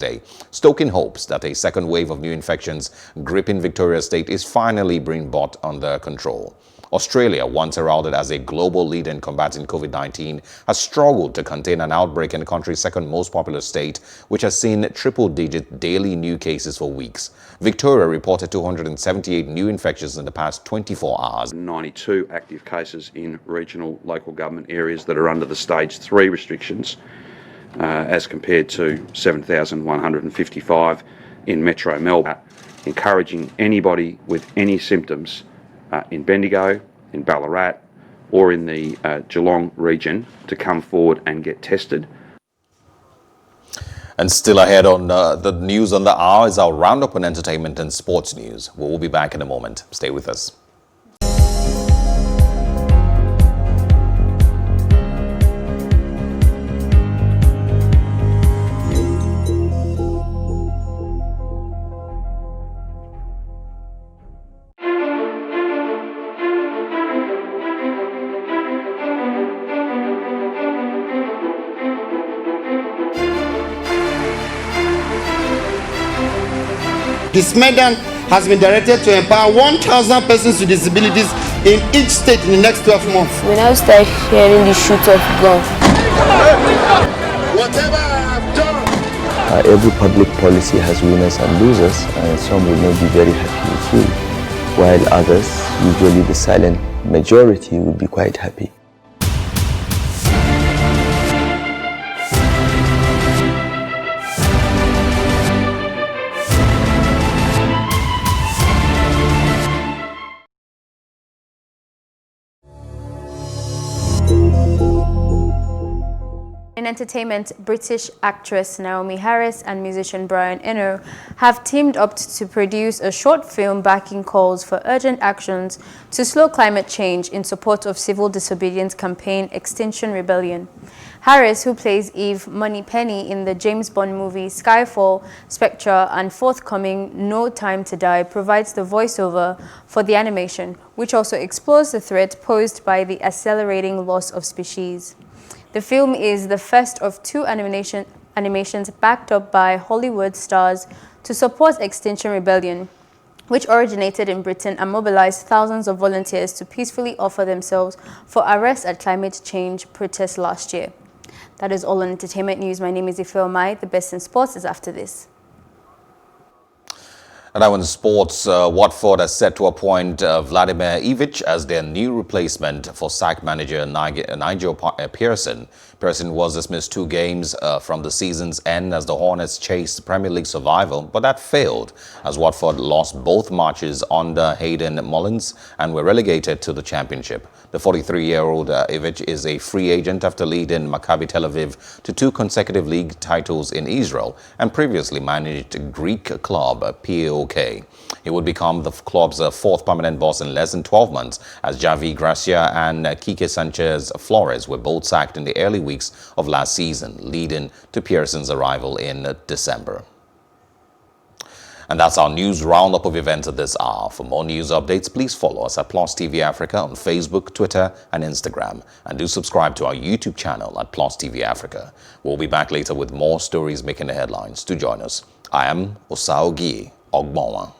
Day, stoking hopes that a second wave of new infections gripping Victoria State is finally being brought under control. Australia, once heralded as a global leader in combating COVID-19, has struggled to contain an outbreak in the country's second most populous state, which has seen triple-digit daily new cases for weeks. Victoria reported 278 new infections in the past 24 hours. 92 active cases in regional local government areas that are under the stage 3 restrictions, as compared to 7,155 in Metro Melbourne, encouraging anybody with any symptoms in Bendigo, in Ballarat or in the Geelong region to come forward and get tested. And still ahead on the news on the hour is our roundup on entertainment and sports news. We'll be back in a moment. Stay with us. This medal has been directed to empower 1,000 persons with disabilities in each state in the next 12 months. We now start hearing the shoot of guns. Whatever I've done. Every public policy has winners and losers, and some will not be very happy with you, while others, usually the silent majority, will be quite happy. In entertainment, British actress Naomi Harris and musician Brian Eno have teamed up to produce a short film backing calls for urgent actions to slow climate change in support of civil disobedience campaign Extinction Rebellion. Harris, who plays Eve Moneypenny in the James Bond movie Skyfall, Spectre, and forthcoming No Time to Die, provides the voiceover for the animation, which also explores the threat posed by the accelerating loss of species. The film is the first of 2 animations backed up by Hollywood stars to support Extinction Rebellion, which originated in Britain and mobilized thousands of volunteers to peacefully offer themselves for arrest at climate change protests last year. That is all on entertainment news. My name is Ife Omai. The best in sports is after this. And now in sports, Watford has set to appoint Vladimir Ivic as their new replacement for SAC manager Nigel Pearson. Pearson was dismissed 2 games from the season's end as the Hornets chased Premier League survival, but that failed as Watford lost both matches under Hayden Mullins and were relegated to the Championship. The 43-year-old Ivic is a free agent after leading Maccabi Tel Aviv to 2 consecutive league titles in Israel and previously managed Greek club PAOK. He would become the club's 4th permanent boss in less than 12 months as Javi Gracia and Quique Sanchez Flores were both sacked in the early weeks of last season, leading to Pearson's arrival in December. And that's our news roundup of events at this hour. For more news updates, please follow us at Plus TV Africa on Facebook, Twitter, and Instagram. And do subscribe to our YouTube channel at Plus TV Africa. We'll be back later with more stories making the headlines. Do join us. I am Osaogi Ogbonwa.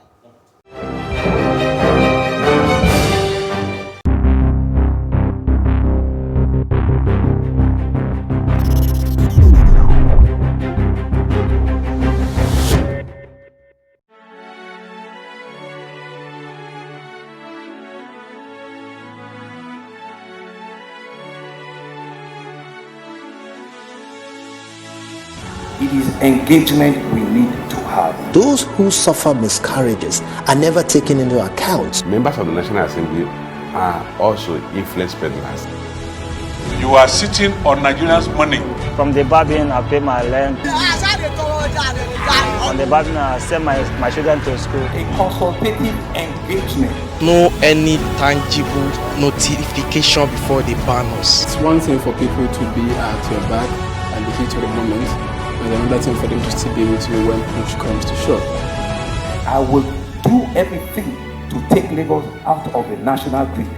It is engagement we need to have. Those who suffer miscarriages are never taken into account. Members of the National Assembly are also influence peddlers. You are sitting on Nigerians' money. From the Babin, I pay my rent. On the Babin, I send my children to school. A consultative engagement. No any tangible notification before they ban us. It's one thing for people to be at your back and the heat of the moment, and another thing for them to still be with you when push comes to shove. I will do everything to take Lagos out of the national grid.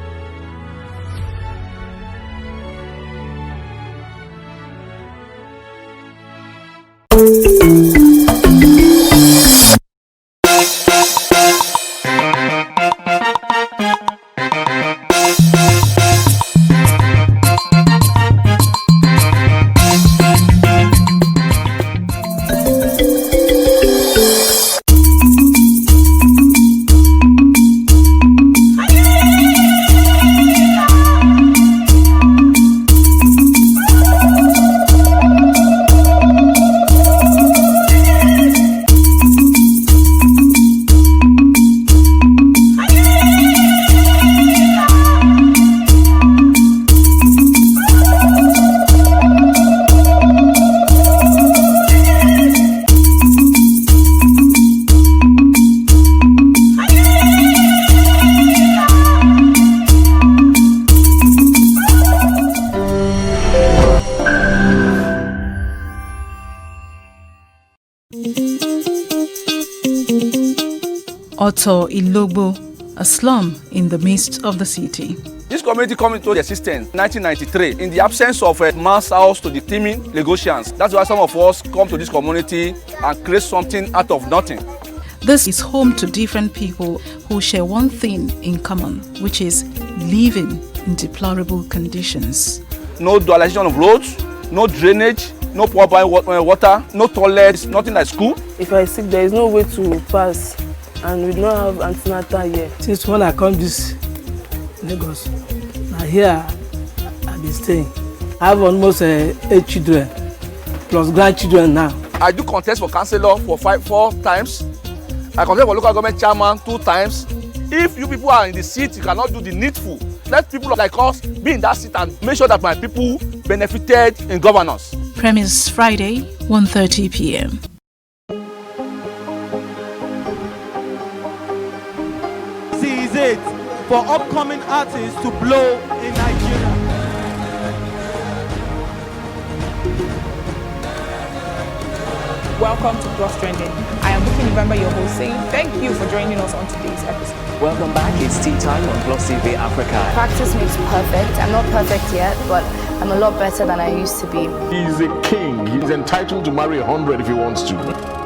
Oto Ilogbo, a slum in the midst of the city. This community came into existence in 1993 in the absence of a mass house to the teeming Lagosians. That's why some of us come to this community and create something out of nothing. This is home to different people who share one thing in common, which is living in deplorable conditions. No dualization of roads, no drainage, no proper water, no toilets, nothing like school. If I sick, there is no way to pass, and we don't have antenatal here. Since when I come this Lagos, now here I've been staying. I have almost 8 children, plus grandchildren now. I do contest for councillor for 4 times. I contest for local government chairman 2 times. If you people are in the seat, you cannot do the needful. Let people like us be in that seat and make sure that my people benefited in governance. Premise Friday, 1:30 p.m. This is it for upcoming artists to blow in Nigeria. Welcome to Plus Trending. I am Buki November, your host, saying thank you for joining us on today's episode. Welcome back. It's tea time on Plus TV Africa. Practice makes perfect. I'm not perfect yet, but I'm a lot better than I used to be. He's a king. He's entitled to marry 100 if he wants to.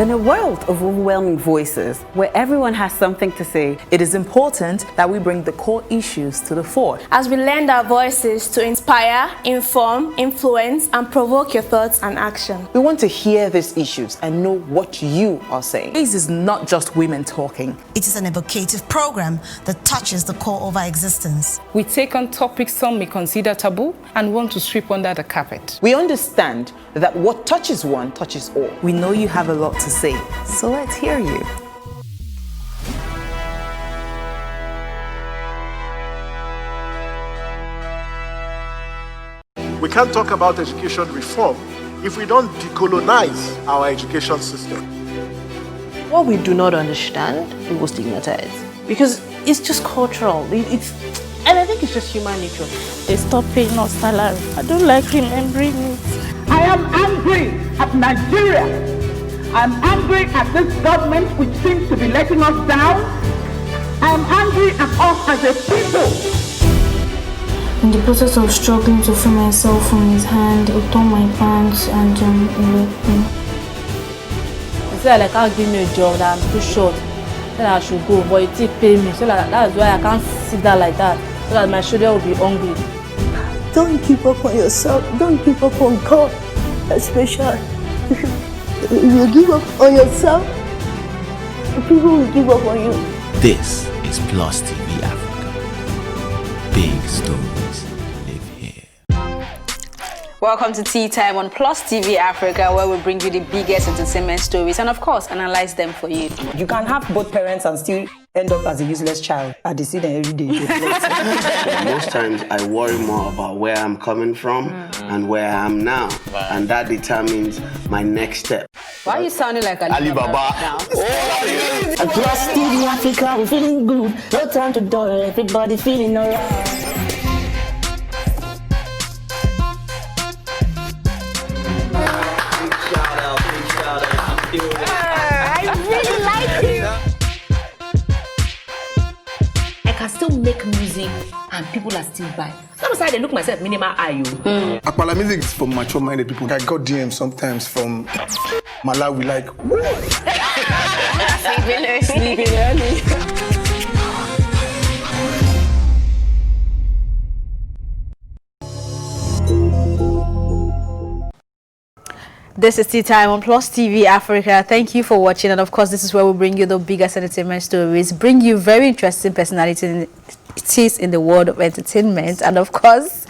In a world of overwhelming voices, where everyone has something to say, It is important that we bring the core issues to the fore. As we lend our voices to inspire, inform, influence, and provoke your thoughts and action. We want to hear these issues and know what you are saying. This is not just women talking. It is an evocative program that touches the core of our existence. We take on topics some may consider taboo and want to sweep under the carpet. We understand that what touches one touches all. We know you have a lot to say, so let's hear you. We can't talk about education reform if we don't decolonize our education system. What we do not understand, we will stigmatize. Because it's just cultural. And I think it's just human nature. They stop paying us salary. I don't like remembering it. I am angry at Nigeria. I'm angry at this government which seems to be letting us down. I am angry at us as a people. In the process of struggling to free myself from his hand, he tore my pants and he raped me. He said, like, I'll give me a job that I'm too short. Then I should go, but he didn't pay me. So that's why I can't sit there like that, so that my children will be hungry. Don't give up on yourself. Don't give up on God, especially. If you give up on yourself, people will give up on you. This is Plus TV Africa. Big stories live here. Welcome to Tea Time on Plus TV Africa, where we bring you the biggest entertainment stories and, of course, analyze them for you. You can have both parents and still end up as a useless child. I see them every day. Most times I worry more about where I'm coming from and where I am now, and that determines my next step. Why are you sounding like Alibaba now? Plus TV Africa, we're feeling good. No time to dull, everybody feeling alright. I really like it. I can still make music and people are still buying. Sometimes I look myself minimal IU. Akpala music is for mature-minded people. I got DMs sometimes from Malawi like, Sleeping early. This is Tea Time on Plus TV Africa. Thank you for watching, and of course, this is where we bring you the biggest entertainment stories, bring you very interesting personalities in the world of entertainment, and of course,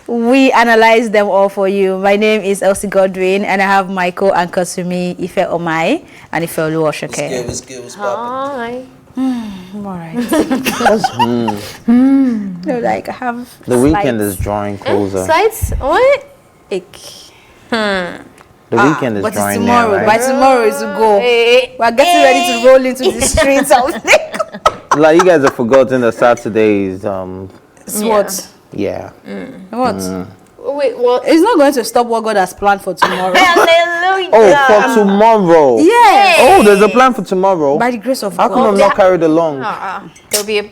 we analyze them all for you. My name is Elsie Godwin, and I have Michael and Kasumi Ife Omai and Ife Oluwashake. What's poppin'? Hi. I'm alright. No, like I have The weekend is drawing closer. Slides? What? The weekend is drawing tomorrow. near, right? By tomorrow is to go. We're getting ready to roll into the streets of Like, you guys have forgotten that Saturday is what? yeah. What? Wait, what? It's not going to stop what God has planned for tomorrow. Hallelujah. Oh, for tomorrow. Yes. Oh, there's a plan for tomorrow. By the grace of How God. come I'm not carried along? There'll be a...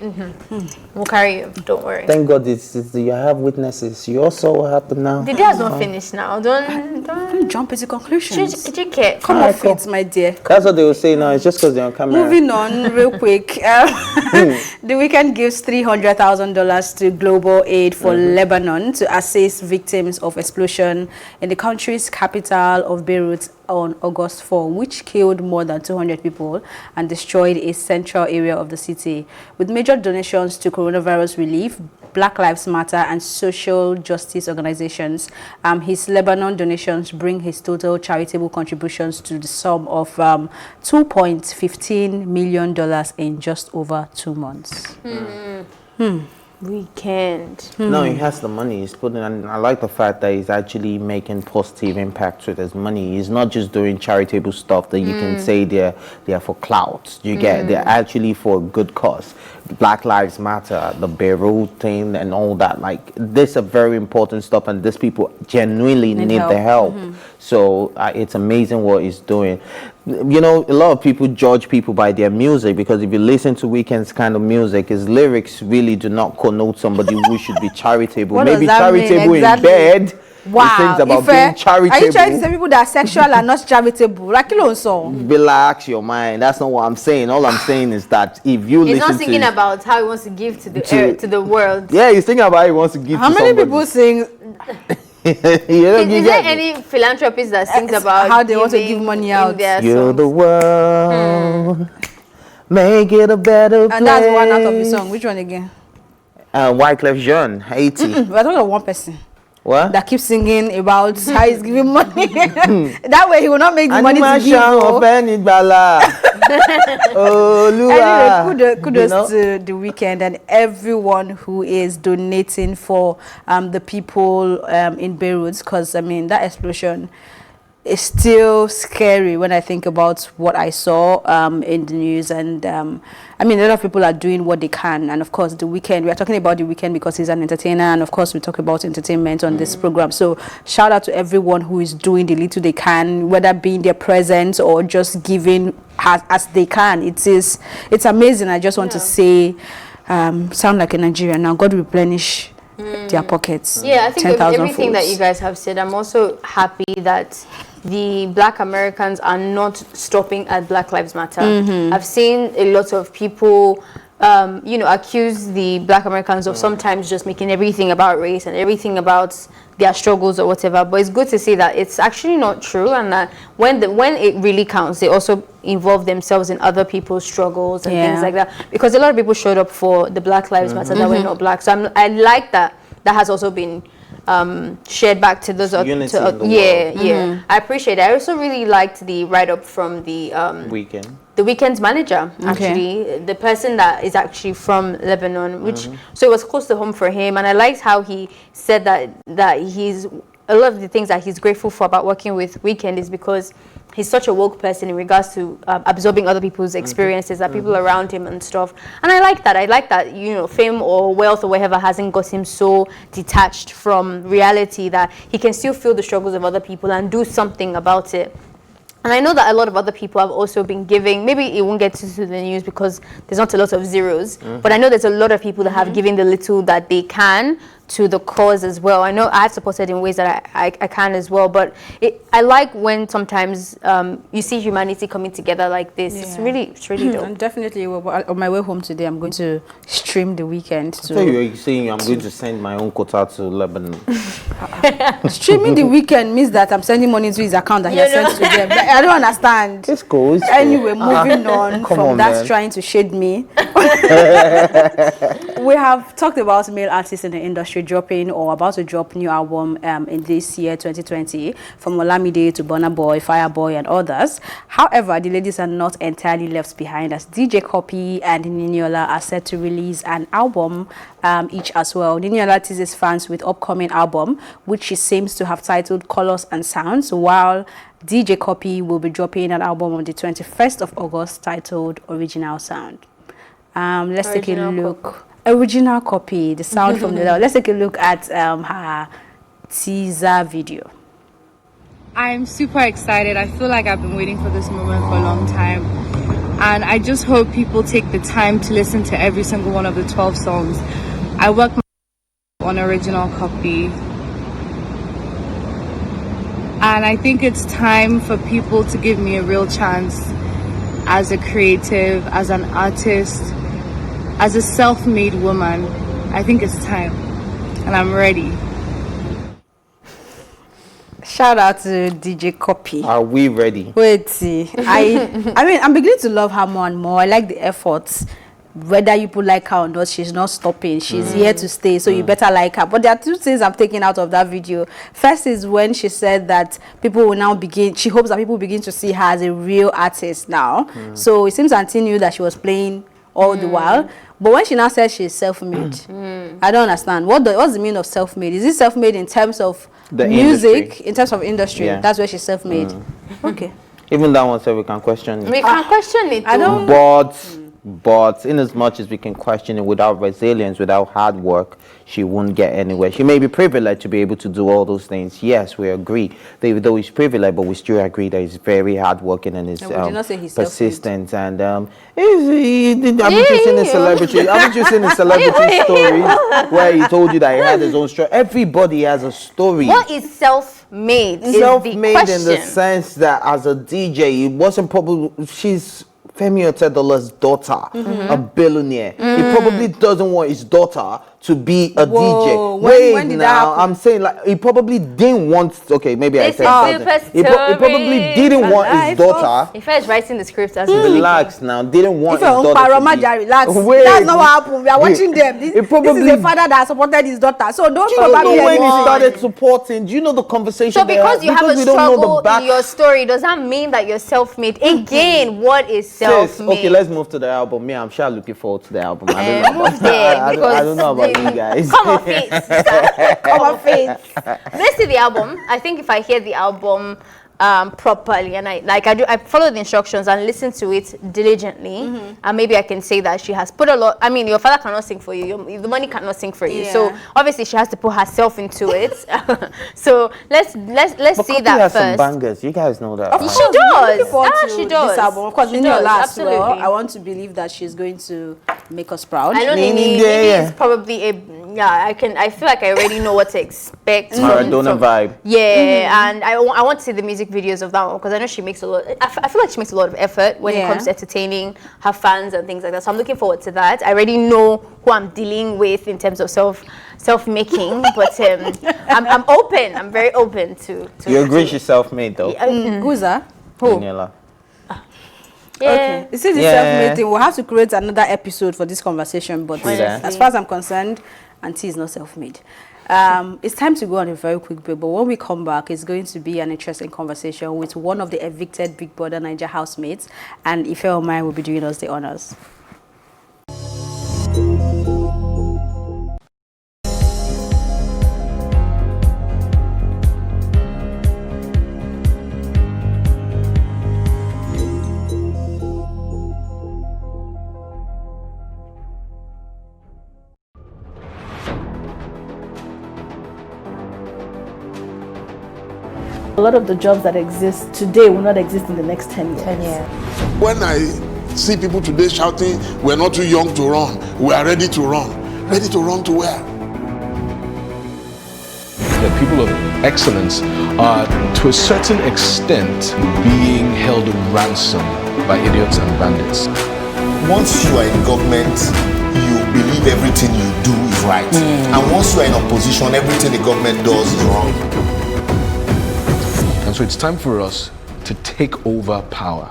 We'll carry you. Don't worry. Thank God you have witnesses. You also what happened now. The day has not finished now. Don't jump into conclusions. Come off it, my dear. That's what they will say now. It's just because they're on camera. Moving on real quick. The weekend gives $300,000 to global aid for Lebanon to assist victims of explosion in the country's capital of Beirut on August 4, which killed more than 200 people and destroyed a central area of the city. With major donations to coronavirus relief, Black Lives Matter and social justice organizations, his Lebanon donations bring his total charitable contributions to the sum of $2.15 million in just over 2 months. Weekend. No, he has the money. He's putting, and I like the fact that he's actually making positive impact with his money. He's not just doing charitable stuff that you can say they're for clout. You get they're actually for a good cause. Black Lives Matter, the Beirut thing, and all that. Like, this is very important stuff, and these people genuinely need the help. So it's amazing what he's doing. You know, a lot of people judge people by their music, because if you listen to Weeknd's kind of music, his lyrics really do not connote somebody who should be charitable. Maybe charitable in bed. Wow. He thinks about being charitable. Are you trying to say people that are sexual are not charitable? Like, relax your mind. That's not what I'm saying. All I'm saying is that if you He's listen not thinking about how he wants to give to the world. Yeah, he's thinking about how he wants to give how to many somebody. people sing? Is there any philanthropist that thinks about how they want to give money out? You're the world, make it a better place. And that's one out of the song. Which one again? Wyclef Jean, Haiti. We're talking about one person. What? That keeps singing about how he's giving money. That way he will not make the money to give. Anyway, kudos to the Weeknd and everyone who is donating for the people in Beirut, because I mean that explosion is still scary when I think about what I saw in the news. And I mean, a lot of people are doing what they can. And of course, the Weeknd, we are talking about the Weeknd because he's an entertainer. And of course, we talk about entertainment on this program. So shout out to everyone who is doing the little they can, whether being their presence or just giving as they can. It's amazing. I just want to say, sound like a Nigerian now. God replenish their pockets. Yeah, I think 10,000 everything that you guys have said, I'm also happy that the Black Americans are not stopping at Black Lives Matter. I've seen a lot of people, accuse the Black Americans of sometimes just making everything about race and everything about their struggles or whatever. But it's good to see that it's actually not true, and that when it really counts, they also involve themselves in other people's struggles and things like that. Because a lot of people showed up for the Black Lives Matter that were not black. So I like that has also been shared back to those Unity in the world. Yeah. I appreciate it. I also really liked the write-up from the Weekend. The Weekend's manager, actually, the person that is actually from Lebanon, which so it was close to home for him, and I liked how he said that he's a lot of the things that he's grateful for about working with Weekend is because he's such a woke person in regards to absorbing other people's experiences, that people around him and stuff. And I like that. I like that, you know, fame or wealth or whatever hasn't got him so detached from reality that he can still feel the struggles of other people and do something about it. And I know that a lot of other people have also been giving, maybe it won't get to the news because there's not a lot of zeros, but I know there's a lot of people that have given the little that they can to the cause as well. I know I've supported in ways that I can as well, but I like when sometimes you see humanity coming together like this. It's really dope. And definitely on my way home today, I'm going to stream The Weekend. So you're saying I'm going to send my own quota to Lebanon. Streaming The Weekend means that I'm sending money to his account that he has sent to them. I don't understand. It's cool. It's anyway, moving on from that, trying to shade me. We have talked about male artists in the industry dropping or about to drop new album in this year 2020, from Olamide to Burna Boy, Fireboy and others. However, the ladies are not entirely left behind, as DJ Cuppy and Niniola are set to release an album each as well. Niniola teases fans with upcoming album, which she seems to have titled Colors and Sounds, while DJ Cuppy will be dropping an album on the 21st of August titled Original Sound. Let's take a look. Original Copy, the sound from the Lord. Let's take a look at her teaser video. I'm super excited. I feel like I've been waiting for this moment for a long time. And I just hope people take the time to listen to every single one of the 12 songs. I work on Original Copy. And I think it's time for people to give me a real chance as a creative, as an artist, as a self-made woman. I think it's time, and I'm ready. Shout out to DJ Cuppy. Are we ready? Wait, see. I mean, I'm beginning to love her more and more. I like the efforts. Whether you put like her or not, she's not stopping. She's here to stay, so you better like her. But there are two things I'm taking out of that video. First is when she said that people will now begin, she hopes that people begin to see her as a real artist now. So it seems Auntie knew that she was playing all the while. But when she now says she's self-made, I don't understand. What's the meaning of self-made? Is it self-made in terms of the music, industry? In terms of industry? Yeah. That's where she's self-made. Okay. Even that one said we can question it. We can question it too. I don't. But in as much as we can question it, without resilience, without hard work, she won't get anywhere. She may be privileged to be able to do all those things. Yes, we agree. Though he's privileged, but we still agree that he's very hardworking and is persistent. And haven't you seen a celebrity? Haven't you seen a celebrity story where he told you that he had his own story? Everybody has a story. What is self-made? Self-made in the sense that as a DJ, it wasn't probably she's Femi Otedola's daughter, a billionaire. He probably doesn't want his daughter to be a DJ. When did that happen? I'm saying like he probably didn't want. Okay, maybe I said he probably didn't want his daughter. If I was writing the script, as relax now. Didn't want his daughter to relax. Wait, that's not what happened. We are watching them. This is a father that supported his daughter. So don't probably when he started supporting. Do you know the conversation? So because you have a struggle in your story, does that mean that you're self-made? Again, what is self-made? Okay, let's move to the album. Me, I'm sure looking forward to the album. I don't know about you guys. Come on, face. Come on, face. Let's see the album. I think if I hear the album properly and I follow the instructions and listen to it diligently, and maybe I can say that she has put a lot. I mean, your father cannot sing for you. The money cannot sing for you. So obviously she has to put herself into it. So let's see that has first. Some bangers. You guys know that. She does. This album, of course, we know last. Well, I want to believe that she's going to make us proud. I know Nini is probably I feel like I already know what to expect. Maradona vibe. Yeah, and I want to see the music videos of that one because I know she makes a lot. I feel like she makes a lot of effort when it comes to entertaining her fans and things like that. So I'm looking forward to that. I already know who I'm dealing with in terms of self-making, but I'm open. I'm very open to you agree she's self-made though? Who's that? Who? Daniela. Yeah. Okay. This is the self-made thing. We'll have to create another episode for this conversation, but as far as I'm concerned, Auntie is not self-made. It's time to go on a very quick break, but when we come back, it's going to be an interesting conversation with one of the evicted Big Brother Naija housemates, and Ife Omai will be doing us the honors. A lot of the jobs that exist today will not exist in the next 10 years. 10 years. When I see people today shouting, we're not too young to run, we are ready to run. Ready to run to where? The people of excellence are, to a certain extent, being held ransom by idiots and bandits. Once you are in government, you believe everything you do is right. And once you are in opposition, everything the government does is wrong. And so it's time for us to take over power.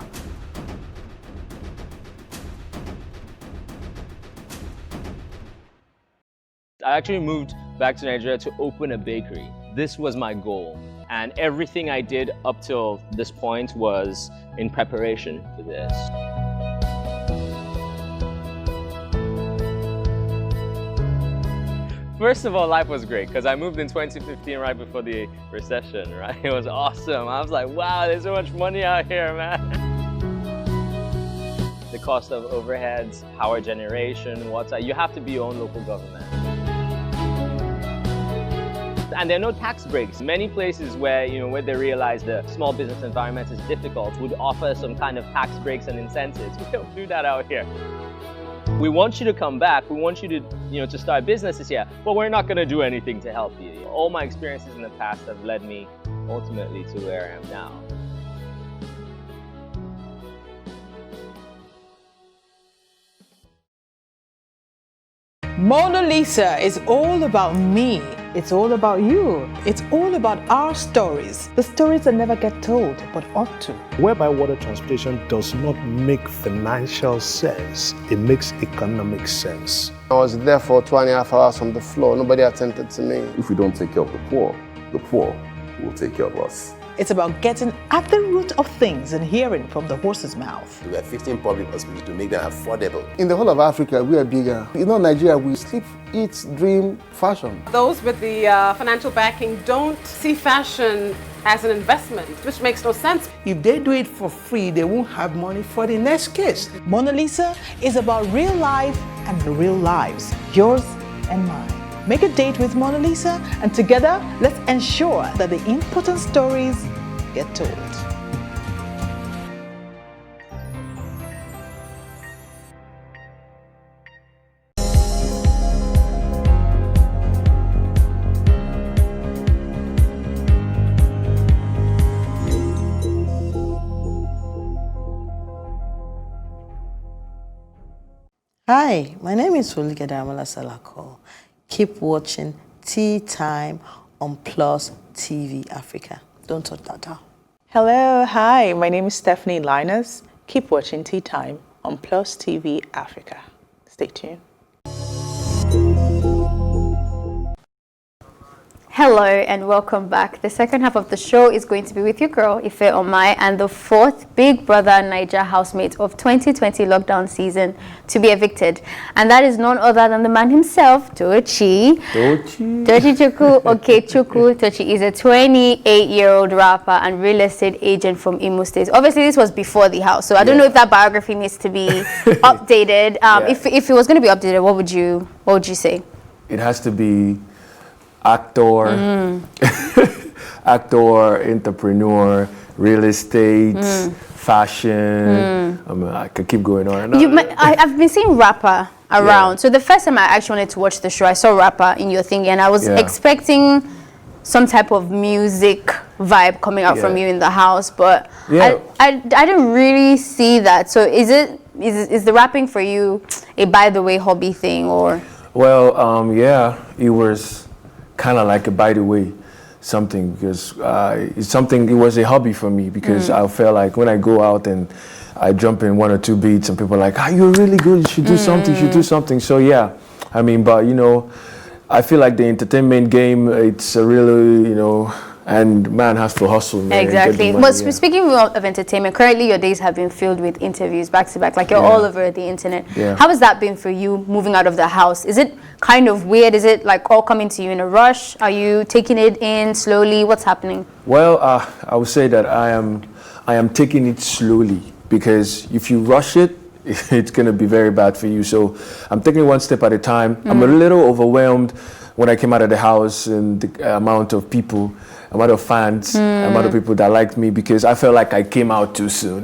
I actually moved back to Nigeria to open a bakery. This was my goal. And everything I did up till this point was in preparation for this. First of all, life was great because I moved in 2015 right before the recession, right? It was awesome. I was like, wow, there's so much money out here, man. The cost of overheads, power generation, water, you have to be your own local government. And there are no tax breaks. Many places where, where they realize the small business environment is difficult would offer some kind of tax breaks and incentives. We don't do that out here. We want you to come back. We want you to, to start businesses here, but we're not going to do anything to help you. All my experiences in the past have led me ultimately to where I am now. Mona Lisa is all about me. It's all about you. It's all about our stories. The stories that never get told, but ought to. Whereby water transportation does not make financial sense, it makes economic sense. I was there for 2.5 hours on the floor. Nobody attended to me. If we don't take care of the poor will take care of us. It's about getting at the root of things and hearing from the horse's mouth. We are 15 public hospitals to make them affordable. In the whole of Africa, we are bigger. Nigeria, we sleep, eat, dream, fashion. Those with the financial backing don't see fashion as an investment, which makes no sense. If they do it for free, they won't have money for the next case. Mona Lisa is about real life and the real lives, yours and mine. Make a date with Mona Lisa, and together, let's ensure that the important stories get told. Hi, my name is Folike Damola Salako. Keep watching Tea Time on Plus TV Africa. Don't touch that down. Hello, hi, my name is Stephanie Linus. Keep watching Tea Time on Plus TV Africa. Stay tuned. Hello and welcome back. The second half of the show is going to be with your girl, Ife Omai, and the fourth Big Brother Naija housemate of 2020 lockdown season to be evicted. And that is none other than the man himself, Tochi. Tochichukwu Okechukwu. Tochi is a 28-year-old rapper and real estate agent from Imo State. Obviously, this was before the house, so I don't know if that biography needs to be updated. If it was going to be updated, what would you say? It has to be actor, actor, entrepreneur, real estate, fashion. I could keep going on. I've been seeing rapper around. So the first time I actually wanted to watch the show, I saw rapper in your thing, and I was expecting some type of music vibe coming out from you in the house, but I didn't really see that. So is the rapping for you a by the way hobby thing, or? Well, it was kind of like a by the way something, because it was a hobby for me, because I felt like when I go out and I jump in one or two beats and people are like, you're really good, you should do something, So but I feel like the entertainment game, it's a really, and man has to hustle, man. Exactly. But speaking of entertainment, currently your days have been filled with interviews back to back, like you're all over the internet. Yeah. How has that been for you moving out of the house? Is it kind of weird? Is it like all coming to you in a rush? Are you taking it in slowly? What's happening? Well, I would say that I am taking it slowly, because if you rush it, it's going to be very bad for you. So I'm taking it one step at a time. I'm a little overwhelmed when I came out of the house and the amount of people, amount of fans, amount of people that liked me, because I felt like I came out too soon.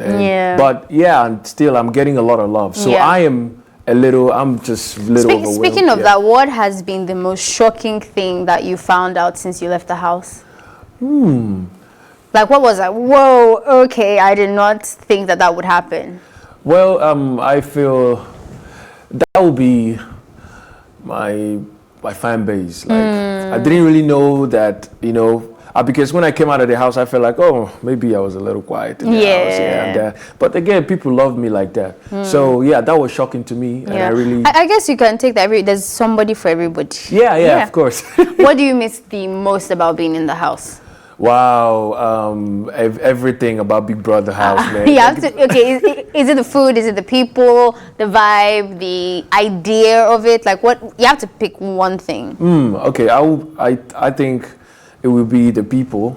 But and still I'm getting a lot of love. So I'm just a little overwhelmed. Speaking of that, what has been the most shocking thing that you found out since you left the house? Like, what was that? Whoa, okay, I did not think that would happen. Well, I feel that would be my fan base. Like, I didn't really know that, because when I came out of the house, I felt like, oh, maybe I was a little quiet in the house. But again, people love me like that. So that was shocking to me. And I guess you can take that. There's somebody for everybody. Yeah, of course. What do you miss the most about being in the house? Wow, everything about Big Brother house, man. Is it the food? Is it the people, the vibe, the idea of it? Like, what, you have to pick one thing. Okay, I think it will be the people,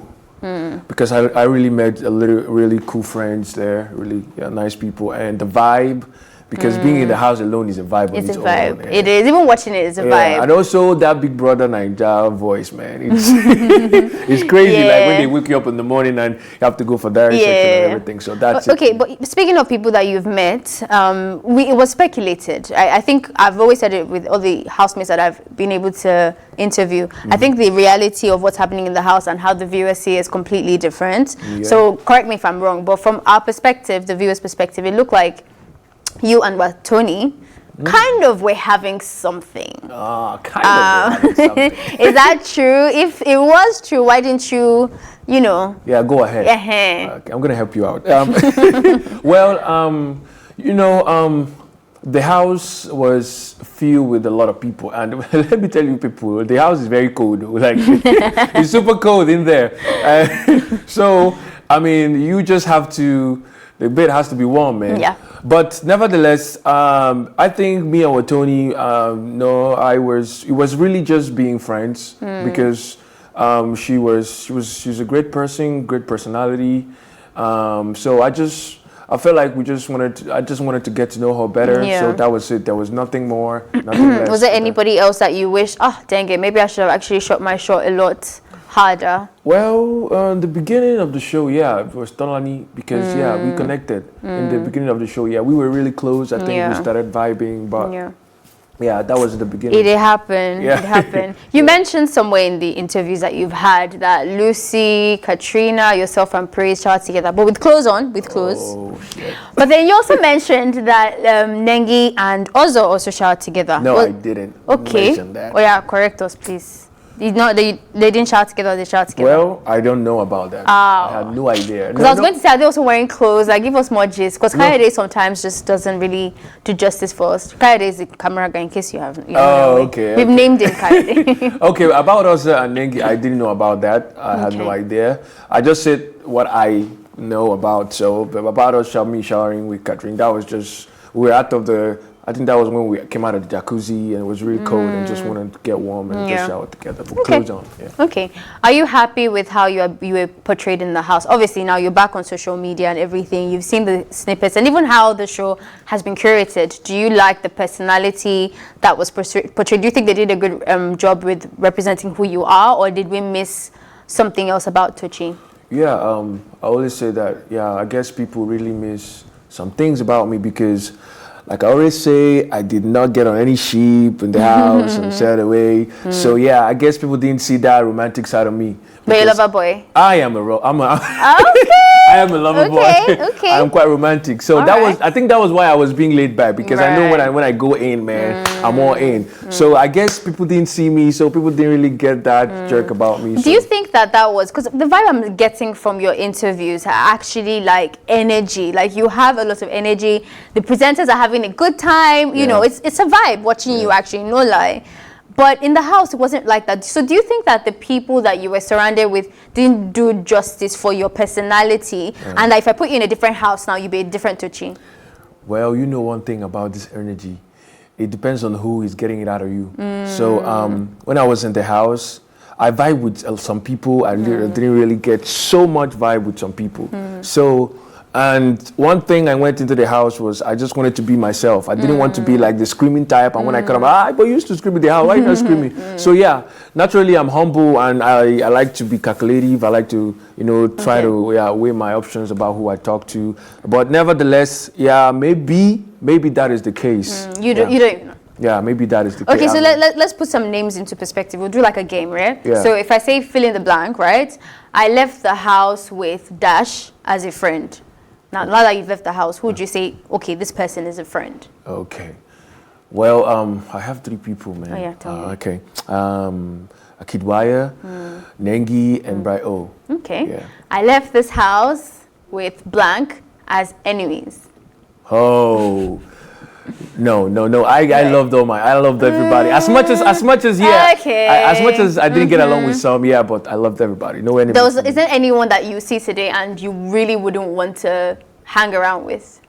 because I really met really cool friends there, really nice people, and the vibe. Because being in the house alone is a vibe. It's a vibe. It is. Even watching it is a vibe. And also that Big Brother Naija voice, man. It's crazy. Like when they wake you up in the morning and you have to go for diary section and everything. So that's okay. But speaking of people that you've met, it was speculated. I think I've always said it with all the housemates that I've been able to interview. I think the reality of what's happening in the house and how the viewers see is completely different. So correct me if I'm wrong, but from our perspective, the viewers' perspective, it looked like you and Tony kind of were having something. Kind of were having something. Is that true? If it was true, why didn't you, Yeah, go ahead. Okay, I'm going to help you out. The house was filled with a lot of people. And let me tell you people, the house is very cold. Like, it's super cold in there. So, you just have to... The bed has to be warm, man. Yeah. But nevertheless, I think me and Tony, it was really just being friends, because she's a great person, great personality. So I felt like I just wanted to get to know her better. So that was it. There was nothing more, nothing less. Was there anybody else that you wish, dang it, maybe I should have actually shot my shot a lot harder? Well, in the beginning of the show, it was Tonlani, because we connected in the beginning of the show. We were really close. I think we started vibing, but that was the beginning. It happened. It happened. You mentioned somewhere in the interviews that you've had that Lucy, Katrina, yourself, and Praise showered together, but with clothes on, Oh, shit. But then you also mentioned that Nengi and Ozo also showered together. No, I didn't mention that. Oh yeah, correct us, please. They didn't shower together, they showered together. Well, I don't know about that. I had no idea. Because I was going to say, are they also wearing clothes? Like, give us more gist. Because Kayode sometimes just doesn't really do justice for us. Kayode is the camera guy, in case you haven't. Okay. We've named him Kayode. Okay, about Ozo and Nengi, I didn't know about that. I had no idea. I just said what I know about. So, about us showering with Catherine, that was just, we were out of the... I think that was when we came out of the jacuzzi and it was really cold and just wanted to get warm and just shower together. Put clothes on. Okay. Are you happy with how you were portrayed in the house? Obviously, now you're back on social media and everything. You've seen the snippets and even how the show has been curated. Do you like the personality that was portrayed? Do you think they did a good job with representing who you are, or did we miss something else about Tochi? Yeah, I always say that, I guess people really miss some things about me, because like I always say, I did not get on any sheep in the house and sail away. So I guess people didn't see that romantic side of me. But you lover boy? I am a lover boy. Okay. I'm quite romantic. So I think that was why I was being laid back, because I know when I go in, man, I'm all in. So I guess people didn't see me, so people didn't really get that jerk about me. Do you think that was, because the vibe I'm getting from your interviews are actually like energy, like you have a lot of energy, the presenters are having a good time, you know, it's a vibe watching you, actually, no lie. But in the house, it wasn't like that. So do you think that the people that you were surrounded with didn't do justice for your personality? And that if I put you in a different house now, you'd be a different Tochi? Well, you know one thing about this energy. It depends on who is getting it out of you. So when I was in the house, I vibe with some people. I didn't really get so much vibe with some people. So, and one thing I went into the house was I just wanted to be myself. I didn't want to be like the screaming type. And when I come, but you used to scream in the house. Why are you not screaming? So yeah, naturally I'm humble and I like to be calculative. I like to, try to weigh my options about who I talk to. But nevertheless, maybe that is the case. You don't know. Yeah, maybe that is the case. Okay, so let's put some names into perspective. We'll do like a game, right? Yeah. So if I say fill in the blank, right? I left the house with Dash as a friend. Now that you've left the house, who would you say, okay, this person is a friend? Okay. Well, I have 3 people, man. Oh, yeah, tell me. Okay. Akidwaya, Nengi, and Brio. Okay. Yeah. I left this house with blank as enemies. Oh. No. I loved I loved everybody. As much as Okay. as much as I didn't get along with some, but I loved everybody. No enemy. Is there anyone that you see today and you really wouldn't want to hang around with?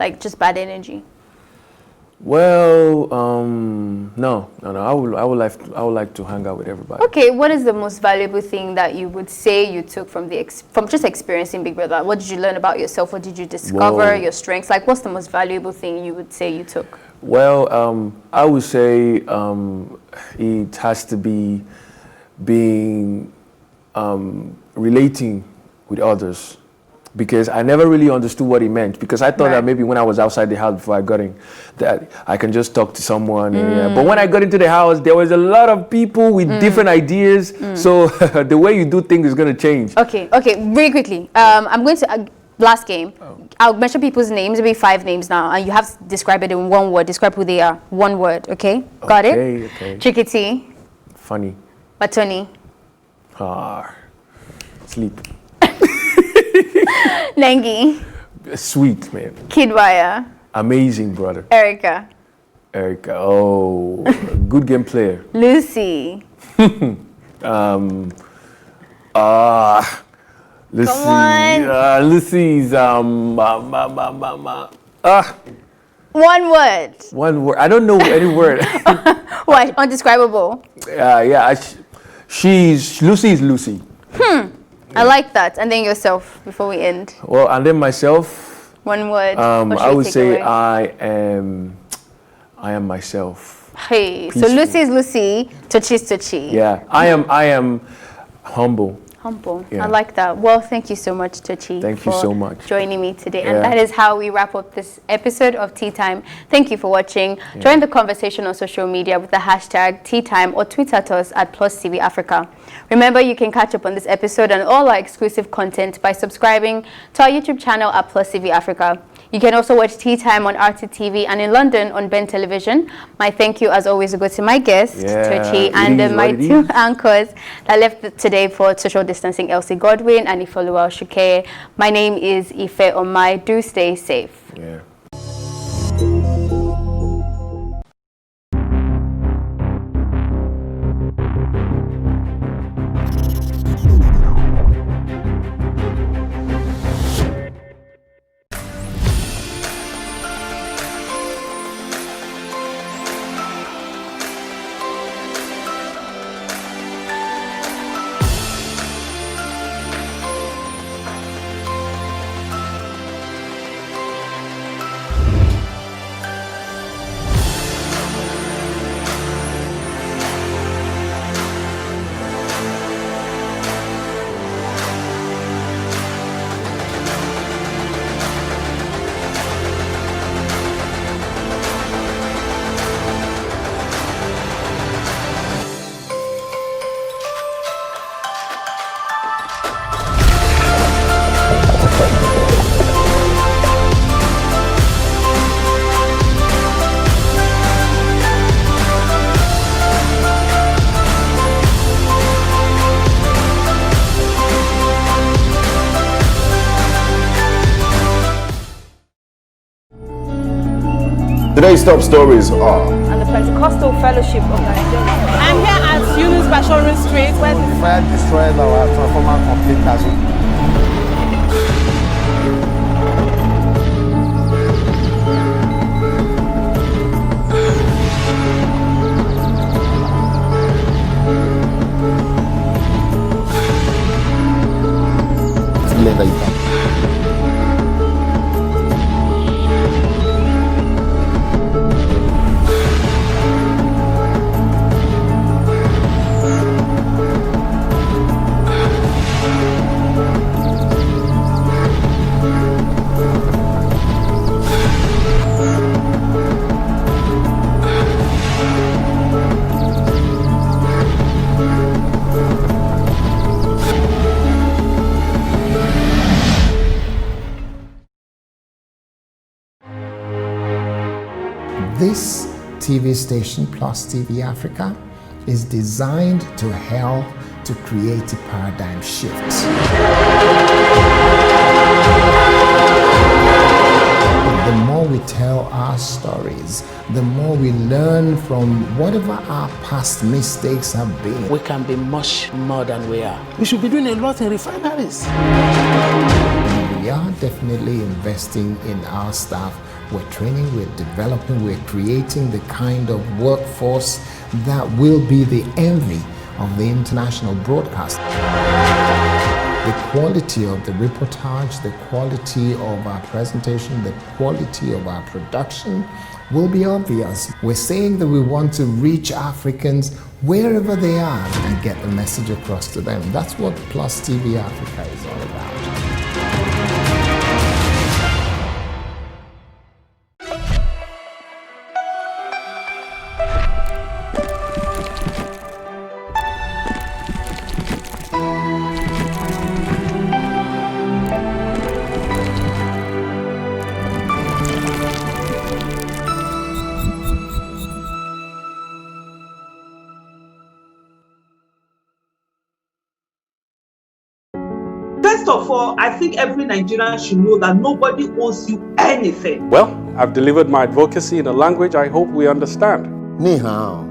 Like just bad energy. Well, no. I would like to hang out with everybody. Okay, what is the most valuable thing that you would say you took from from just experiencing Big Brother? What did you learn about yourself? What did you discover? Your strengths? Like, what's the most valuable thing you would say you took? Well, I would say it has to be being relating with others. Because I never really understood what he meant. Because I thought that maybe when I was outside the house before I got in, that I can just talk to someone. But when I got into the house, there was a lot of people with different ideas. So the way you do things is going to change. Okay, really quickly. I'm going to, last game. I'll mention people's names, maybe 5 names now. And you have to describe it in 1 word. Describe who they are. 1 word, okay? Got it? Okay. Chikiti. Funny. Batoni. Sleep. Nengi. Sweet, man. Kidwaya. Amazing, brother. Erica. Oh, good game player. Lucy. Let's Come on. Lucy's 1 word. 1 word. I don't know any word. What? Undescribable. Lucy is Lucy. I like that. And then yourself before we end. Well, and then myself. 1 word. I would say I am myself. Hey, Peaceful. so Lucy is Lucy, Tochi is Tochi. Yeah, I am humble. Yeah. I like that. Well, thank you so much, Tochi. Thank you so much. Joining me today. And that is how we wrap up this episode of Tea Time. Thank you for watching. Join the conversation on social media with the hashtag Tea Time or tweet at us at +TV Africa. Remember, you can catch up on this episode and all our exclusive content by subscribing to our YouTube channel at +TV Africa. You can also watch Tea Time on RTTV and in London on Ben Television. My thank you, as always, go to my guest, Tochi, and my 2 anchors that left today for social distancing, Elsie Godwin and Ifoluwa Shuke. My name is Ife Omai. Do stay safe. Yeah. Today's top stories are: And the Pentecostal Fellowship of Nigeria. I'm here at Eunice Bashorin Street where the fire destroyed our transformer completely. This TV station, Plus TV Africa, is designed to help to create a paradigm shift. The more we tell our stories, the more we learn from whatever our past mistakes have been. We can be much more than we are. We should be doing a lot in refineries. We are definitely investing in our staff. We're training, we're developing, we're creating the kind of workforce that will be the envy of the international broadcast. The quality of the reportage, the quality of our presentation, the quality of our production will be obvious. We're saying that we want to reach Africans wherever they are and get the message across to them. That's what Plus TV Africa is all about. First of all, I think every Nigerian should know that nobody owes you anything. Well, I've delivered my advocacy in a language I hope we understand. Ni hao.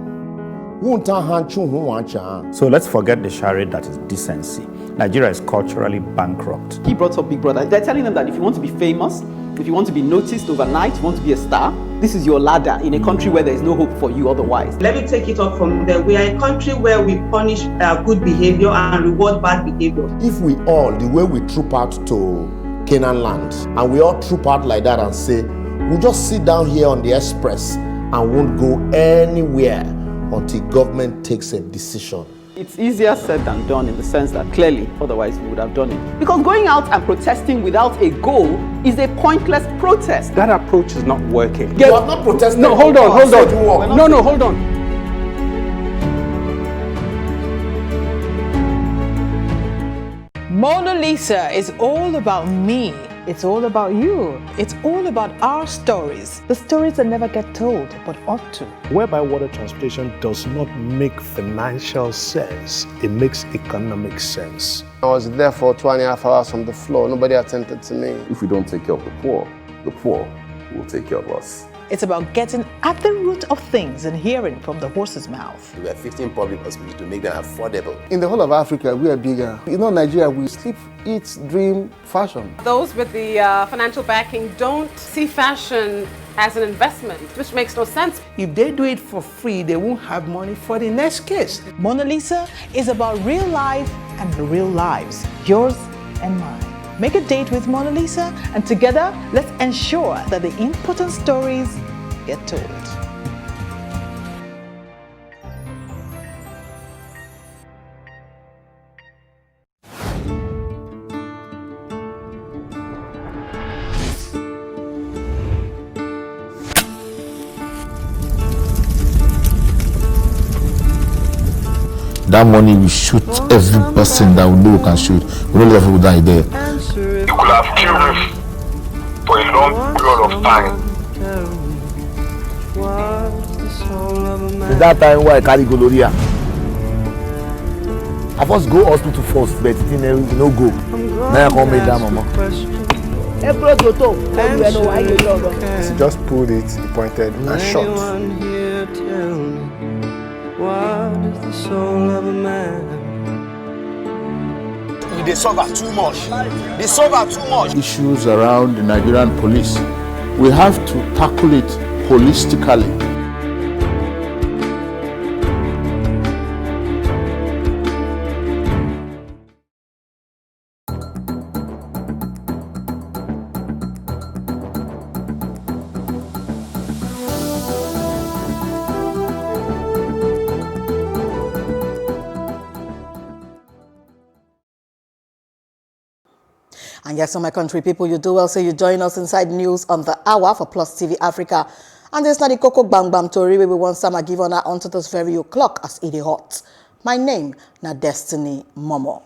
So let's forget the charade that is decency. Nigeria is culturally bankrupt. He brought up Big Brother. They're telling them that if you want to be famous, if you want to be noticed overnight, you want to be a star, this is your ladder in a country where there is no hope for you otherwise. Let me take it up from there. We are a country where we punish good behavior and reward bad behavior. If we all, the way we troop out to Canaan land, and we all troop out like that and say, we'll just sit down here on the express and won't go anywhere until government takes a decision. It's easier said than done in the sense that clearly, otherwise we would have done it. Because going out and protesting without a goal is a pointless protest. That approach is not working. You are not protesting. No, hold on. No, hold on. Mona Lisa is all about me. It's all about you. It's all about our stories. The stories that never get told, but ought to. Whereby water transportation does not make financial sense, it makes economic sense. I was there for 2.5 hours on the floor. Nobody attended to me. If we don't take care of the poor will take care of us. It's about getting at the root of things and hearing from the horse's mouth. We have 15 public hospitals to make them affordable. In the whole of Africa, we are bigger. You know, Nigeria, we sleep, eat, dream, fashion. Those with the financial backing don't see fashion as an investment, which makes no sense. If they do it for free, they won't have money for the next case. Mona Lisa is about real life and real lives, yours and mine. Make a date with Mona Lisa, and together, let's ensure that the important stories get told. That money will shoot every person that we know can shoot. We don't let people die there. You could have killed us for a long period of time. At that time, why I carry gonorrhea? I first go hospital first, but it no go. Now I come make that mama. He just pulled it, he pointed and shot. tell me, what is the soul of a man? They suffer too much. They suffer too much. Issues around the Nigerian police, we have to tackle it holistically. And yes, on my country people, you do well. So you join us inside news on the hour for Plus TV Africa. And this is not the Coco Bang Bang Tori where we want some give on our onto this very o'clock as it is hot. My name na Destiny Momo.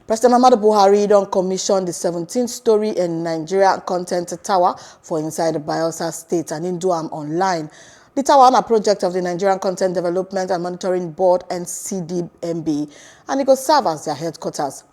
President Muhammadu Buhari don commission the 17th story in Nigeria Content Tower for inside the Bayelsa State and in do am online. The tower is a project of the Nigerian Content Development and Monitoring Board NCDMB, and it will serve as their headquarters.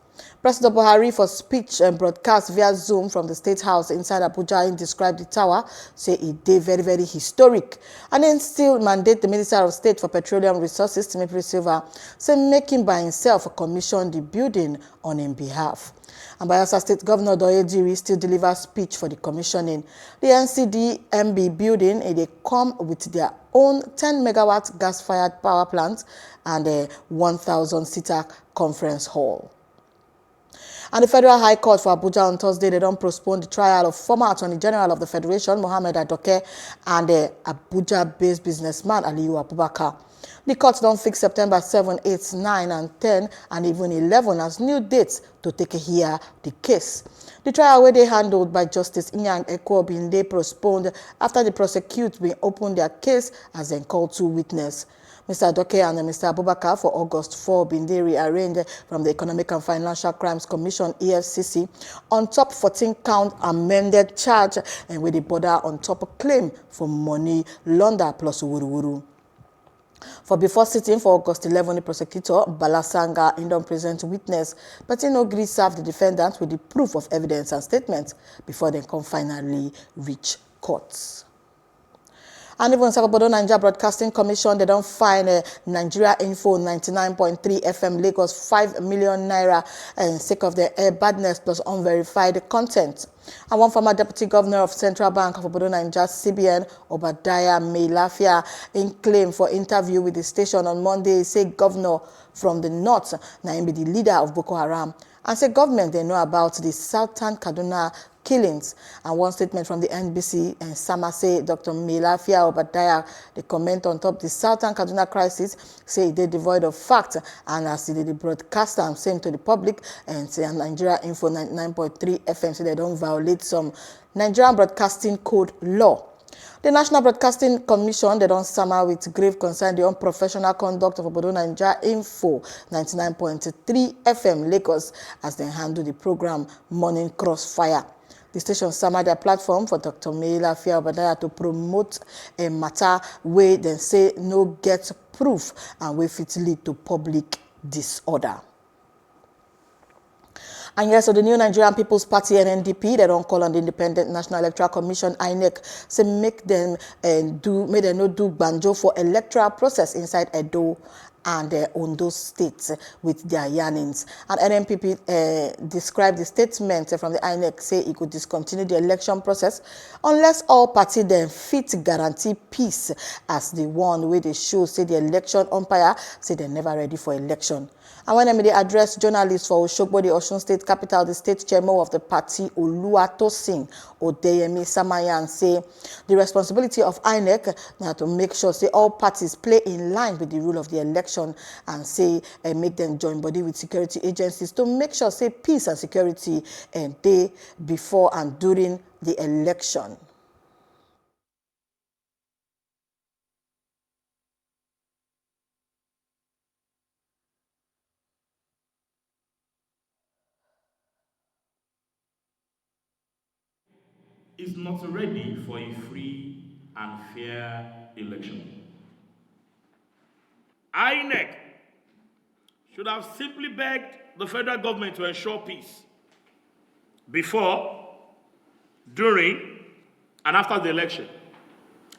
President Buhari, for speech and broadcast via Zoom from the State House inside Abuja, described the tower, say it did very, very historic, and then still mandate the Minister of State for Petroleum Resources, Timothy Silva, say make him by himself commission the building on his behalf. And Bayelsa State Governor Doye Diri still delivers speech for the commissioning. The NCDMB building, they come with their own 10 megawatt gas-fired power plant and a 1,000-seater conference hall. And the Federal High Court for Abuja on Thursday, they don't postpone the trial of former Attorney General of the Federation, Mohammed Adoke, and the Abuja-based businessman, Aliyu Abubakar. The court don't fix September 7, 8, 9, and 10, and even 11 as new dates to take a hear the case. The trial where they handled by Justice Inyang Eko been they postponed after the prosecute will open their case as they called two witnesses. Mr. Adoke and Mr. Abubakar for August 4 been they rearranged from the Economic and Financial Crimes Commission EFCC on top 14-count amended charge and with the border on top of claim for money launder plus wuru. For before sitting for August 11, the prosecutor, Balasanga, in don't present witness, but he no agree serve the defendant with the proof of evidence and statements before they can finally reach courts. And even Sakabodo Nigeria Broadcasting Commission, they don't find Nigeria Info 99.3 FM Lagos 5 million naira and sake of their air badness plus unverified content. And one former deputy governor of Central Bank of Obodo Nigeria, CBN, Obadiah Mailafia, in claim for interview with the station on Monday, say governor from the north, now be the leader of Boko Haram, and say government they know about the Southern Kaduna killings. And one statement from the NBC and Sama say Dr. Mailafia Obadiah, they comment on top the Southern Kaduna crisis, say they devoid of fact, and as the broadcaster and same to the public, and say Nigeria Info 99.3 FM, say they don't violate some Nigerian Broadcasting Code law. The National Broadcasting Commission, they don't summer with grave concern the unprofessional conduct of Obodo Nigeria Info 99.3 FM Lagos as they handle the program Morning Crossfire. The station summoned their platform for Dr. Mailafia Obadiah to promote a matter where they say no get proof and where it lead to public disorder. And yes, so the new Nigerian People's Party, NNDP, they don't call on the Independent National Electoral Commission, INEC, say make them not do banjo for electoral process inside Edo and Ondo states with their yearnings. And NNPP described the statement from the INEC, say it could discontinue the election process unless all parties then fit guarantee peace as the one where they show, say the election umpire, say they're never ready for election. And when they address journalists for Oshogbo, the Osun State capital, the state chairman of the party, Oluwatosin Odeyemi Samayan, say the responsibility of INEC now to make sure, say all parties play in line with the rule of the election and say make them join body with security agencies to make sure, say peace and security day before and during the election. Is not ready for a free and fair election. INEC should have simply begged the federal government to ensure peace before, during, and after the election,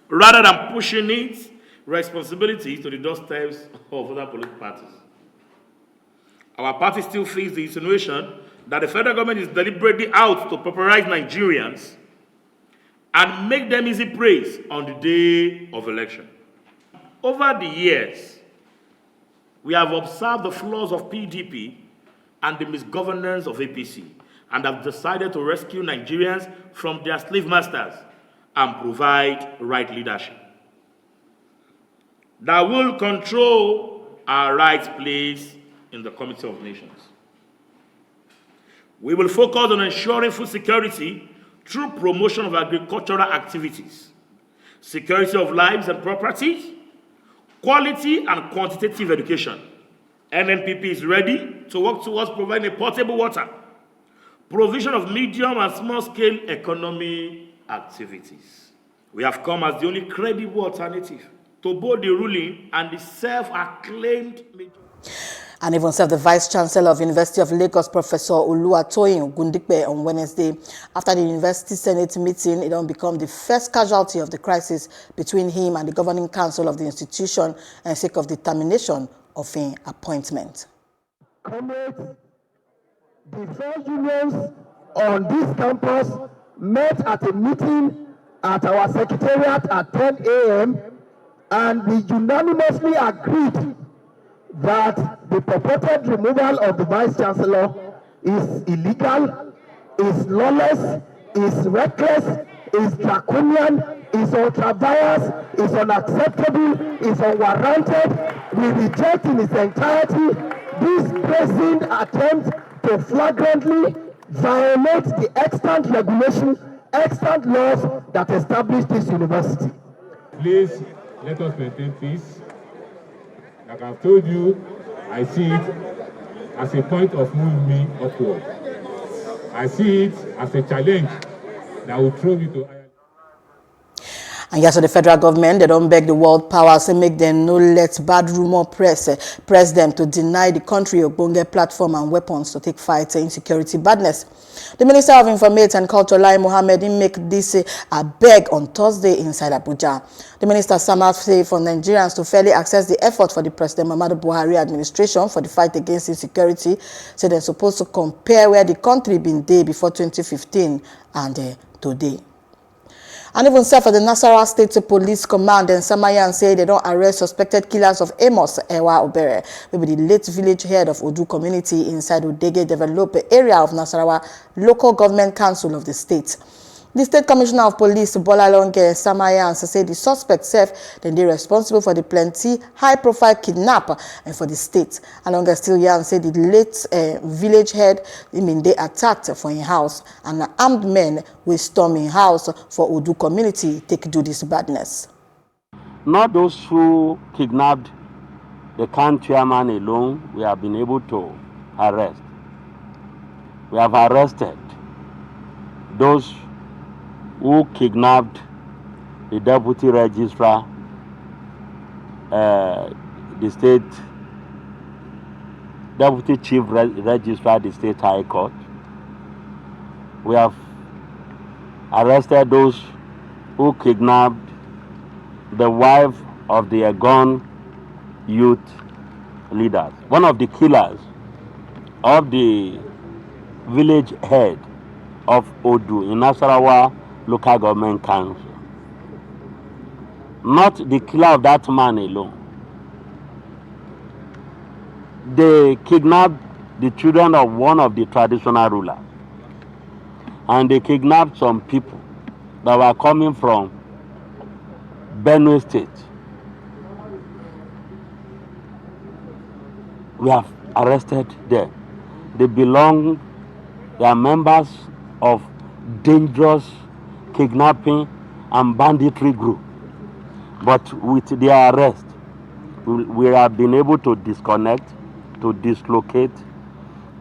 rather than pushing it responsibilities to the doorsteps of other political parties. Our party still feels the insinuation that the federal government is deliberately out to pauperize Nigerians and make them easy prey on the day of election. Over the years, we have observed the flaws of PDP and the misgovernance of APC and have decided to rescue Nigerians from their slave masters and provide right leadership that will control our right place in the Committee of Nations. We will focus on ensuring food security through promotion of agricultural activities, security of lives and property, quality and quantitative education. NNPP is ready to work towards providing potable water, provision of medium and small-scale economy activities. We have come as the only credible alternative to both the ruling and the self-acclaimed majority. And even served the Vice Chancellor of University of Lagos, Professor Oluwatoyin Ogundikpe, on Wednesday. After the University Senate meeting, it don't become the first casualty of the crisis between him and the Governing Council of the institution and sake of the termination of an appointment. Comrades, the four unions on this campus met at a meeting at our secretariat at 10 a.m. and we unanimously agreed that the purported removal of the Vice Chancellor is illegal, is lawless, is reckless, is draconian, is ultra-vires, is unacceptable, is unwarranted. We reject in its entirety this present attempt to flagrantly violate the extant regulation, extant laws that establish this university. Please, let us maintain peace. Like I've told you, I see it as a point of moving me upward. I see it as a challenge that will throw me to. And yes, so the federal government, they don't beg the world powers and make them no let bad rumor press them to deny the country Ogbonge platform and weapons to take fight insecurity badness. The Minister of Information and Culture, Lai Mohammed, make this a beg on Thursday inside Abuja. The minister summoned for Nigerians to fairly access the effort for the President Muhammadu Buhari administration for the fight against insecurity, so they're supposed to compare where the country been there before 2015 and today. And even for the Nasarawa State Police Command and Samayan say they don't arrest suspected killers of Amos Ewa Obere, maybe the late village head of Odu community inside Udege developed area of Nasarawa Local Government Council of the state. The State Commissioner of Police, Bolalonge Samayan, say the suspect then they responsible for the plenty high-profile kidnap and for the state. Along still Yan said the late village head, they attacked for his house, and armed men will storm his house for Odu community take do this badness. Not those who kidnapped the camp chairman alone, we have been able to arrest. We have arrested those who kidnapped the deputy registrar, the state deputy chief registrar, the state high court. We have arrested those who kidnapped the wife of the Egon youth leaders. One of the killers of the village head of Odu in Nasarawa Local Government Council. Not the killer of that man alone. They kidnapped the children of one of the traditional rulers. And they kidnapped some people that were coming from Benue State. We have arrested them. They are members of dangerous kidnapping and banditry group. But with their arrest, we have been able to disconnect, to dislocate,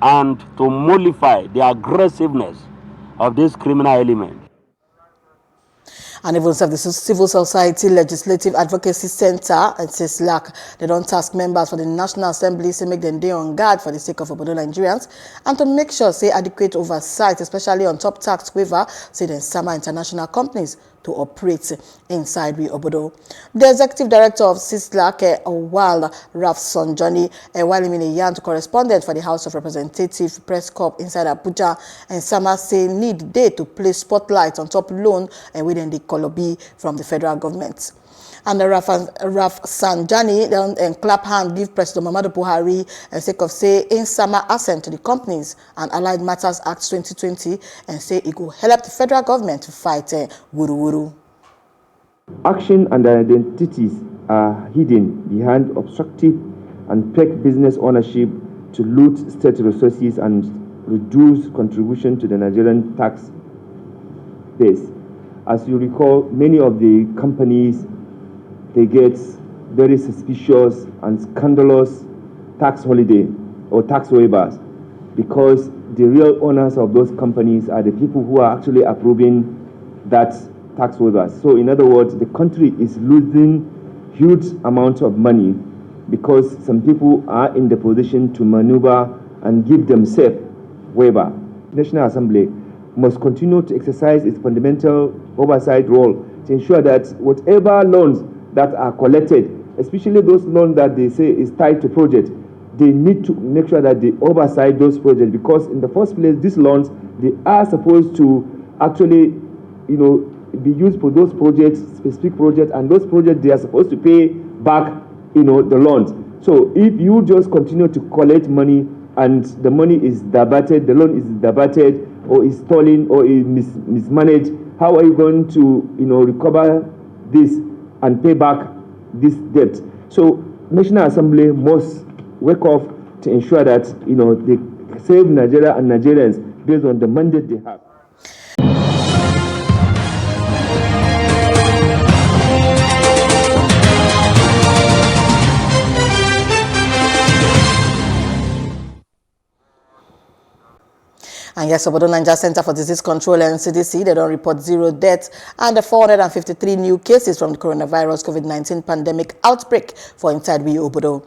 and to mollify the aggressiveness of this criminal element. And even the Civil Society Legislative Advocacy Center at CISLAC, they don't task members for the National Assembly to make them day on guard for the sake of Obodo Nigerians and to make sure say adequate oversight, especially on top tax waiver, say the Sama international companies to operate inside we Obodo. The executive director of CISLAC, Owal Rafsanjani, while in a yarn to correspondent for the House of Representatives Press Corps inside Abuja, and Sama say need day to place spotlight on top loan and within the Kolobi from the federal government. And the Rafsanjani and clap hand give President Muhammadu Buhari and sake of say in summer assent to the Companies and Allied Matters Act 2020 and say it will help the federal government to fight wuru-wuru. Action and identities are hidden behind obstructive and fake business ownership to loot state resources and reduce contribution to the Nigerian tax base. As you recall, many of the companies, they get very suspicious and scandalous tax holiday or tax waivers because the real owners of those companies are the people who are actually approving that tax waivers. So in other words, the country is losing huge amounts of money because some people are in the position to maneuver and give themselves waiver. The National Assembly must continue to exercise its fundamental oversight role to ensure that whatever loans that are collected, especially those loans that they say is tied to project, they need to make sure that they oversight those projects because in the first place, these loans, they are supposed to actually, be used for those projects, specific projects, and those projects, they are supposed to pay back, the loans. So if you just continue to collect money and the money is diverted, the loan is diverted or is stolen or is mismanaged, how are you going to, recover this and pay back this debt? So National Assembly must wake up to ensure that they save Nigeria and Nigerians based on the mandate they have. And yes, Obodo Nigeria Center for Disease Control and CDC, they don't report 0 deaths and 453 new cases from the coronavirus COVID-19 pandemic outbreak for inside we Obodo.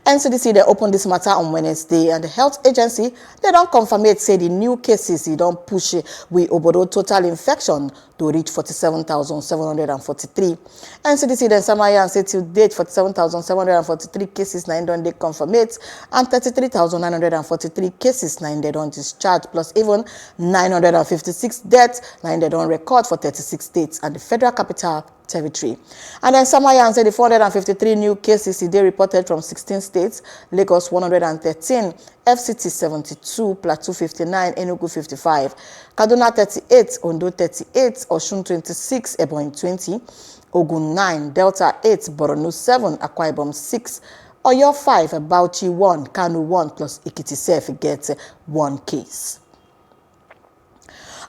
NCDC, they opened this matter on Wednesday, and the health agency, they don't confirm it, say the new cases, they don't push we Obodo total infection to reach 47,743. NCDC then Samaya and say till date 47,743 cases, 9 don't they confirm it, and 33,943 cases, 9 they don't discharge, plus even 956 deaths, 9 they don't record for 36 states and the Federal Capital Territory. And then Samaya said the 453 new cases they reported from 16 states, Lagos 113, FCT 72, Plateau 59, Enugu 55, Kaduna 38, Ondo 38, Osun 26, Ebonyi 20, Ogun 9, Delta 8, Borno 7, Akwa Ibom 6, Oyo 5, Bauchi 1, Kano 1, plus Ekiti Sef gets 1 case.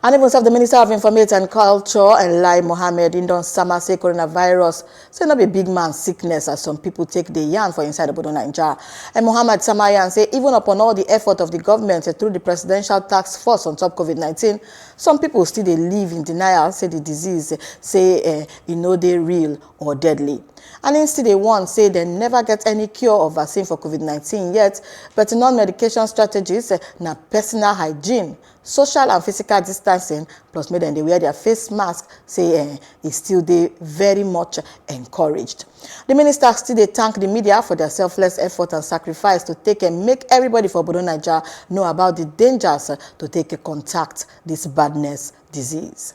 And even the Minister of Information and Culture and Lai Mohammed Indon Sama say coronavirus say not be big man sickness as some people take the yarn for inside Obodo Nigeria. And Mohammed Samayan say even upon all the effort of the government through the presidential task force on top COVID-19, some people still they live in denial, say the disease say they real or deadly. And instead they want say they never get any cure or vaccine for COVID-19 yet, but non-medication strategies na personal hygiene, social and physical distancing, plus make them they wear their face mask, say is still they very much encouraged. The minister still they thank the media for their selfless effort and sacrifice to take and make everybody for Obodo Nigeria know about the dangers to take a contact this badness disease.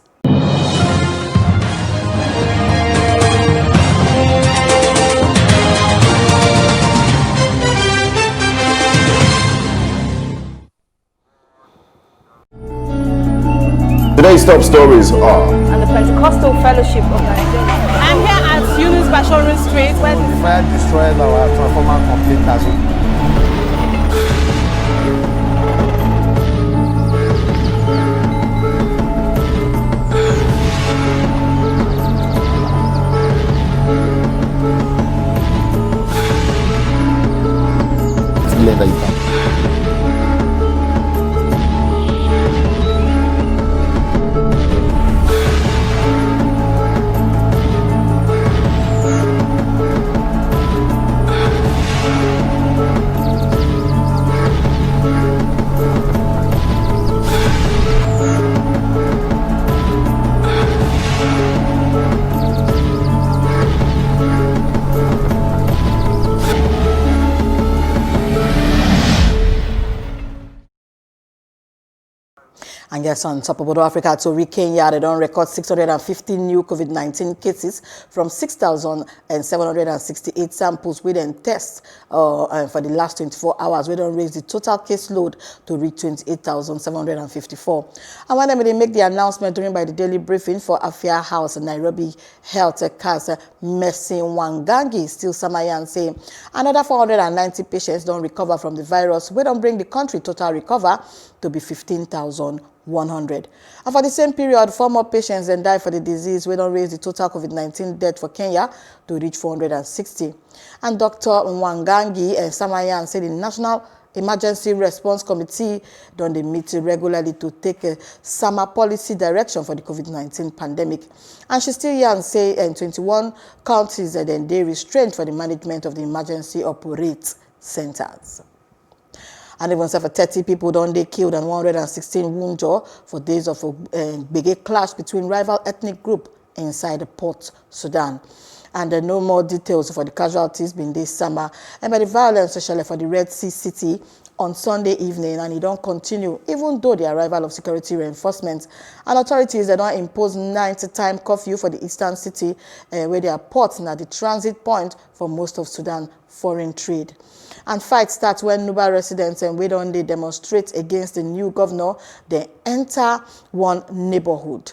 Today's top stories are and the Pentecostal Fellowship of Nigeria. I'm here at Yunus Bashorin Street where the fire destroyed our transformer complete as well. And yes, on top of Bodo Africa, to Kenya, they don't record 650 new COVID-19 cases from 6,768 samples within tests for the last 24 hours. We don't raise the total case load to reach 28,754. And when they make the announcement during by the daily briefing for Afia House in Nairobi Health Case, Mercy Wangangi still Samayan say another 490 patients don't recover from the virus. We don't bring the country total recover to be 15,100. And for the same period, 4 more patients then die for the disease. We don't raise the total COVID-19 death for Kenya to reach 460. And Dr. Wangangi and Samayan said the National Emergency Response Committee don't they meet regularly to take a summer policy direction for the COVID-19 pandemic. And she still here and say in 21 counties that then they restrained for the management of the emergency operate centers. And even 30 people don't they killed and 116 wounded for days of a big clash between rival ethnic group inside Port Sudan. And no more details for the casualties been this summer. And by the violence, especially for the Red Sea city on Sunday evening, and it don't continue, even though the arrival of security reinforcements. And authorities they don't impose night-time curfew for the eastern city, where their ports are the transit point for most of Sudan foreign trade. And fight starts when Nuba residents and where they demonstrate against the new governor. They enter one neighborhood,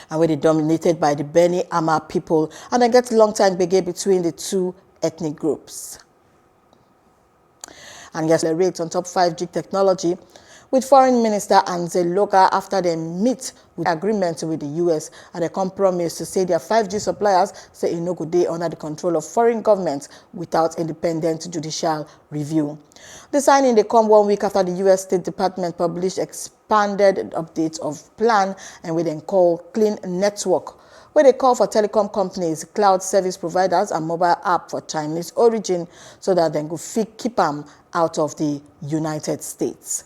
and where they dominated by the Beni Ama people, and they get long time begin between the two ethnic groups. And yes, the rates on top 5G technology with Foreign Minister Anze Loka after they meet with agreement with the U.S. and they compromise to say their 5G suppliers say it no good day under the control of foreign governments without independent judicial review. The signing they come 1 week after the U.S. State Department published expanded updates of plan and we then call Clean Network, where they call for telecom companies, cloud service providers, and mobile app for Chinese origin so that they could keep them out of the United States.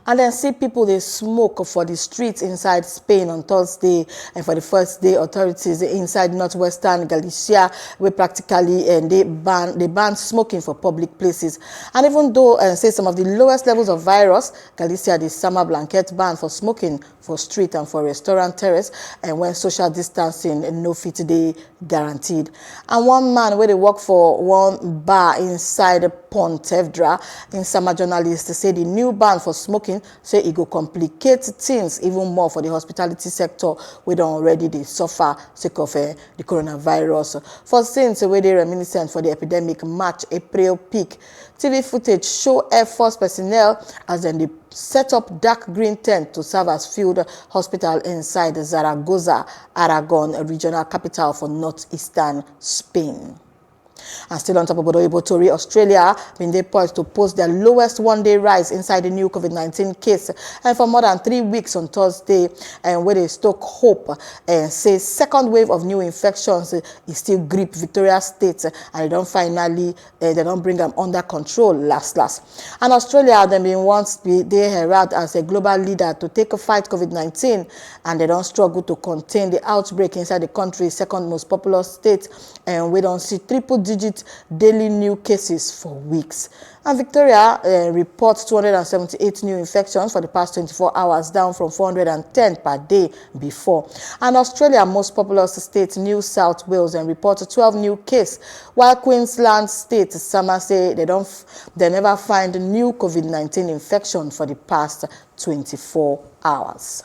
And then see people they smoke for the streets inside Spain on Thursday, and for the first day authorities inside northwestern Galicia where practically they ban smoking for public places. And even though say some of the lowest levels of virus, Galicia the summer blanket ban for smoking for street and for restaurant terrace, and when social distancing no fit they guaranteed. And one man where they work for one bar inside Pontevedra in summer journalists say the new ban for smoking say it go complicate things even more for the hospitality sector where they already they suffer sake of the coronavirus. For since where they reminiscent for the epidemic March, April peak, TV footage show Air Force personnel as then they set up dark green tent to serve as field hospital inside Zaragoza, Aragon, a regional capital for northeastern Spain. And still on top of Bodo Tori, Australia been they poised to post their lowest one-day rise inside the new COVID-19 case, and for more than 3 weeks on Thursday, and where they stoke hope and say second wave of new infections is still grip Victoria State, and they don't bring them under control last. And Australia them been once they herald as a global leader to take a fight COVID-19, and they don't struggle to contain the outbreak inside the country's second most populous state, and we don't see triple-digit daily new cases for weeks. And Victoria reports 278 new infections for the past 24 hours, down from 410 per day before. And Australia, most populous state, New South Wales, and reported 12 new cases, while Queensland State, some say they never find new COVID-19 infection for the past 24 hours.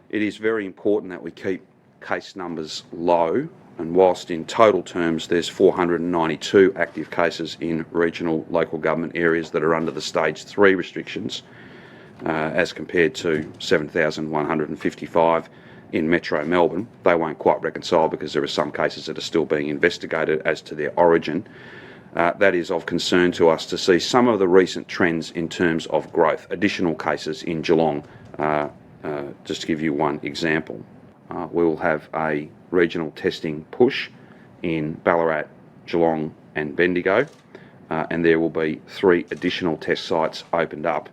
It is very important that we keep case numbers low. And whilst in total terms there's 492 active cases in regional local government areas that are under the stage 3 restrictions, as compared to 7,155 in Metro Melbourne, they won't quite reconcile because there are some cases that are still being investigated as to their origin. That is of concern to us to see some of the recent trends in terms of growth. Additional cases in Geelong, just to give you one example. We will have a regional testing push in Ballarat, Geelong and Bendigo, and there will be 3 additional test sites opened up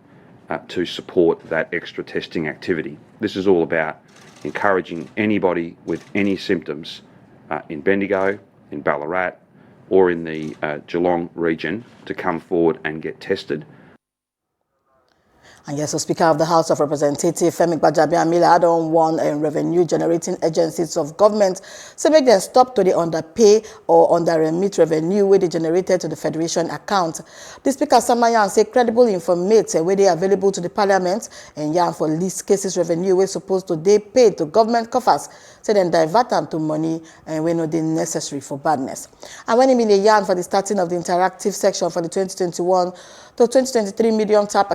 to support that extra testing activity. This is all about encouraging anybody with any symptoms in Bendigo, in Ballarat or in the Geelong region to come forward and get tested. And yes, so Speaker of the House of Representatives, Femi Gbajabiamila, don't want revenue-generating agencies of government to make them stop to the underpay or under-remit revenue where they generated to the Federation account. The Speaker Samayan say credible information where they available to the Parliament and yarn for least cases revenue where supposed to they paid to government coffers, so then divert them to money and we know they necessary for badness. And when he mean a yarn for the starting of the interactive section for the 2021 to 2023 medium-term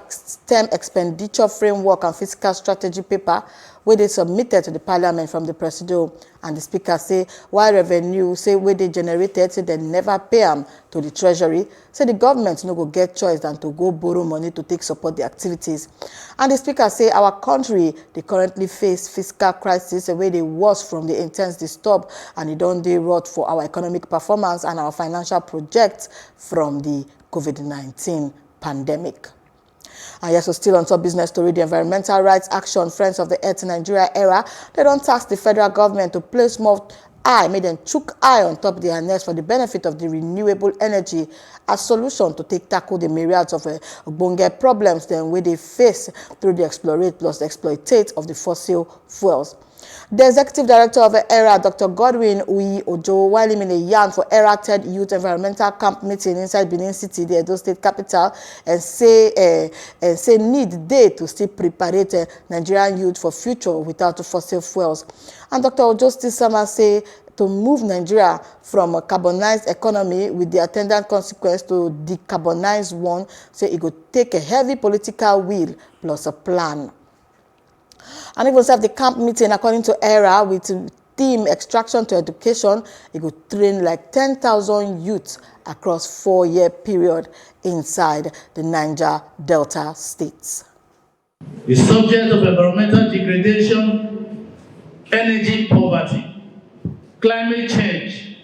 expenditure framework and fiscal strategy paper where they submitted to the Parliament from the Presido, and the Speaker say while revenue say where they generated say they never pay them to the Treasury, say the government no go get choice than to go borrow money to take support the activities. And the Speaker say our country they currently face fiscal crisis where they worse from the intense disturb and it don't they rot for our economic performance and our financial projects from the COVID-19 pandemic. And yes, so still on top business story, the Environmental Rights Action Friends of the Earth in Nigeria era, they don't task the federal government to place more eye, made them chook eye on top of their nest for the benefit of the renewable energy as solution to tackle the myriads of bonga problems then where they face through the explorate plus exploitate of the fossil fuels. The Executive Director of ERA, Dr. Godwin Uyi Ojo, while him in a yarn for ERA Third Youth Environmental Camp meeting inside Benin City, the Edo State capital, and say need day to still prepare Nigerian youth for future without fossil fuels. And Dr. Ojo still say to move Nigeria from a carbonized economy with the attendant consequence to decarbonize one, say it could take a heavy political will plus a plan. And even if the camp meeting, according to ERA, with theme extraction to education, it could train like 10,000 youths across 4-year period inside the Niger Delta states. The subject of environmental degradation, energy poverty, climate change,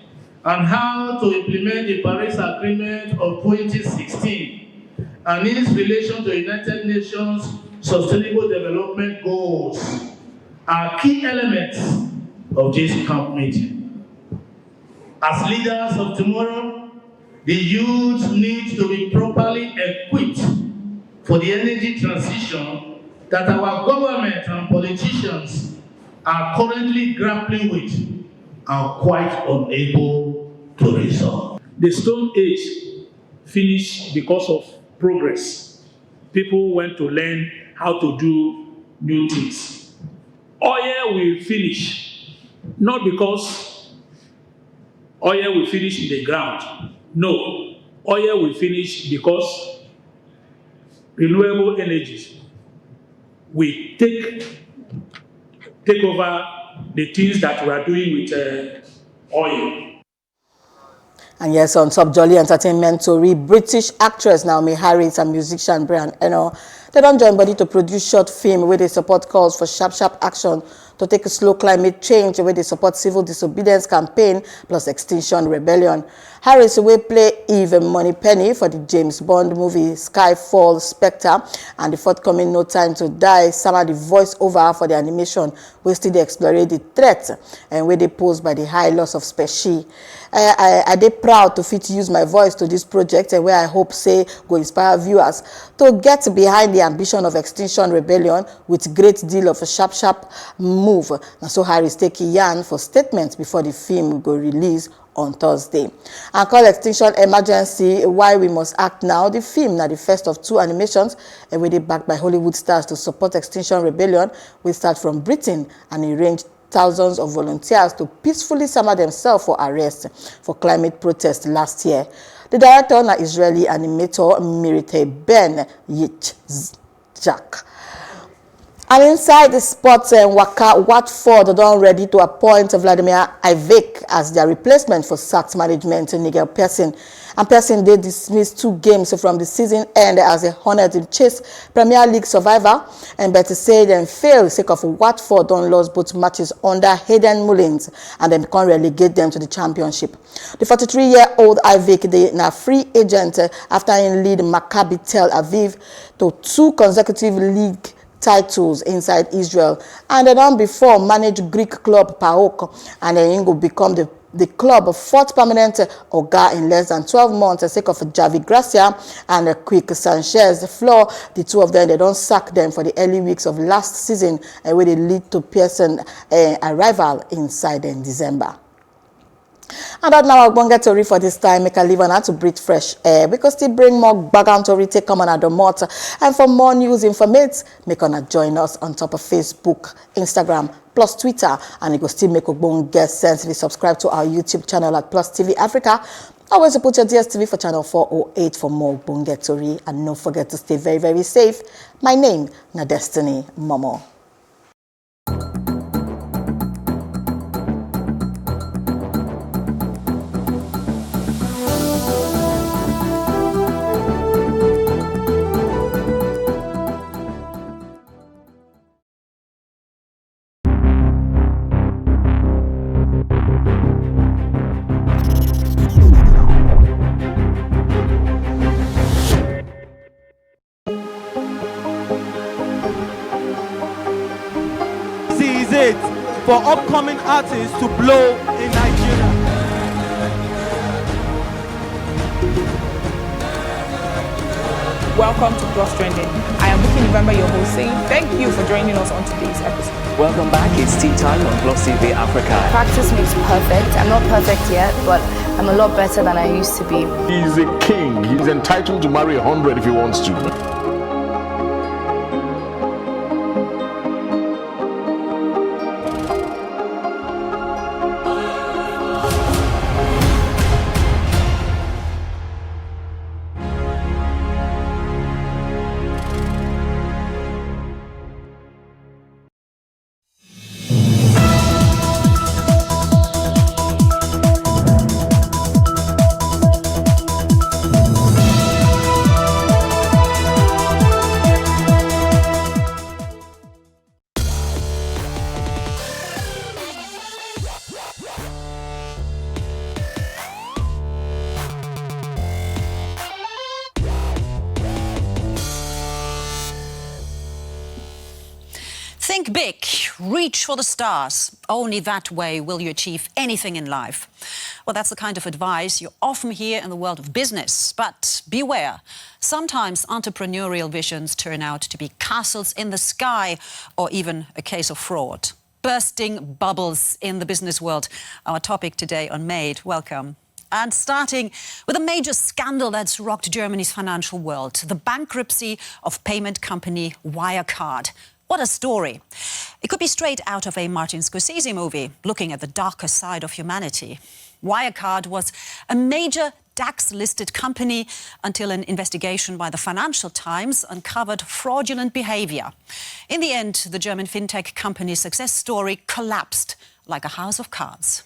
and how to implement the Paris Agreement of 2016 and its relation to United Nations Sustainable Development Goals are key elements of this camp meeting. As leaders of tomorrow, the youth need to be properly equipped for the energy transition that our government and politicians are currently grappling with and quite unable to resolve. The Stone Age finished because of progress. People went to learn how to do new things. Oil will finish, not because oil will finish in the ground. No, oil will finish because renewable energies will take over the things that we are doing with oil. And yes, on top Jolly Entertainment story, British actress Naomi Harris and musician Brian Eno, they don't join body to produce short film where they support calls for sharp action to take a slow climate change, where they support civil disobedience campaign plus Extinction Rebellion. Harris will play Eve Moneypenny for the James Bond movie Skyfall Spectre, and the forthcoming No Time to Die, some of the voiceover for the animation will still explore the threat and where they posed by the high loss of species. I dey proud to fit use my voice to this project where I hope say go inspire viewers to get behind the ambition of Extinction Rebellion with great deal of a sharp move. And so Harris take yarn for statements before the film go release on Thursday. And call Extinction Emergency, Why We Must Act Now. The film now the first of 2 animations and where they backed by Hollywood stars to support Extinction Rebellion. We start from Britain and arranged thousands of volunteers to peacefully summer themselves for arrest for climate protest last year. The director and Israeli animator Mirite Ben Yitzhak. And inside the sports Waka, Watford are done ready to appoint Vladimir Ivek as their replacement for sacked management Nigel Pearson. And Pearson did dismiss 2 games from the season end as a honored in chase Premier League survivor, and better say them failed sake of Watford don't lose both matches under Hayden Mullins and then can't relegate them to the championship. The 43-year-old Ivek, the free agent after he lead Maccabi Tel Aviv to 2 consecutive league titles inside Israel, and then before managed Greek club PAOK, and then he will become the the club fourth permanent Oga in less than 12 months a sake of Javi Gracia and Quick Sanchez. The two of them, they don't sack them for the early weeks of last season, where they lead to Pearson arrival inside in December. And that now I'm going to get to read for this time. Make a leave on to breathe fresh air because they bring more background to take come on at the mot. And for more news informates, make on join us on top of Facebook, Instagram, plus Twitter, and you can still make a bone get sense if you subscribe to our YouTube channel at Plus TV Africa. Always put your DSTV for channel 408 for more bone get to read, and don't forget to stay very, very safe. My name na Destiny Momo. For upcoming artists to blow in Nigeria. Welcome to Plus Trending. I am Buki November, your host, saying thank you for joining us on today's episode. Welcome back. It's tea time on Plus TV Africa. Practice makes perfect. I'm not perfect yet, but I'm a lot better than I used to be. He's a king. He's entitled to marry 100 if he wants to. Think big, reach for the stars. Only that way will you achieve anything in life. Well, that's the kind of advice you often hear in the world of business. But beware, sometimes entrepreneurial visions turn out to be castles in the sky or even a case of fraud. Bursting bubbles in the business world, our topic today on Made. Welcome. And starting with a major scandal that's rocked Germany's financial world, the bankruptcy of payment company Wirecard. What a story. It could be straight out of a Martin Scorsese movie, looking at the darker side of humanity. Wirecard was a major DAX-listed company until an investigation by the Financial Times uncovered fraudulent behavior. In the end, the German fintech company's success story collapsed like a house of cards.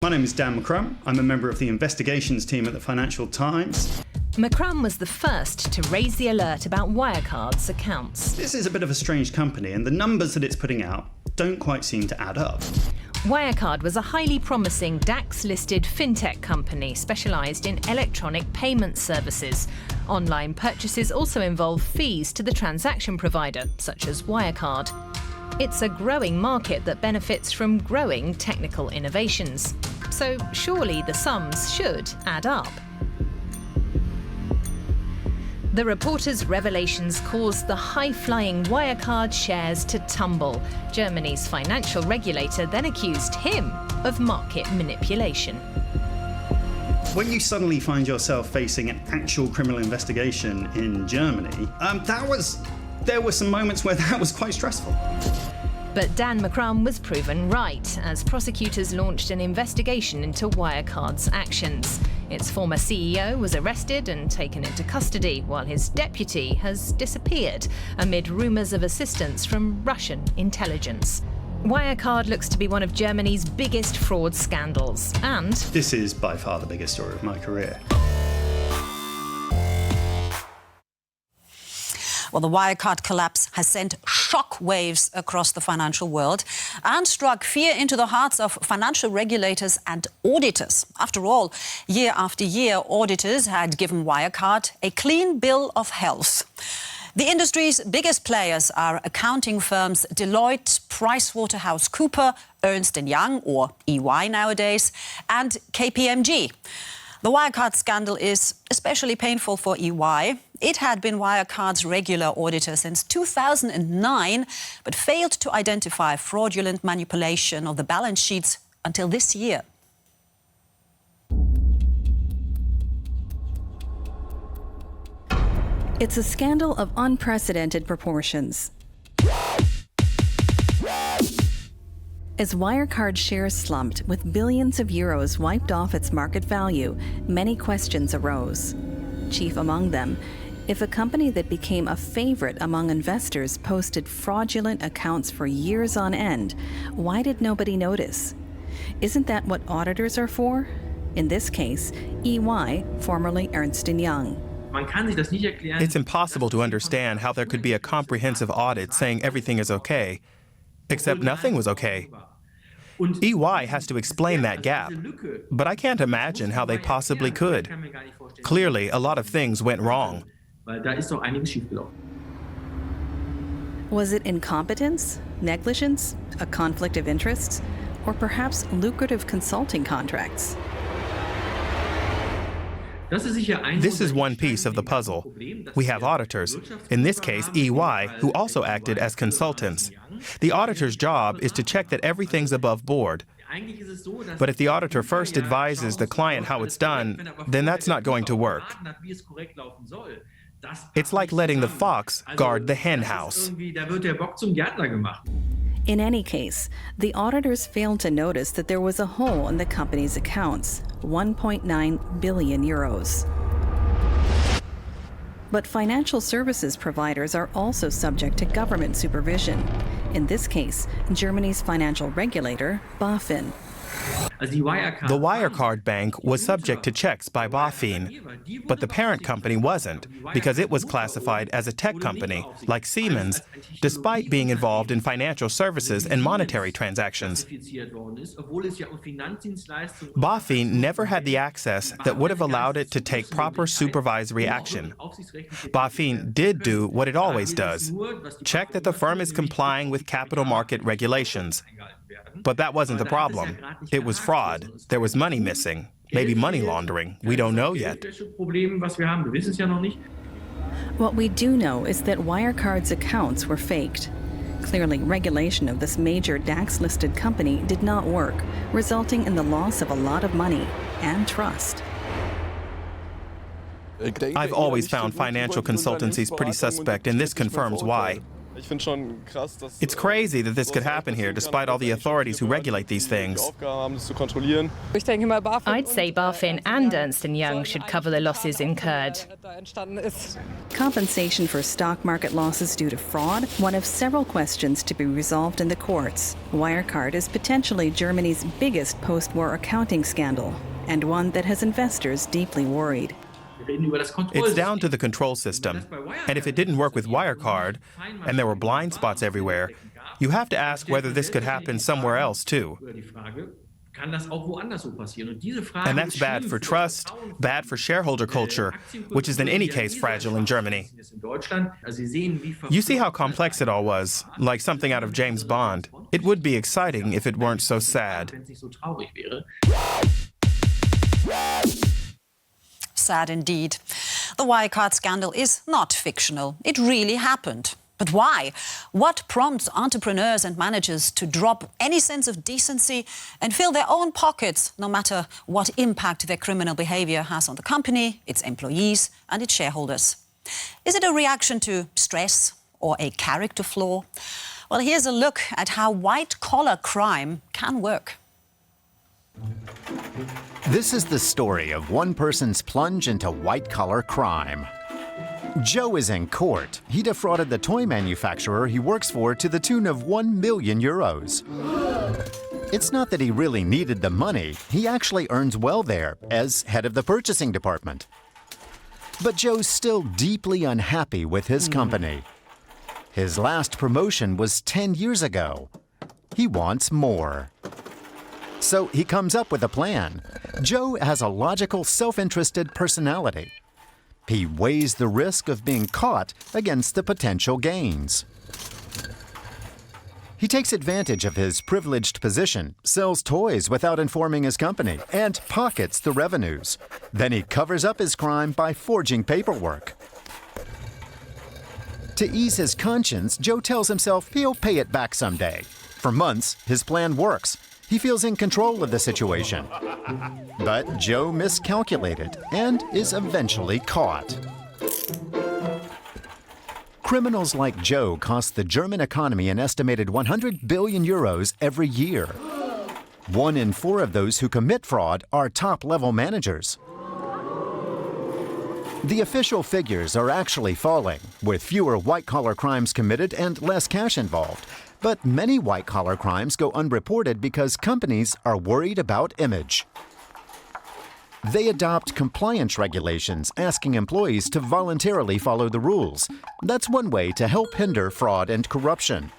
My name is Dan McCrum. I'm a member of the investigations team at the Financial Times. McCrum was the first to raise the alert about Wirecard's accounts. This is a bit of a strange company, and the numbers that it's putting out don't quite seem to add up. Wirecard was a highly promising DAX-listed fintech company specialised in electronic payment services. Online purchases also involve fees to the transaction provider, such as Wirecard. It's a growing market that benefits from growing technical innovations. So surely the sums should add up. The reporter's revelations caused the high-flying Wirecard shares to tumble. Germany's financial regulator then accused him of market manipulation. When you suddenly find yourself facing an actual criminal investigation in Germany, there were some moments where that was quite stressful. But Dan McCrum was proven right, as prosecutors launched an investigation into Wirecard's actions. Its former CEO was arrested and taken into custody, while his deputy has disappeared amid rumours of assistance from Russian intelligence. Wirecard looks to be one of Germany's biggest fraud scandals, and this is by far the biggest story of my career. Well, the Wirecard collapse has sent shock waves across the financial world and struck fear into the hearts of financial regulators and auditors. After all, year after year, auditors had given Wirecard a clean bill of health. The industry's biggest players are accounting firms Deloitte, PricewaterhouseCoopers, Ernst & Young, or EY nowadays, and KPMG. The Wirecard scandal is especially painful for EY. It had been Wirecard's regular auditor since 2009, but failed to identify fraudulent manipulation of the balance sheets until this year. It's a scandal of unprecedented proportions. As Wirecard shares slumped, with billions of euros wiped off its market value, many questions arose. Chief among them, if a company that became a favorite among investors posted fraudulent accounts for years on end, why did nobody notice? Isn't that what auditors are for? In this case, EY, formerly Ernst & Young. It's impossible to understand how there could be a comprehensive audit saying everything is okay, except nothing was okay. EY has to explain that gap, but I can't imagine how they possibly could. Clearly, a lot of things went wrong. Was it incompetence, negligence, a conflict of interests, or perhaps lucrative consulting contracts? This is one piece of the puzzle. We have auditors, in this case EY, who also acted as consultants. The auditor's job is to check that everything's above board. But if the auditor first advises the client how it's done, then that's not going to work. It's like letting the fox guard the hen house. In any case, the auditors failed to notice that there was a hole in the company's accounts, 1.9 billion euros. But financial services providers are also subject to government supervision. In this case, Germany's financial regulator, BaFin. The Wirecard Bank was subject to checks by BaFin, but the parent company wasn't, because it was classified as a tech company, like Siemens, despite being involved in financial services and monetary transactions. BaFin never had the access that would have allowed it to take proper supervisory action. BaFin did do what it always does, check that the firm is complying with capital market regulations. But that wasn't the problem. It was fraud. There was money missing. Maybe money laundering. We don't know yet. What we do know is that Wirecard's accounts were faked. Clearly, regulation of this major DAX-listed company did not work, resulting in the loss of a lot of money and trust. I've always found financial consultancies pretty suspect, and this confirms why. It's crazy that this could happen here, despite all the authorities who regulate these things. I'd say BaFin and Ernst & Young should cover the losses incurred. Compensation for stock market losses due to fraud? One of several questions to be resolved in the courts. Wirecard is potentially Germany's biggest post-war accounting scandal, and one that has investors deeply worried. It's down to the control system. And if it didn't work with Wirecard, and there were blind spots everywhere, you have to ask whether this could happen somewhere else, too. And that's bad for trust, bad for shareholder culture, which is in any case fragile in Germany. You see how complex it all was, like something out of James Bond. It would be exciting if it weren't so sad. Sad indeed. The Wirecard scandal is not fictional. It really happened. But why? What prompts entrepreneurs and managers to drop any sense of decency and fill their own pockets, no matter what impact their criminal behavior has on the company, its employees, and its shareholders? Is it a reaction to stress or a character flaw? Well, here's a look at how white-collar crime can work. This is the story of one person's plunge into white-collar crime. Joe is in court. He defrauded the toy manufacturer he works for to the tune of 1 million euros. It's not that he really needed the money. He actually earns well there as head of the purchasing department. But Joe's still deeply unhappy with his company. His last promotion was 10 years ago. He wants more. So he comes up with a plan. Joe has a logical, self-interested personality. He weighs the risk of being caught against the potential gains. He takes advantage of his privileged position, sells toys without informing his company, and pockets the revenues. Then he covers up his crime by forging paperwork. To ease his conscience, Joe tells himself he'll pay it back someday. For months, his plan works. He feels in control of the situation. But Joe miscalculated and is eventually caught. Criminals like Joe cost the German economy an estimated 100 billion euros every year. 1 in 4 of those who commit fraud are top-level managers. The official figures are actually falling, with fewer white-collar crimes committed and less cash involved. But many white-collar crimes go unreported because companies are worried about image. They adopt compliance regulations, asking employees to voluntarily follow the rules. That's one way to help hinder fraud and corruption.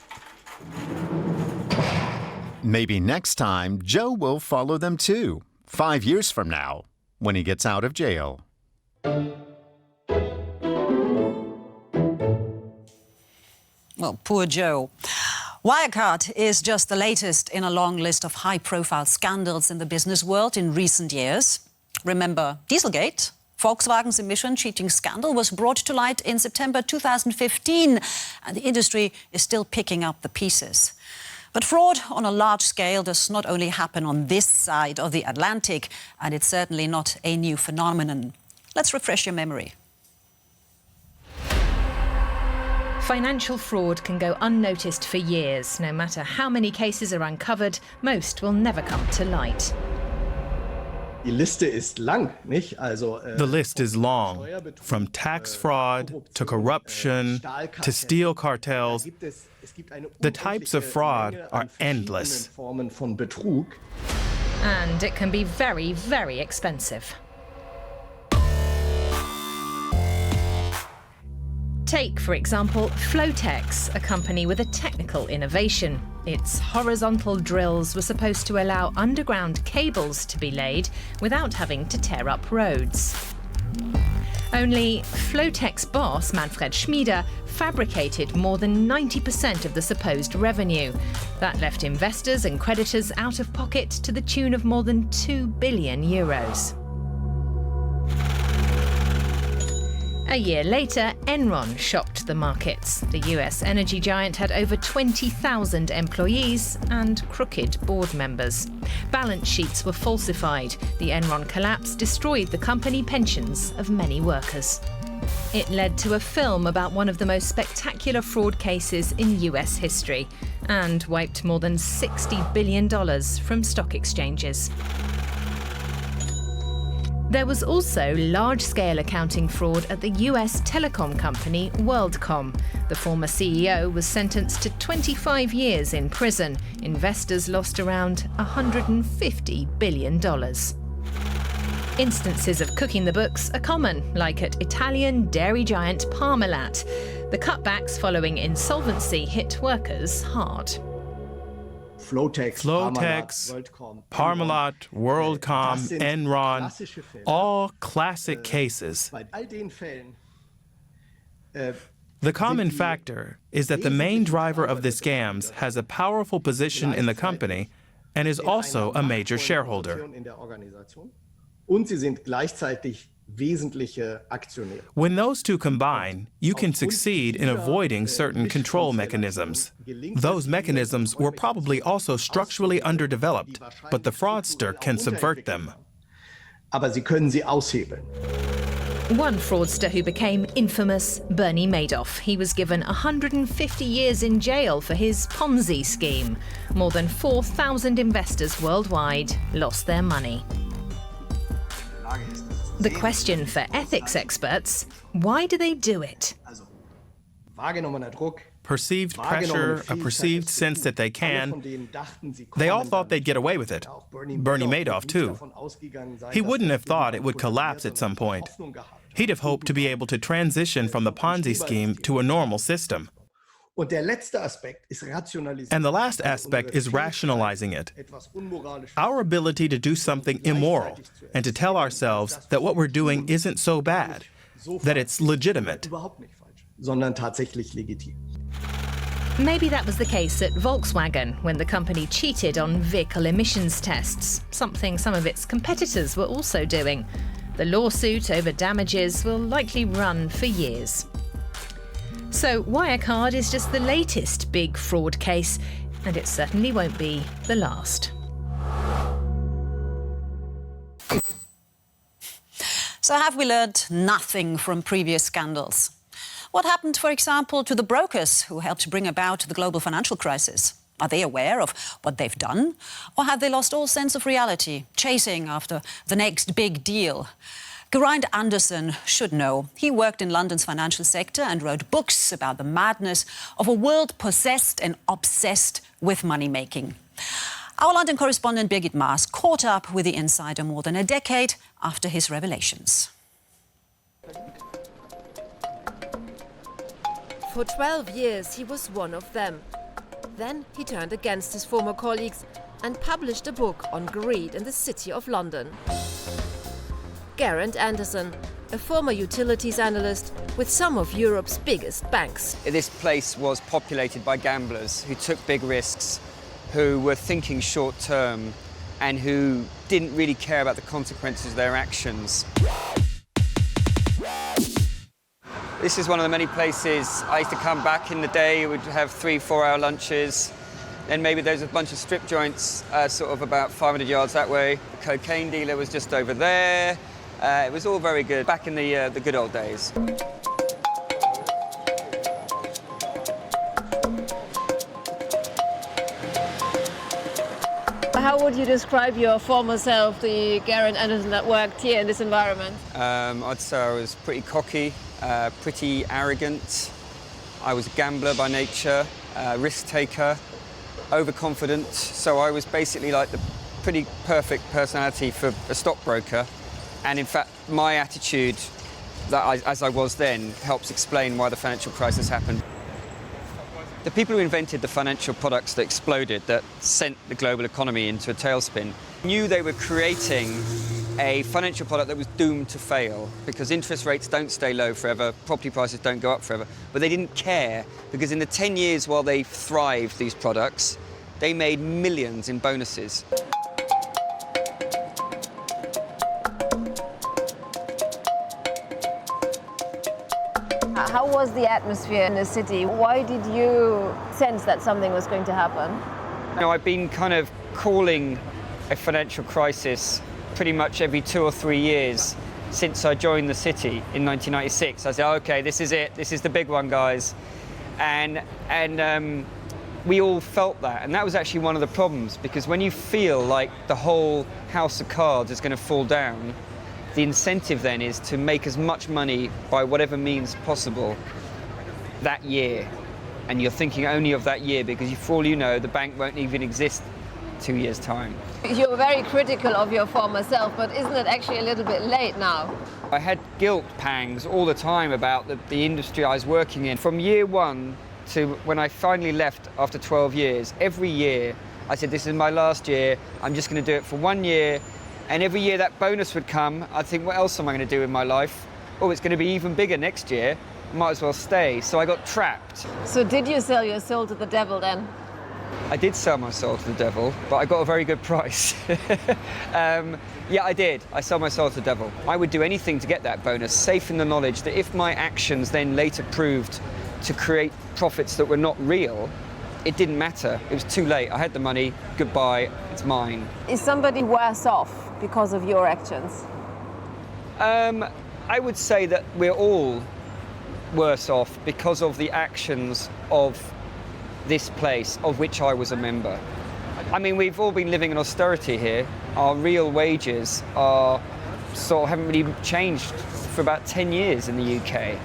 Maybe next time, Joe will follow them too, 5 years from now, when he gets out of jail. Well, poor Joe. Wirecard is just the latest in a long list of high-profile scandals in the business world in recent years. Remember Dieselgate? Volkswagen's emission cheating scandal was brought to light in September 2015, and the industry is still picking up the pieces. But fraud on a large scale does not only happen on this side of the Atlantic, and it's certainly not a new phenomenon. Let's refresh your memory. Financial fraud can go unnoticed for years. No matter how many cases are uncovered, most will never come to light. Die Liste ist lang, nicht? Also, The list is long, from tax fraud to corruption to steel cartels. The types of fraud are endless. Formen von Betrug. And it can be very, very expensive. Take, for example, Flotex, a company with a technical innovation. Its horizontal drills were supposed to allow underground cables to be laid without having to tear up roads. Only Flotex boss Manfred Schmieder fabricated more than 90% of the supposed revenue. That left investors and creditors out of pocket to the tune of more than 2 billion euros. A year later, Enron shocked the markets. The US energy giant had over 20,000 employees and crooked board members. Balance sheets were falsified. The Enron collapse destroyed the company pensions of many workers. It led to a film about one of the most spectacular fraud cases in US history and wiped more than $60 billion from stock exchanges. There was also large-scale accounting fraud at the US telecom company WorldCom. The former CEO was sentenced to 25 years in prison. Investors lost around $150 billion. Instances of cooking the books are common, like at Italian dairy giant Parmalat. The cutbacks following insolvency hit workers hard. Flotex, Parmalat, WorldCom, Enron, all classic cases. The common factor is that the main driver of the scams has a powerful position in the company and is also a major shareholder. When those two combine, you can succeed in avoiding certain control mechanisms. Those mechanisms were probably also structurally underdeveloped, but the fraudster can subvert them. Aber sie können sie aushebeln. One fraudster who became infamous, Bernie Madoff. He was given 150 years in jail for his Ponzi scheme. More than 4,000 investors worldwide lost their money. The question for ethics experts, why do they do it? Perceived pressure, a perceived sense that they can. They all thought they'd get away with it. Bernie Madoff, too. He wouldn't have thought it would collapse at some point. He'd have hoped to be able to transition from the Ponzi scheme to a normal system. And the last aspect is rationalizing it. Our ability to do something immoral and to tell ourselves that what we're doing isn't so bad, that it's legitimate. Überhaupt nicht falsch, sondern tatsächlich legitim. Maybe that was the case at Volkswagen when the company cheated on vehicle emissions tests, something some of its competitors were also doing. The lawsuit over damages will likely run for years. So Wirecard is just the latest big fraud case, and it certainly won't be the last. So have we learned nothing from previous scandals? What happened, for example, to the brokers who helped bring about the global financial crisis? Are they aware of what they've done? Or have they lost all sense of reality, chasing after the next big deal? Geraint Andersen should know. He worked in London's financial sector and wrote books about the madness of a world possessed and obsessed with money-making. Our London correspondent Birgit Maas caught up with the insider more than a decade after his revelations. For 12 years, he was one of them. Then he turned against his former colleagues and published a book on greed in the City of London. Geraint Andersen, a former utilities analyst with some of Europe's biggest banks. This place was populated by gamblers who took big risks, who were thinking short term, and who didn't really care about the consequences of their actions. This is one of the many places I used to come back in the day. We'd have 3-4 hour lunches. Then maybe there's a bunch of strip joints sort of about 500 yards that way. The cocaine dealer was just over there. It was all very good back in the good old days. How would you describe your former self, the Geraint Andersen that worked here in this environment? I'd say I was pretty cocky, pretty arrogant. I was a gambler by nature, risk taker, overconfident. So I was basically like the pretty perfect personality for a stockbroker. And in fact, my attitude, as I was then, helps explain why the financial crisis happened. The people who invented the financial products that exploded, that sent the global economy into a tailspin, knew they were creating a financial product that was doomed to fail because interest rates don't stay low forever, property prices don't go up forever. But they didn't care because in the 10 years while they thrived, these products, they made millions in bonuses. How was the atmosphere in the city? Why did you sense that something was going to happen? You know, I've been kind of calling a financial crisis pretty much every 2 or 3 years since I joined the city in 1996. I said, okay, this is it. This is the big one, guys. And we all felt that. And that was actually one of the problems, because when you feel like the whole house of cards is going to fall down, the incentive then is to make as much money by whatever means possible that year. And you're thinking only of that year because for all you know, the bank won't even exist 2 years' time. You're very critical of your former self, but isn't it actually a little bit late now? I had guilt pangs all the time about the industry I was working in. From year one to when I finally left after 12 years, every year I said, this is my last year, I'm just going to do it for 1 year. And every year that bonus would come, I'd think, what else am I going to do in my life? Oh, it's going to be even bigger next year. Might as well stay. So I got trapped. So did you sell your soul to the devil then? I did sell my soul to the devil, but I got a very good price. Yeah, I did. I sold my soul to the devil. I would do anything to get that bonus, safe in the knowledge that if my actions then later proved to create profits that were not real, it didn't matter. It was too late. I had the money. Goodbye. It's mine. Is somebody worse off because of your actions? I would say that we're all worse off because of the actions of this place, of which I was a member. I mean, we've all been living in austerity here. Our real wages are haven't really changed for about 10 years in the UK.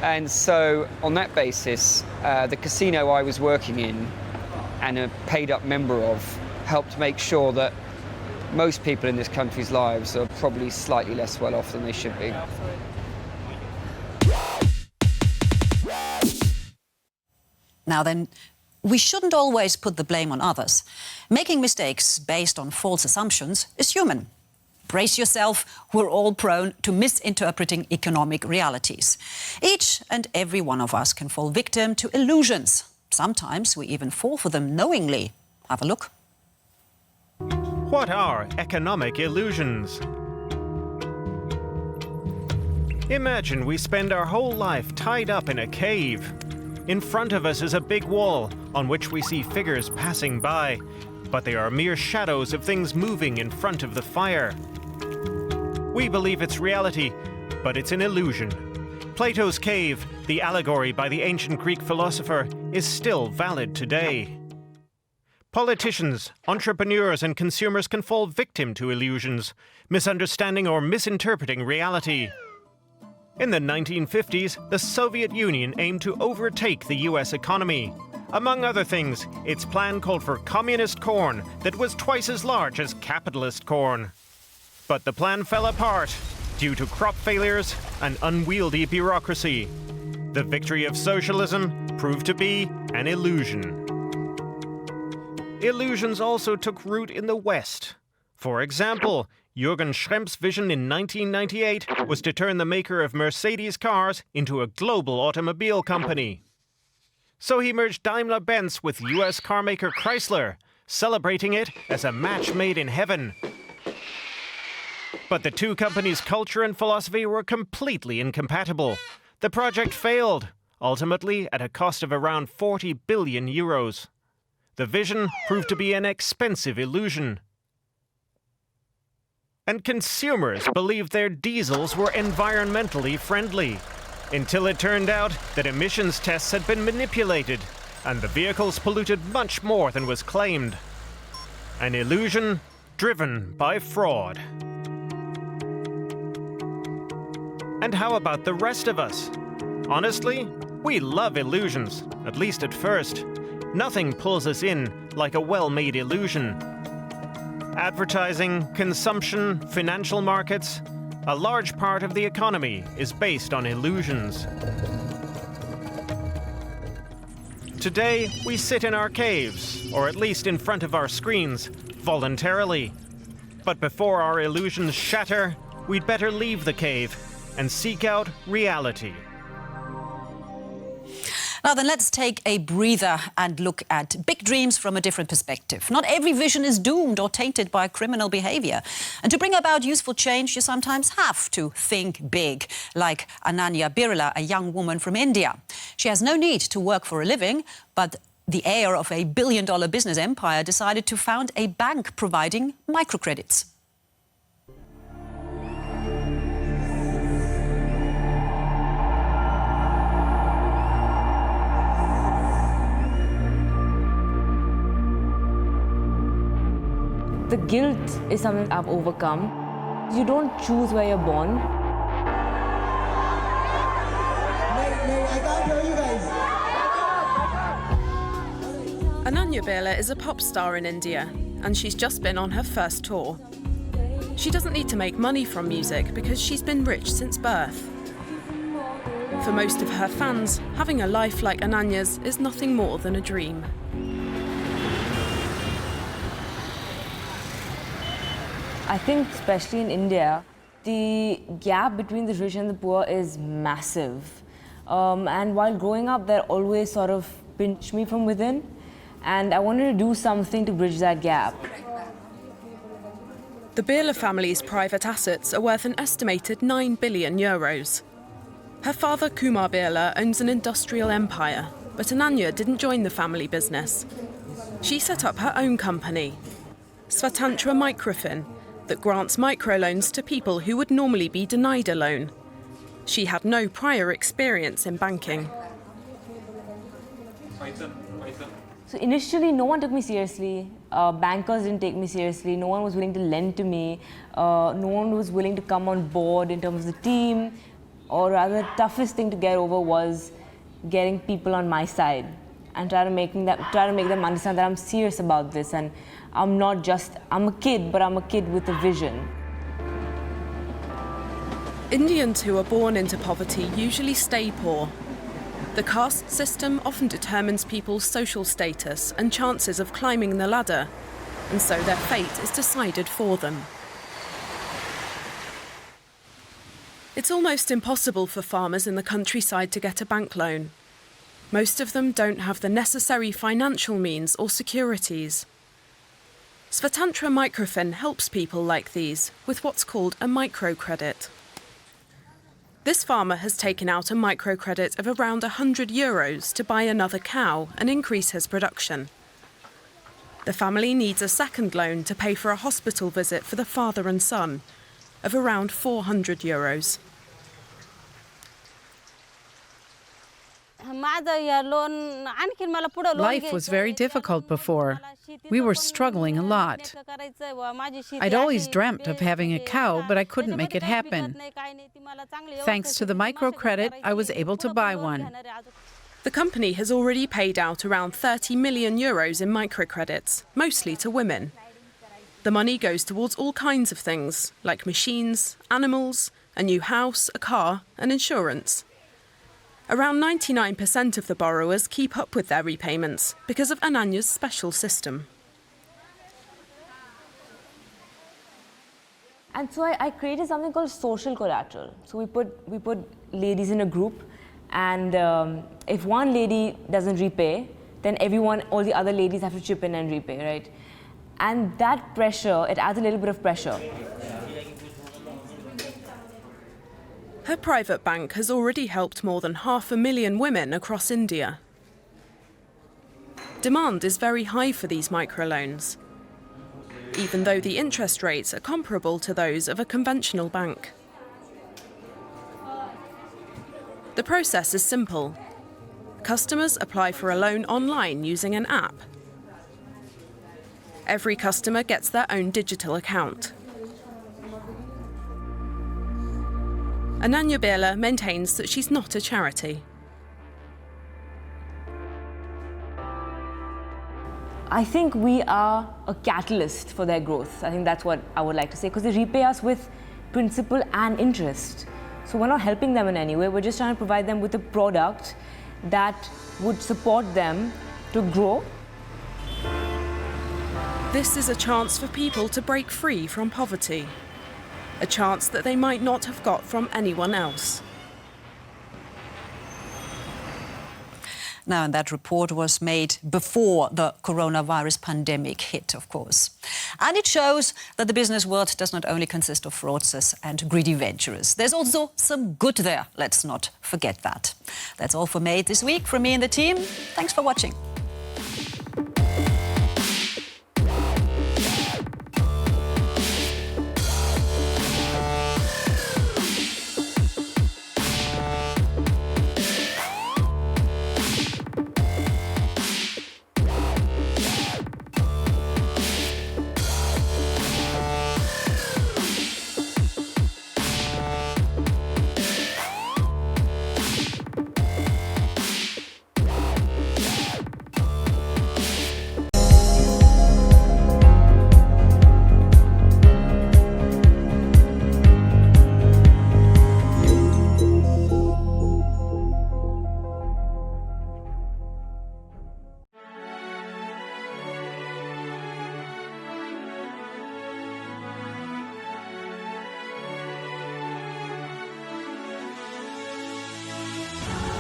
And so on that basis, the casino I was working in and a paid up member of helped make sure that most people in this country's lives are probably slightly less well off than they should be. Now then, we shouldn't always put the blame on others. Making mistakes based on false assumptions is human. Brace yourself, we're all prone to misinterpreting economic realities. Each and every one of us can fall victim to illusions. Sometimes we even fall for them knowingly. Have a look. What are economic illusions? Imagine we spend our whole life tied up in a cave. In front of us is a big wall on which we see figures passing by, but they are mere shadows of things moving in front of the fire. We believe it's reality, but it's an illusion. Plato's cave, the allegory by the ancient Greek philosopher, is still valid today. Politicians, entrepreneurs, and consumers can fall victim to illusions, misunderstanding or misinterpreting reality. In the 1950s, the Soviet Union aimed to overtake the US economy. Among other things, its plan called for communist corn that was twice as large as capitalist corn. But the plan fell apart due to crop failures and unwieldy bureaucracy. The victory of socialism proved to be an illusion. Illusions also took root in the West. For example, Jürgen Schrempf's vision in 1998 was to turn the maker of Mercedes cars into a global automobile company. So he merged Daimler-Benz with US carmaker Chrysler, celebrating it as a match made in heaven. But the two companies' culture and philosophy were completely incompatible. The project failed, ultimately at a cost of around 40 billion euros. The vision proved to be an expensive illusion. And consumers believed their diesels were environmentally friendly, until it turned out that emissions tests had been manipulated, and the vehicles polluted much more than was claimed. An illusion driven by fraud. And how about the rest of us? Honestly, we love illusions, at least at first. Nothing pulls us in like a well-made illusion. Advertising, consumption, financial markets, a large part of the economy is based on illusions. Today, we sit in our caves, or at least in front of our screens, voluntarily. But before our illusions shatter, we'd better leave the cave and seek out reality. Now then, let's take a breather and look at big dreams from a different perspective. Not every vision is doomed or tainted by criminal behavior. And to bring about useful change, you sometimes have to think big, like Ananya Birla, a young woman from India. She has no need to work for a living, but the heir of a billion-dollar business empire decided to found a bank providing microcredits. The guilt is something I've overcome. You don't choose where you're born. I can't hear you guys. Ananya Birla is a pop star in India, and she's just been on her first tour. She doesn't need to make money from music because she's been rich since birth. For most of her fans, having a life like Ananya's is nothing more than a dream. I think especially in India, the gap between the rich and the poor is massive. And while growing up, that always sort of pinched me from within. And I wanted to do something to bridge that gap. The Birla family's private assets are worth an estimated 9 billion euros. Her father, Kumar Birla, owns an industrial empire, but Ananya didn't join the family business. She set up her own company, Svatantra Microfin, that grants microloans to people who would normally be denied a loan. She had no prior experience in banking. So initially, no one took me seriously. Bankers didn't take me seriously. No one was willing to lend to me. No one was willing to come on board in terms of the team. Or rather, the toughest thing to get over was getting people on my side and try to make them understand that I'm serious about this, and I'm a kid, but I'm a kid with a vision. Indians who are born into poverty usually stay poor. The caste system often determines people's social status and chances of climbing the ladder, and so their fate is decided for them. It's almost impossible for farmers in the countryside to get a bank loan. Most of them don't have the necessary financial means or securities. Svatantra Microfin helps people like these with what's called a microcredit. This farmer has taken out a microcredit of around €100 to buy another cow and increase his production. The family needs a second loan to pay for a hospital visit for the father and son of around €400. Life was very difficult before. We were struggling a lot. I'd always dreamt of having a cow, but I couldn't make it happen. Thanks to the microcredit, I was able to buy one. The company has already paid out around €30 million in microcredits, mostly to women. The money goes towards all kinds of things, like machines, animals, a new house, a car, and insurance. Around 99% of the borrowers keep up with their repayments because of Ananya's special system. And so I created something called social collateral. So we put ladies in a group, and if one lady doesn't repay, then all the other ladies have to chip in and repay, right? And that pressure, it adds a little bit of pressure. Her private bank has already helped more than 500,000 women across India. Demand is very high for these microloans, even though the interest rates are comparable to those of a conventional bank. The process is simple. Customers apply for a loan online using an app. Every customer gets their own digital account. Ananya Birla maintains that she's not a charity. I think we are a catalyst for their growth. I think that's what I would like to say, because they repay us with principal and interest. So we're not helping them in any way. We're just trying to provide them with a product that would support them to grow. This is a chance for people to break free from poverty. A chance that they might not have got from anyone else. Now, and that report was made before the coronavirus pandemic hit, of course. And it shows that the business world does not only consist of fraudsters and greedy venturers. There's also some good there. Let's not forget that. That's all for Made this week from me and the team. Thanks for watching.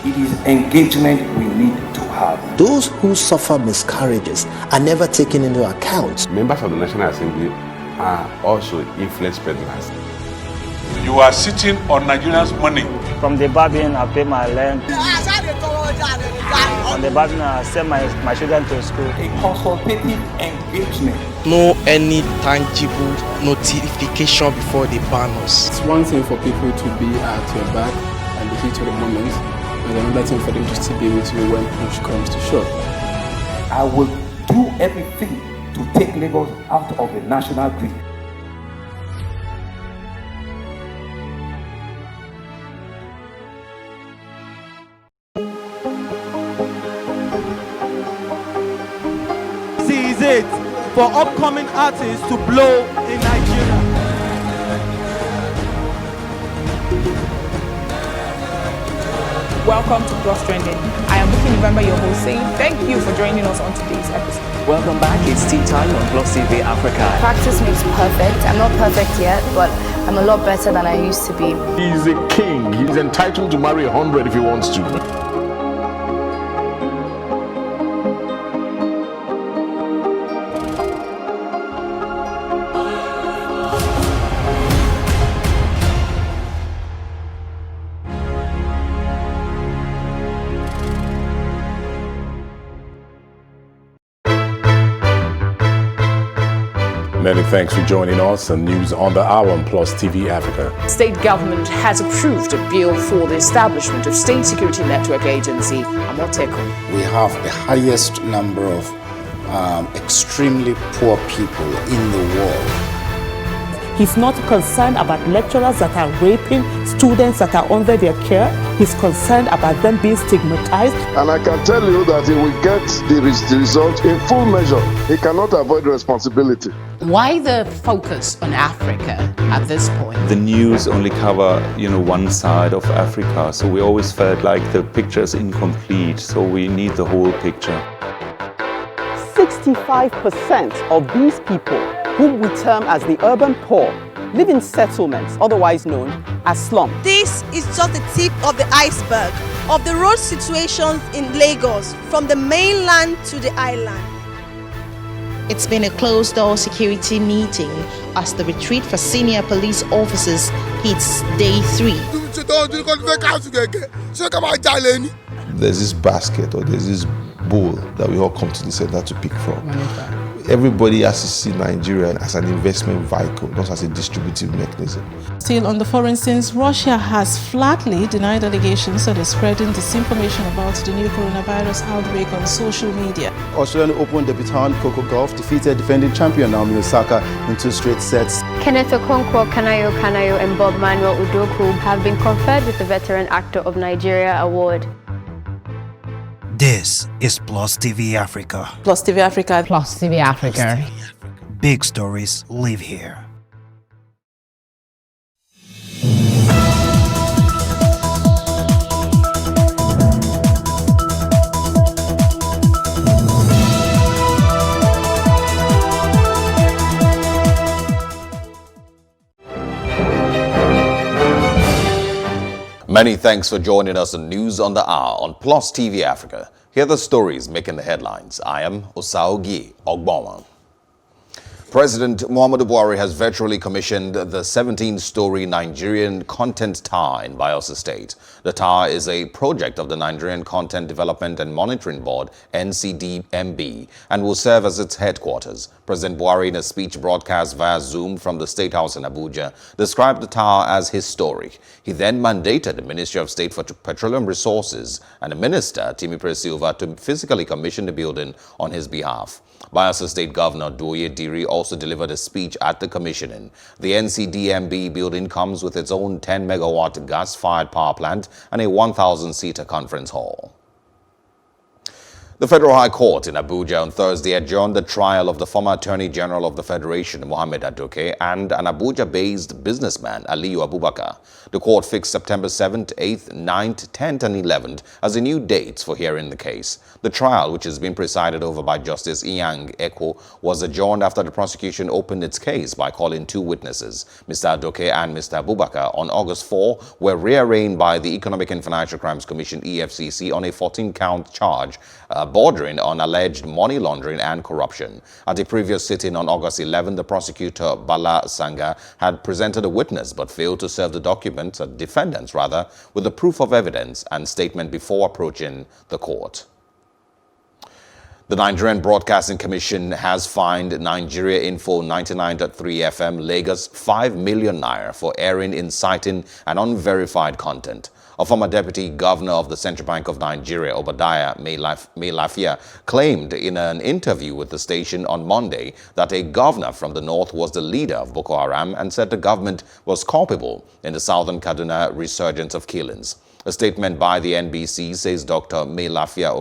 It is engagement we need to have. Those who suffer miscarriages are never taken into account. Members of the National Assembly are also influence peddlers. You are sitting on Nigerians' money. From the Babin, I pay my rent. From the Babin, I send my children to school. A consultative engagement. No any tangible notification before they ban us. It's one thing for people to be at your back and the heat of the moment, and another thing for them to still be with you when push comes to shove. I will do everything to take Lagos out of the national grid. This is it for upcoming artists to blow in Nigeria. Welcome to Plus Trending. I am Buki November, your host, saying thank you for joining us on today's episode. Welcome back. It's Tea Time on Plus TV Africa. Practice makes perfect. I'm not perfect yet, but I'm a lot better than I used to be. He's a king. He's entitled to marry 100 if he wants to. Many thanks for joining us on News on the Hour on Plus TV Africa. State government has approved a bill for the establishment of State Security Network Agency, Amotekun. We have the highest number of extremely poor people in the world. He's not concerned about lecturers that are raping students that are under their care. He's concerned about them being stigmatized. And I can tell you that he will get the result in full measure. He cannot avoid responsibility. Why the focus on Africa at this point? The news only cover, one side of Africa, so we always felt like the picture is incomplete, so we need the whole picture. 65% of these people, whom we term as the urban poor, live in settlements, otherwise known as slums. This is just the tip of the iceberg of the road situations in Lagos, from the mainland to the island. It's been a closed-door security meeting as the retreat for senior police officers hits day 3. There's this basket or there's this bowl that we all come to the center to pick from. Everybody has to see Nigeria as an investment vehicle, not as a distributive mechanism. Still on the foreign scenes, Russia has flatly denied allegations that is spreading disinformation about the new coronavirus outbreak on social media. Australian Open debutant Coco Gauff defeated defending champion Naomi Osaka in 2 straight sets. Kenneth Okonkwo Kanayo and Bob Manuel Udoku have been conferred with the Veteran Actor of Nigeria Award. This is Plus TV Africa. Plus TV Africa. Plus TV Africa. Big stories live here. Many thanks for joining us on News on the Hour on Plus TV Africa. Here are the stories making the headlines. I am Osaogi Ogbonwa. President Muhammadu Buhari has virtually commissioned the 17-story Nigerian Content Tower in Bayelsa State. The tower is a project of the Nigerian Content Development and Monitoring Board, NCDMB, and will serve as its headquarters. President Buhari, in a speech broadcast via Zoom from the State House in Abuja, described the tower as historic. He then mandated the Ministry of State for Petroleum Resources and the Minister, Timipre Silva, to physically commission the building on his behalf. Bayelsa State Governor Doye Diri also delivered a speech at the commissioning. The NCDMB building comes with its own 10-megawatt gas-fired power plant and a 1,000-seater conference hall. The Federal High Court in Abuja on Thursday adjourned the trial of the former Attorney General of the Federation, Mohammed Adoke, and an Abuja-based businessman, Aliyu Abubakar. The court fixed September 7th, 8th, 9th, 10th, and 11th as the new dates for hearing the case. The trial, which has been presided over by Justice Iyang Eko, was adjourned after the prosecution opened its case by calling 2 witnesses. Mr. Adoke and Mr. Abubakar, on August 4, were rearraigned by the Economic and Financial Crimes Commission, EFCC, on a 14-count charge bordering on alleged money laundering and corruption. At a previous sitting on August 11, the prosecutor, Bala Sanga, had presented a witness but failed to serve the defendants, with the proof of evidence and statement before approaching the court. The Nigerian Broadcasting Commission has fined Nigeria Info 99.3 FM Lagos 5 million naira for airing inciting and unverified content. A former deputy governor of the Central Bank of Nigeria, Obadiah Mailafia, claimed in an interview with the station on Monday that a governor from the north was the leader of Boko Haram and said the government was culpable in the southern Kaduna resurgence of killings. A statement by the NBC says Dr. Mailafia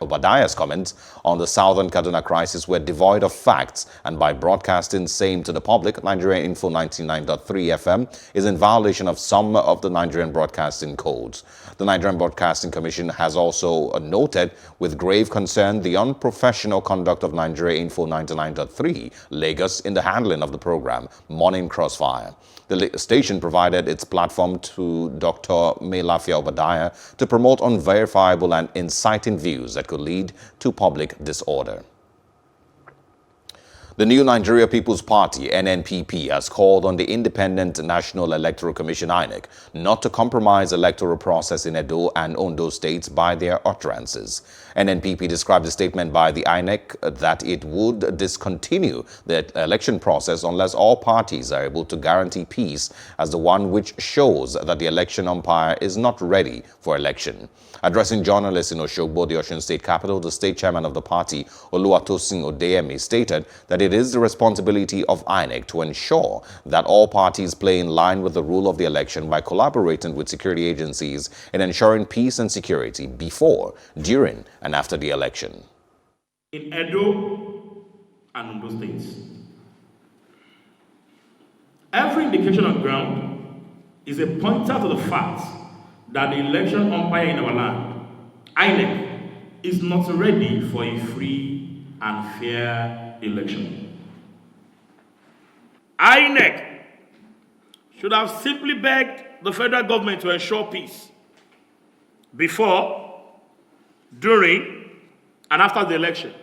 Obadiah's comments on the southern Kaduna crisis were devoid of facts, and by broadcasting same to the public, Nigeria Info 99.3 FM is in violation of some of the Nigerian broadcasting codes. The Nigerian Broadcasting Commission has also noted with grave concern the unprofessional conduct of Nigeria Info 99.3 Lagos in the handling of the program Morning Crossfire. The station provided its platform to Dr. Melafia Obadiah to promote unverifiable and inciting views that could lead to public disorder. The new Nigeria People's Party, NNPP, has called on the Independent National Electoral Commission, INEC, not to compromise electoral process in Edo and Ondo states by their utterances. NNPP described the statement by the INEC that it would discontinue the election process unless all parties are able to guarantee peace as the one which shows that the election umpire is not ready for election. Addressing journalists in Oshogbo, the Osun State capital, the state chairman of the party, Oluwatosin Odeyemi, stated that it is the responsibility of INEC to ensure that all parties play in line with the rule of the election by collaborating with security agencies in ensuring peace and security before, during, and after the election. In Edo and Ondo states, every indication on ground is a pointer to the fact that the election umpire in our land, INEC, is not ready for a free and fair election. INEC should have simply begged the federal government to ensure peace before, during, and after the election,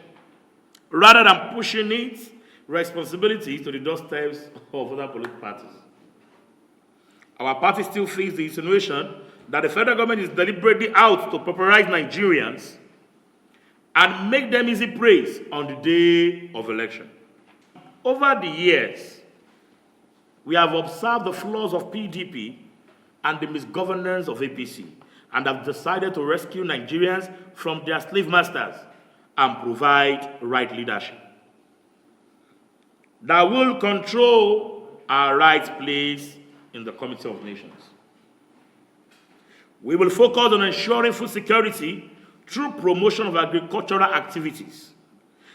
rather than pushing its responsibilities to the doorsteps of other political parties. Our party still feels the insinuation that the federal government is deliberately out to pauperize Nigerians and make them easy prey on the day of election. Over the years, we have observed the flaws of PDP and the misgovernance of APC and have decided to rescue Nigerians from their slave masters and provide right leadership that will control our right place in the Committee of Nations. We will focus on ensuring food security through promotion of agricultural activities,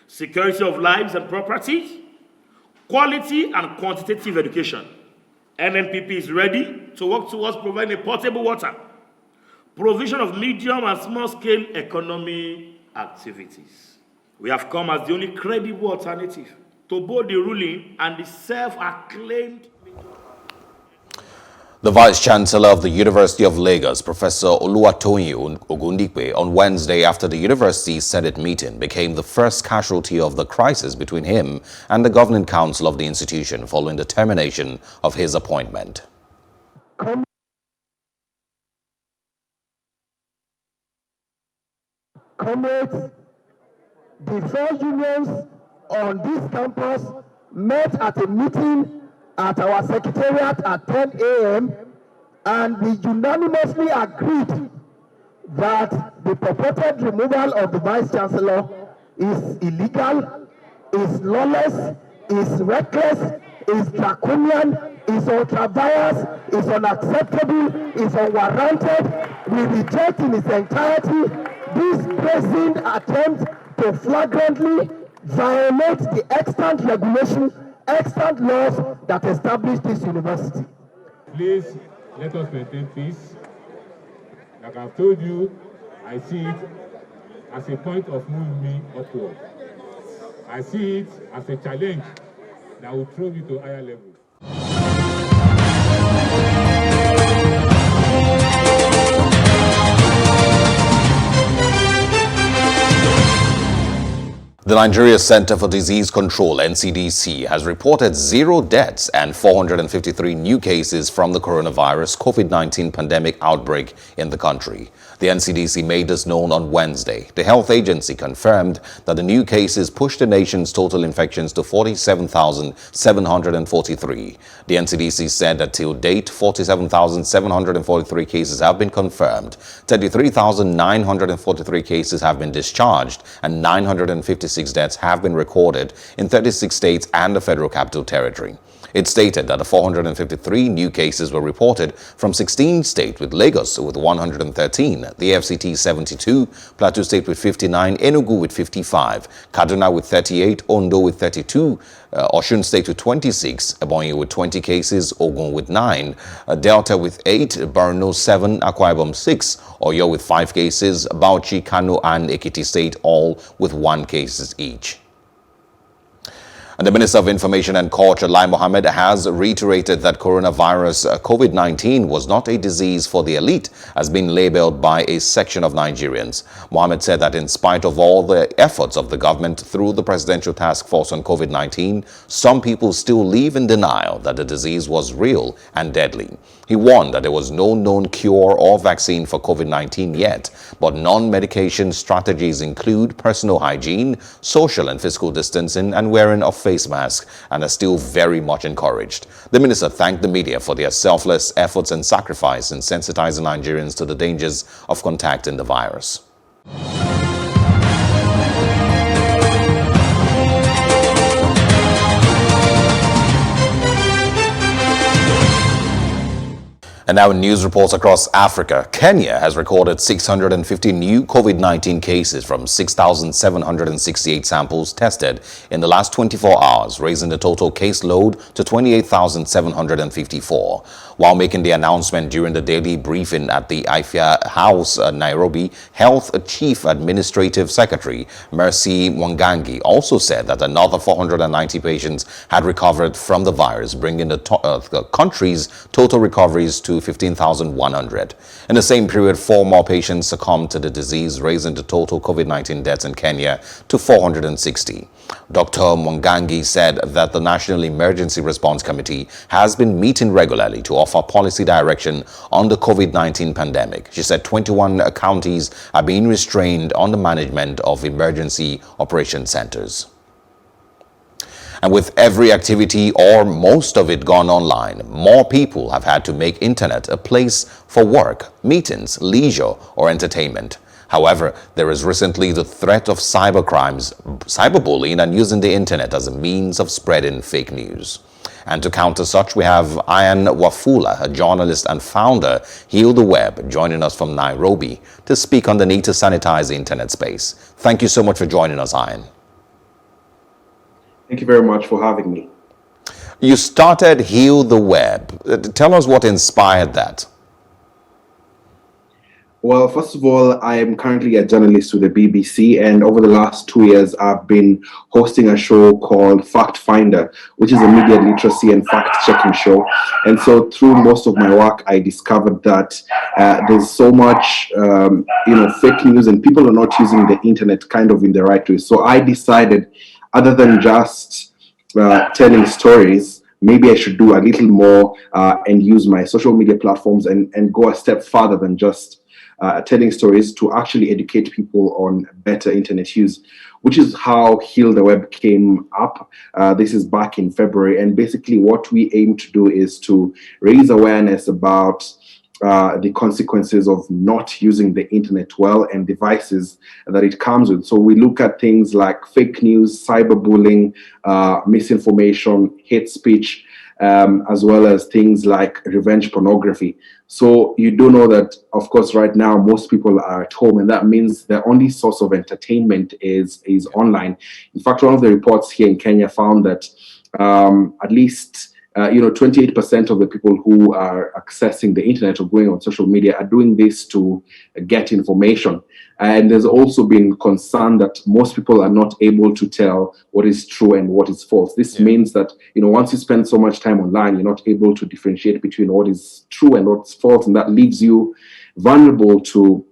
security of lives and property, quality and quantitative education. NNPP is ready to work towards providing potable water, provision of medium and small-scale economy activities. We have come as the only credible alternative to both the ruling and the self-acclaimed. The Vice-Chancellor of the University of Lagos, Professor Oluwatoyin Ogundipe, on Wednesday after the university's Senate meeting became the first casualty of the crisis between him and the Governing Council of the institution following the termination of his appointment. Comrades, the four unions on this campus met at a meeting at our secretariat at 10 a.m. and we unanimously agreed that the purported removal of the Vice-Chancellor is illegal, is lawless, is reckless, is draconian, is ultra-vires, is unacceptable, is unwarranted. We reject in its entirety this present attempt to flagrantly violate the extant regulation, extant laws that establish this university. Please let us maintain peace. Like I've told you, I see it as a point of moving me upward. I see it as a challenge that will throw me to higher levels. The Nigeria Center for Disease Control, NCDC, has reported 0 deaths and 453 new cases from the coronavirus COVID-19 pandemic outbreak in the country. The NCDC made this known on Wednesday. The health agency confirmed that the new cases pushed the nation's total infections to 47,743. The NCDC said that till date, 47,743 cases have been confirmed, 33,943 cases have been discharged, and 956 deaths have been recorded in 36 states and the Federal Capital Territory. It stated that 453 new cases were reported from 16 states, with Lagos with 113, the FCT 72, Plateau State with 59, Enugu with 55, Kaduna with 38, Ondo with 32, Osun State with 26, Ebonyi with 20 cases, Ogun with 9, Delta with 8, Borno 7, Akwa Ibom 6, Oyo with 5 cases, Bauchi, Kano and Ekiti State all with 1 cases each. And the Minister of Information and Culture, Lai Mohammed, has reiterated that coronavirus COVID-19 was not a disease for the elite, as being labeled by a section of Nigerians. Mohammed said that in spite of all the efforts of the government through the Presidential Task Force on COVID-19, some people still live in denial that the disease was real and deadly. He warned that there was no known cure or vaccine for COVID-19 yet, but non-medication strategies include personal hygiene, social and physical distancing, and wearing of face mask, and are still very much encouraged. The minister thanked the media for their selfless efforts and sacrifice in sensitizing Nigerians to the dangers of contacting the virus. And now in news reports across Africa, Kenya has recorded 650 new COVID-19 cases from 6,768 samples tested in the last 24 hours, raising the total caseload to 28,754. While making the announcement during the daily briefing at the IFIA House, Nairobi, Health Chief Administrative Secretary Mercy Mwangangi also said that another 490 patients had recovered from the virus, bringing the country's total recoveries to 15,100. In the same period, 4 more patients succumbed to the disease, raising the total COVID-19 deaths in Kenya to 460. Dr. Mwangangi said that the National Emergency Response Committee has been meeting regularly to offer policy direction on the COVID-19 pandemic. She said 21 counties are being restrained on the management of emergency operation centers. And with every activity or most of it gone online, more people have had to make internet a place for work, meetings, leisure, or entertainment. However, there is recently the threat of cybercrimes, cyberbullying, and using the internet as a means of spreading fake news. And to counter such, we have Ian Wafula, a journalist and founder, Heal the Web, joining us from Nairobi to speak on the need to sanitize the internet space. Thank you so much for joining us, Ian. Thank you very much for having me. You started Heal the Web. Tell us what inspired that. Well, first of all, I am currently a journalist with the BBC, and over the last 2 years, I've been hosting a show called Fact Finder, which is a media literacy and fact-checking show. And so through most of my work, I discovered that there's so much, fake news, and people are not using the internet kind of in the right way. So I decided, other than just telling stories, maybe I should do a little more and use my social media platforms and go a step further than just telling stories, to actually educate people on better internet use, which is how Heal the Web came up. This is back in February, and basically what we aim to do is to raise awareness about the consequences of not using the internet well and devices that it comes with. So we look at things like fake news, cyberbullying, misinformation, hate speech, as well as things like revenge pornography. So you do know that, of course, right now most people are at home, and that means the only source of entertainment is online. In fact, one of the reports here in Kenya found that at least 28% of the people who are accessing the internet or going on social media are doing this to get information. And there's also been concern that most people are not able to tell what is true and what is false. This means that, once you spend so much time online, you're not able to differentiate between what is true and what's false, and that leaves you vulnerable to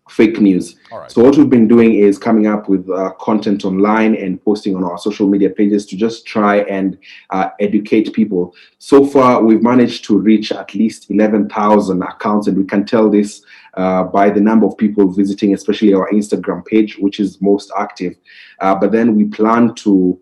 fake news. So what we've been doing is coming up with content online and posting on our social media pages to just try and educate people. So far, we've managed to reach at least 11,000 accounts, and we can tell this by the number of people visiting, especially our Instagram page, which is most active. But then we plan to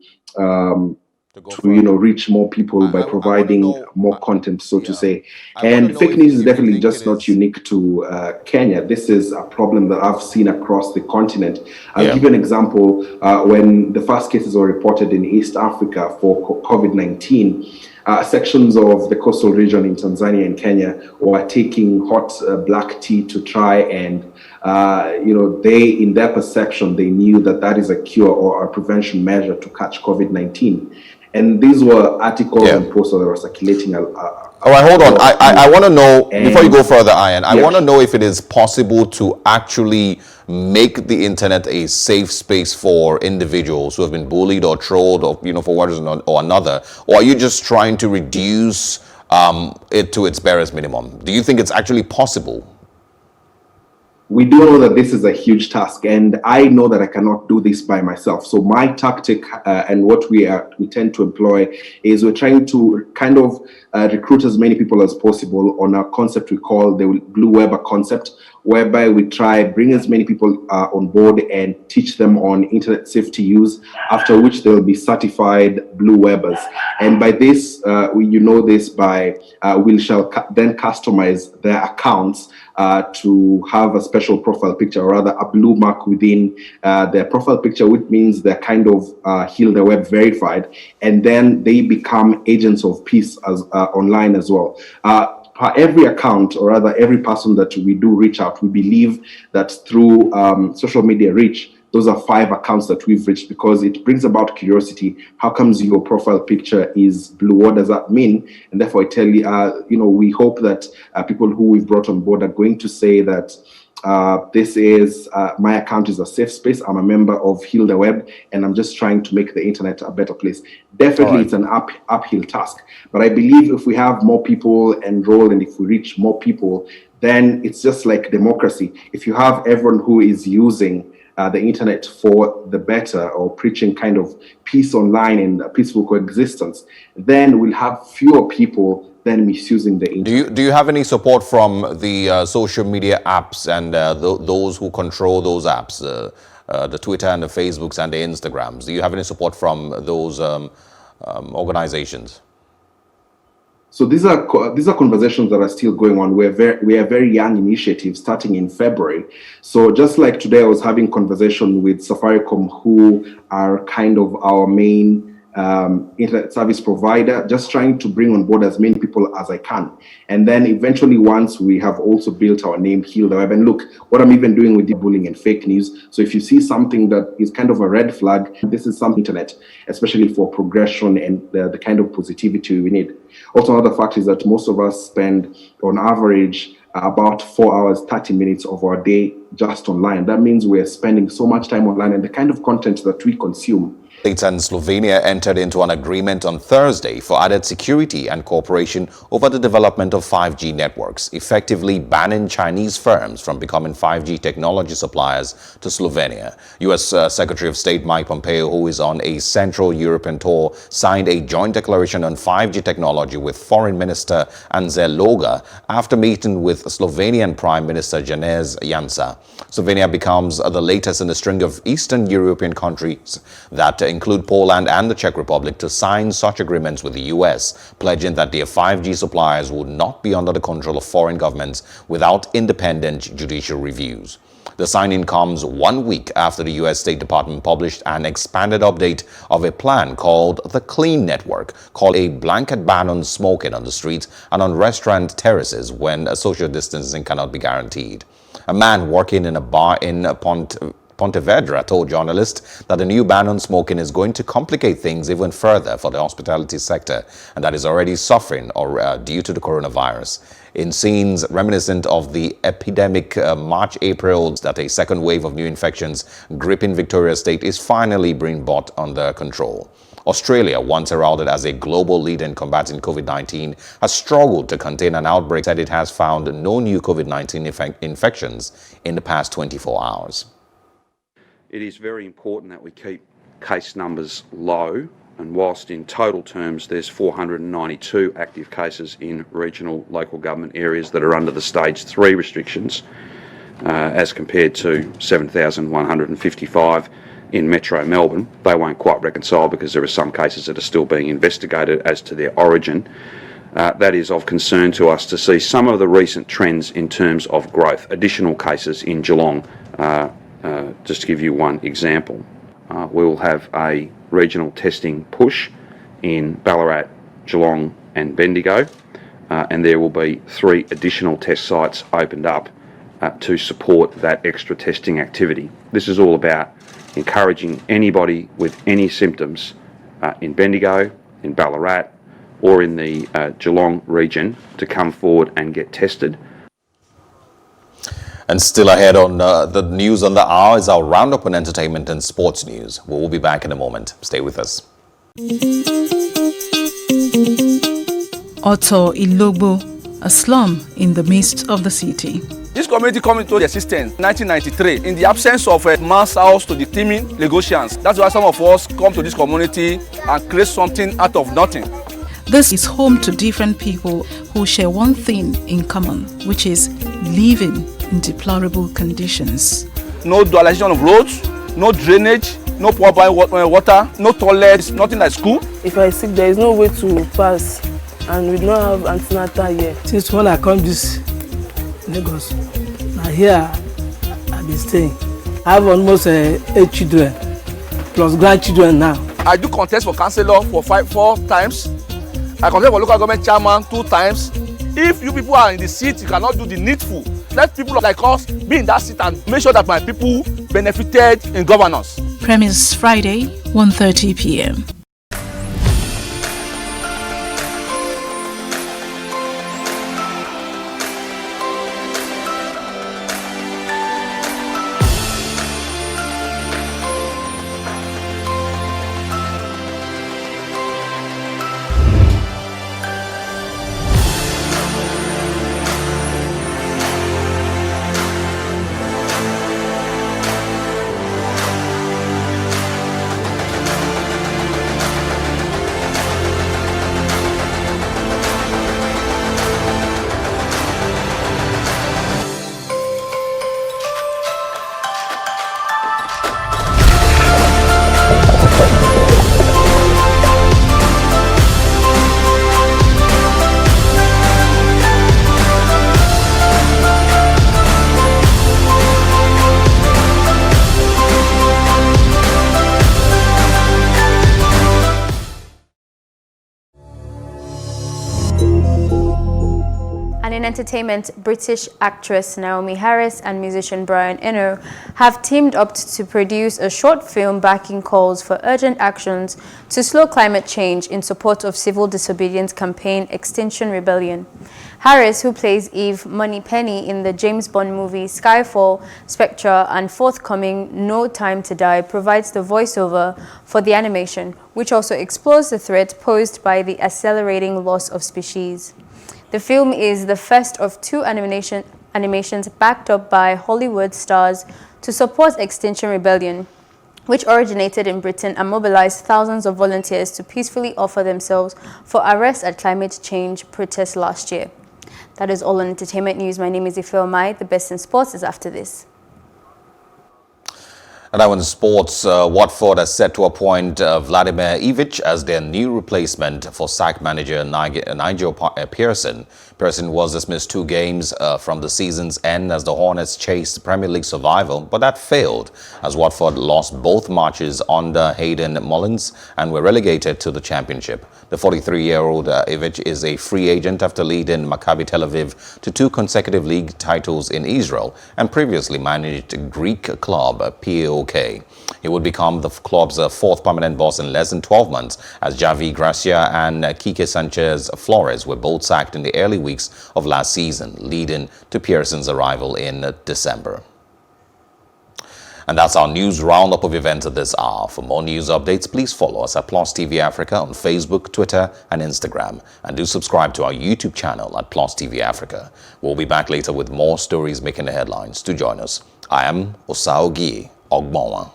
to reach more people by providing more content, so to say. And fake news is definitely just not unique to Kenya. This is a problem that I've seen across the continent. I'll give you an example. When the first cases were reported in East Africa for COVID-19, sections of the coastal region in Tanzania and Kenya were taking hot black tea to try and, they, in their perception, they knew that is a cure or a prevention measure to catch COVID-19. And these were articles and posts that were circulating. All right, hold on. I want to know, before you go further, Ian, I want to know if it is possible to actually make the internet a safe space for individuals who have been bullied or trolled or, for one reason or another. Or are you just trying to reduce it to its barest minimum? Do you think it's actually possible? We do know that this is a huge task, and I know that I cannot do this by myself. So my tactic and what we tend to employ is we're trying to kind of recruit as many people as possible on a concept we call the Blue Weber concept, whereby we try bring as many people on board and teach them on internet safety use, after which they'll be certified Blue Webers. And by this, we shall then customize their accounts to have a special profile picture, or rather a blue mark within their profile picture, which means they're kind of Heal the Web verified, and then they become agents of peace as online as well. Per every account, or rather every person that we do reach out, we believe that through social media reach, those are 5 accounts that we've reached, because it brings about curiosity. How comes your profile picture is blue? What does that mean? And therefore, I tell you, we hope that people who we've brought on board are going to say that this is my account is a safe space. I'm a member of Heal the Web, and I'm just trying to make the internet a better place. Definitely, it's an uphill task. But I believe if we have more people enrolled and if we reach more people, then it's just like democracy. If you have everyone who is using the internet for the better, or preaching kind of peace online and peaceful coexistence, then we'll have fewer people then misusing the internet. Do you have any support from the social media apps and those who control those apps, the Twitter and the Facebooks and the Instagrams? Do you have any support from those organizations? So these are conversations that are still going on. We are very young initiative starting in February. So just like today, I was having conversation with Safaricom, who are kind of our main internet service provider, just trying to bring on board as many people as I can. And then eventually, once we have also built our name, Heal the Web, and look, what I'm even doing with the bullying and fake news. So if you see something that is kind of a red flag, this is some internet, especially for progression and the kind of positivity we need. Also, another fact is that most of us spend, on average, about 4 hours, 30 minutes of our day just online. That means we're spending so much time online, and the kind of content that we consume. States and Slovenia entered into an agreement on Thursday for added security and cooperation over the development of 5G networks, effectively banning Chinese firms from becoming 5G technology suppliers to Slovenia. U.S. Secretary of State Mike Pompeo, who is on a Central European tour, signed a joint declaration on 5G technology with Foreign Minister Anže Logar after meeting with Slovenian Prime Minister Janez Janša. Slovenia becomes the latest in a string of Eastern European countries that include Poland and the Czech Republic to sign such agreements with the U.S., pledging that their 5G suppliers would not be under the control of foreign governments without independent judicial reviews. The signing comes 1 week after the U.S. State Department published an expanded update of a plan called the Clean Network, called a blanket ban on smoking on the streets and on restaurant terraces when social distancing cannot be guaranteed. A man working in a bar in Pontevedra told journalists that the new ban on smoking is going to complicate things even further for the hospitality sector, and that is already suffering due to the coronavirus. In scenes reminiscent of the epidemic March-April, that a second wave of new infections gripping Victoria State is finally being brought under control. Australia, once heralded as a global leader in combating COVID-19, has struggled to contain an outbreak, said it has found no new COVID-19 infections in the past 24 hours. It is very important that we keep case numbers low, and whilst in total terms there's 492 active cases in regional local government areas that are under the stage 3 restrictions, as compared to 7,155 in Metro Melbourne. They won't quite reconcile because there are some cases that are still being investigated as to their origin. That is of concern to us to see some of the recent trends in terms of growth. Additional cases in Geelong, just to give you one example. We will have a regional testing push in Ballarat, Geelong and Bendigo, and there will be 3 additional test sites opened up to support that extra testing activity. This is all about encouraging anybody with any symptoms in Bendigo, in Ballarat or in the Geelong region to come forward and get tested. And still ahead on the news on the hour is our roundup on entertainment and sports news. We will be back in a moment. Stay with us. Oto Ilogbo, a slum in the midst of the city. This community came into existence in 1993 in the absence of a mass house to the teeming Lagosians. That's why some of us come to this community and create something out of nothing. This is home to different people who share one thing in common, which is living in deplorable conditions. No dualization of roads, no drainage, no proper water, no toilets, nothing like school. If I sick, there is no way to pass, and we don't have antenatal here. Since when I come this Lagos, now here I've been staying. I have almost 8 children, plus grandchildren now. I do contest for councillor for 4 times. I contest for local government chairman 2 times. If you people are in the seat, you cannot do the needful. Let people like us be in that seat and make sure that my people benefited in governance. Premise Friday, 1:30 p.m. And in entertainment, British actress Naomi Harris and musician Brian Eno have teamed up to produce a short film backing calls for urgent actions to slow climate change in support of civil disobedience campaign Extinction Rebellion. Harris, who plays Eve Moneypenny in the James Bond movie Skyfall, Spectre, and forthcoming No Time to Die, provides the voiceover for the animation, which also explores the threat posed by the accelerating loss of species. The film is the first of 2 animations backed up by Hollywood stars to support Extinction Rebellion, which originated in Britain and mobilized thousands of volunteers to peacefully offer themselves for arrest at climate change protests last year. That is all on entertainment news. My name is Ife Omai. The best in sports is after this. And now in sports, Watford has set to appoint Vladimir Ivic as their new replacement for SAC manager Nigel Pearson. Pearson was dismissed 2 games from the season's end as the Hornets chased Premier League survival, but that failed as Watford lost both matches under Hayden Mullins and were relegated to the Championship. The 43-year-old Ivic is a free agent after leading Maccabi Tel Aviv to 2 consecutive league titles in Israel and previously managed Greek club PAOK. He would become the club's 4th permanent boss in less than 12 months as Javi Gracia and Quique Sanchez Flores were both sacked in the early weeks of last season, leading to Pearson's arrival in December. And that's our news roundup of events at this hour. For more news updates, please follow us at Plus TV Africa on Facebook, Twitter, and Instagram. And do subscribe to our YouTube channel at Plus TV Africa. We'll be back later with more stories making the headlines. Do join us. I am Osaogi Ogbonwa.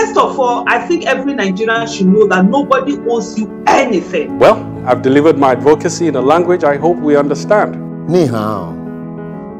First of all, I think every Nigerian should know that nobody owes you anything. Well, I've delivered my advocacy in a language I hope we understand. Ni hao.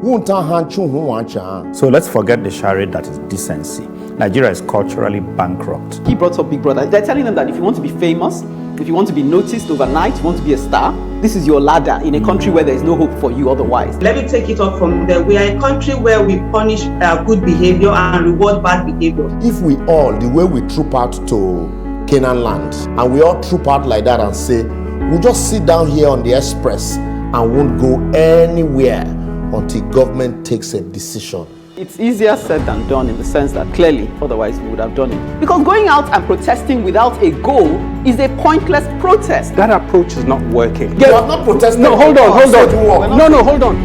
So let's forget the charade that is decency. Nigeria is culturally bankrupt. He brought up Big Brother. They're telling them that if you want to be famous, if you want to be noticed overnight, you want to be a star, this is your ladder in a country where there is no hope for you otherwise. Let me take it up from there. We are a country where we punish good behavior and reward bad behavior. If we all, the way we troop out to Canaan land, and we all troop out like that and say, we'll just sit down here on the express and won't go anywhere until government takes a decision. It's easier said than done in the sense that clearly, otherwise we would have done it. Because going out and protesting without a goal is a pointless protest. That approach is not working. You have not protested. No, hold on. No, hold on.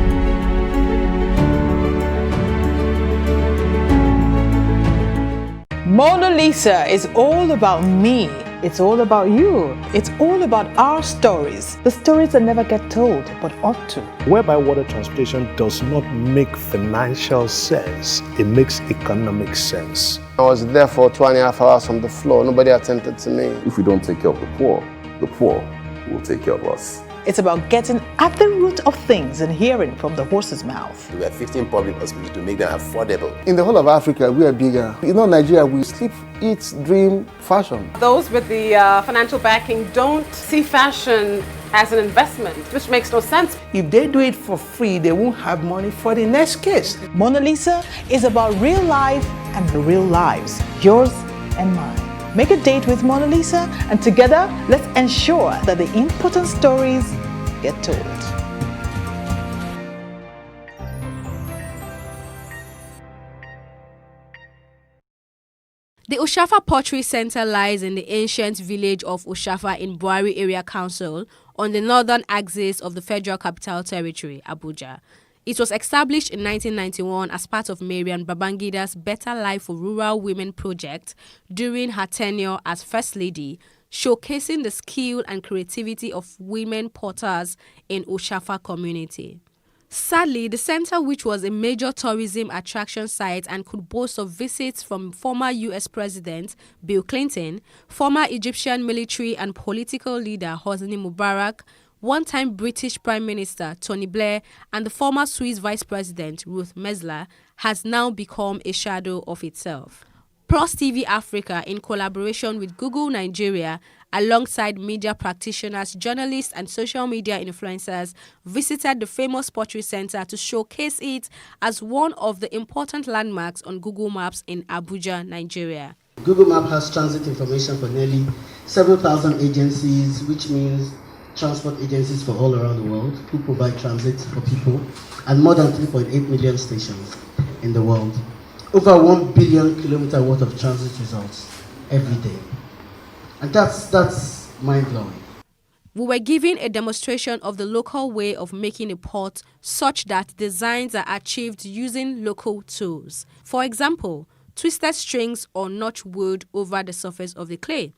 Mona Lisa is all about me. It's all about you. It's all about our stories. The stories that never get told, but ought to. Whereby water transportation does not make financial sense, it makes economic sense. I was there for 2.5 hours on the floor. Nobody attended to me. If we don't take care of the poor will take care of us. It's about getting at the root of things and hearing from the horse's mouth. We have 15 public hospitals to make them affordable. In the whole of Africa, we are bigger. You know, Nigeria, we sleep, eat, dream, fashion. Those with the financial backing don't see fashion as an investment, which makes no sense. If they do it for free, they won't have money for the next case. Mona Lisa is about real life and the real lives, yours and mine. Make a date with Mona Lisa, and together, let's ensure that the important stories get told. The Oshafa Pottery Center lies in the ancient village of Oshafa in Buhari Area Council on the northern axis of the Federal Capital Territory, Abuja. It was established in 1991 as part of Mariam Babangida's Better Life for Rural Women project during her tenure as First Lady, showcasing the skill and creativity of women potters in Oshafa community. Sadly, the center, which was a major tourism attraction site and could boast of visits from former U.S. President Bill Clinton, former Egyptian military and political leader Hosni Mubarak, one-time British Prime Minister Tony Blair, and the former Swiss Vice President Ruth Mesler, has now become a shadow of itself. PLUS TV Africa, in collaboration with Google Nigeria, alongside media practitioners, journalists, and social media influencers, visited the famous Pottery Center to showcase it as one of the important landmarks on Google Maps in Abuja, Nigeria. Google Map has transit information for nearly several thousand agencies, which means transport agencies for all around the world who provide transit for people, and more than 3.8 million stations in the world. Over 1 billion kilometer worth of transit results every day. And that's mind-blowing. We were given a demonstration of the local way of making a pot such that designs are achieved using local tools. For example, twisted strings or notch wood over the surface of the clay.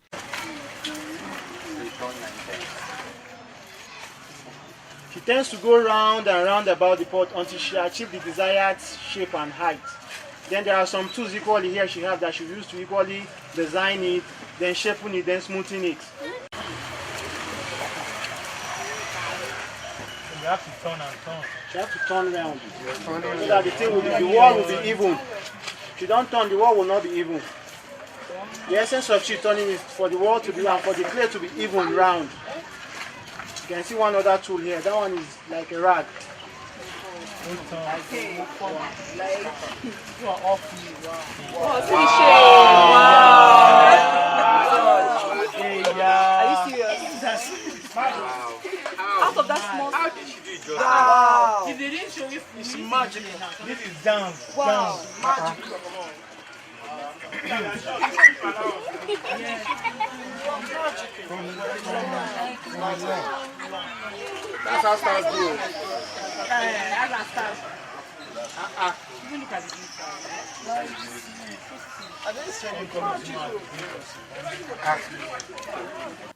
She tends to go round and round about the pot until she achieves the desired shape and height. Then there are some tools equally here she has that she used to equally design it, then shaping it, then smoothing it. You have to turn and turn. She has to turn around so that the thing will be, the wall will be even. If you don't turn, the wall will not be even. The essence of she turning is for the wall to be round, for the clay to be even round. You can see one other tool here. That one is like a rag. Are you serious? Out of that small. How did she do it? Wow. If they didn't show you, it's magic. This is dance. Wow. Magic. That's how stars do. Even look at the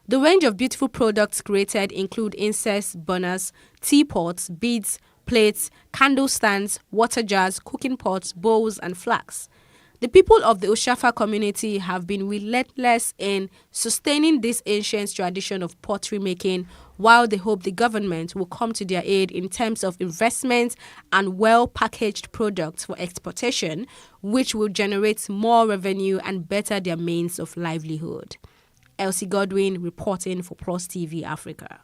The range of beautiful products created include incense burners, teapots, beads, plates, candle stands, water jars, cooking pots, bowls, and flasks. The people of the Oshafa community have been relentless in sustaining this ancient tradition of pottery making, while they hope the government will come to their aid in terms of investment and well-packaged products for exportation, which will generate more revenue and better their means of livelihood. Elsie Godwin reporting for Plus TV Africa.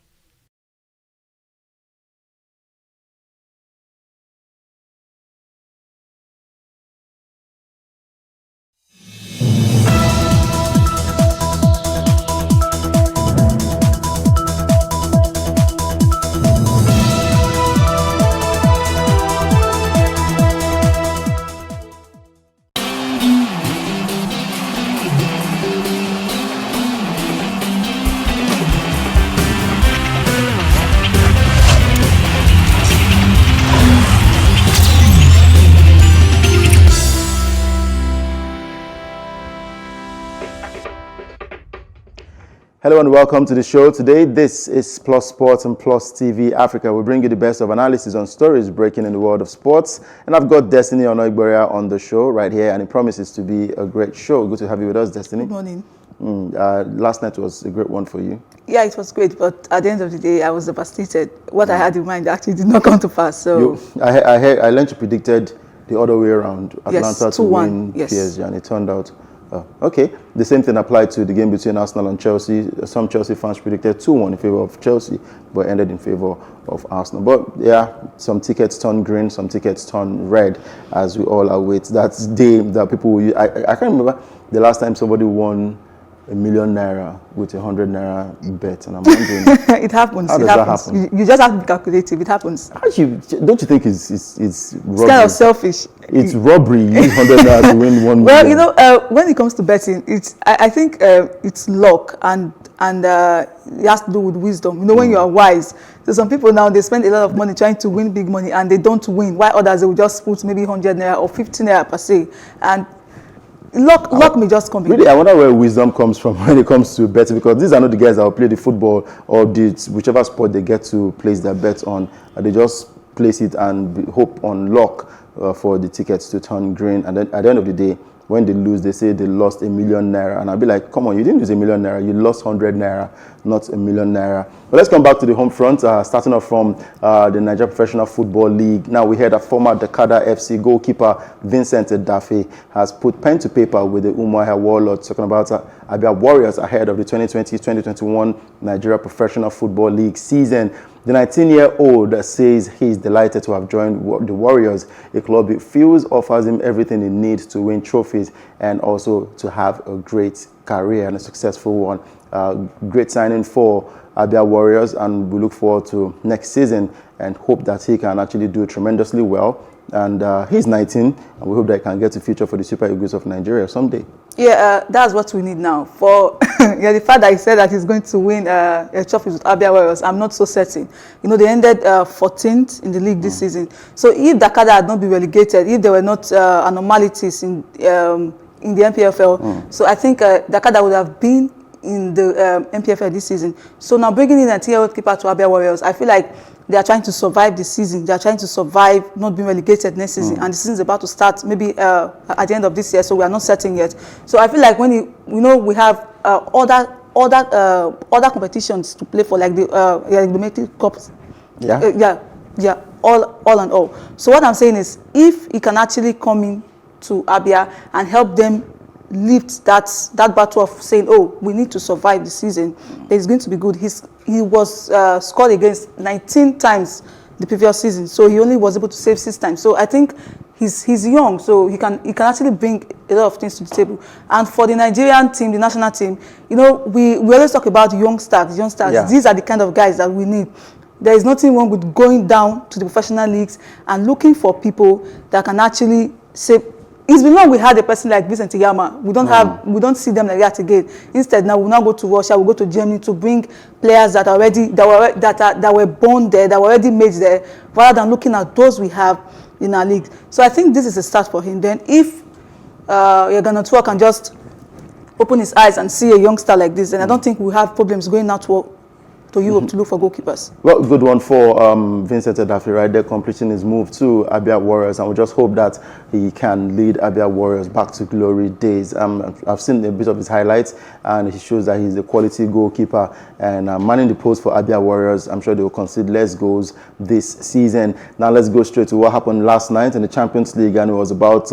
Hello and welcome to the show. Today, this is Plus Sports and Plus TV Africa. We bring you the best of analysis on stories breaking in the world of sports. And I've got Destiny Onoigboria on the show right here, and it promises to be a great show. Good to have you with us, Destiny. Good morning. Last night was a great one for you. Yeah, it was great, but at the end of the day, I was devastated. What I had in mind actually did not come to pass. So I learned you predicted the other way around, Atlanta yes, to win PSG, and it turned out okay. The same thing applied to the game between Arsenal and Chelsea. Some Chelsea fans predicted 2-1 in favor of Chelsea, but ended in favor of Arsenal. But yeah, some tickets turned green, some tickets turned red, as we all await that day that people will use. I can't remember the last time somebody won ₦1 million with #100 bet, and I'm wondering it happens. How does that happen? You just have to be calculative. It happens. Don't you think it's robbery? It's kind of selfish. It's robbery. You use #100 to win $1 million. Well, you know, when it comes to betting, I think it's luck and it has to do with wisdom. You know, when you are wise. So some people now, they spend a lot of money trying to win big money and they don't win. While others, they will just put maybe ₦100 or ₦50 per se. And luck may just come in. Really, I wonder where wisdom comes from when it comes to betting, because these are not the guys that will play the football or whichever sport they get to place their bets on. They just place it and hope on luck for the tickets to turn green. And then at the end of the day, when they lose, they say they lost ₦1 million. And I'll be like, come on, you didn't lose ₦1 million. You lost ₦100, not ₦1 million. But let's come back to the home front, starting off from the Nigeria Professional Football League. Now, we heard that former Dakada FC goalkeeper Vincent Edafe has put pen to paper with the Umuahia Warlords, talking about Abia Warriors ahead of the 2020-2021 Nigeria Professional Football League season. The 19-year-old says he's delighted to have joined the Warriors, a club he feels offers him everything he needs to win trophies and also to have a great career and a successful one. Great signing for Abia Warriors, and we look forward to next season and hope that he can actually do tremendously well. And he's 19, and we hope that he can get to feature for the Super Eagles of Nigeria someday. Yeah, that's what we need now. For the fact that he said that he's going to win a trophy with Abia Warriors, I'm not so certain. You know, they ended 14th in the league this season. So if Dakada had not been relegated, if there were not anomalies in the MPFL, so I think Dakada would have been in the MPFL this season. So now bringing in a 10-year-old keeper to Abia Warriors, I feel like they are trying to survive the season. They are trying to survive not being relegated next season. And the season is about to start maybe at the end of this year, so we are not certain yet. So I feel like when we have other competitions to play for, like the Domestic Cups. All and all. So what I'm saying is, if he can actually come in to Abia and help them lift that battle of saying, oh, we need to survive the season, that is going to be good. He was scored against 19 times the previous season, so he only was able to save 6 times. So I think he's young, so he can actually bring a lot of things to the table. And for the Nigerian team, the national team, you know, we always talk about young stars. Yeah. These are the kind of guys that we need. There is nothing wrong with going down to the professional leagues and looking for people that can actually say. It's been long we had a person like Vincent Iyama. We don't see them like that again. Instead, now we now go to Russia, we go to Germany to bring players that were born there, that were already made there, rather than looking at those we have in our league. So I think this is a start for him. Then if Yaganatua can just open his eyes and see a youngster like this, then I don't think we have problems going out to to Europe to look for goalkeepers. Well, good one for Vincent Edafe right there, completing his move to Abia Warriors, and we just hope that he can lead Abia Warriors back to glory days. I've seen a bit of his highlights, and he shows that he's a quality goalkeeper, and manning the post for Abia Warriors. I'm sure they will concede less goals this season. Now let's go straight to what happened last night in the Champions League, and it was about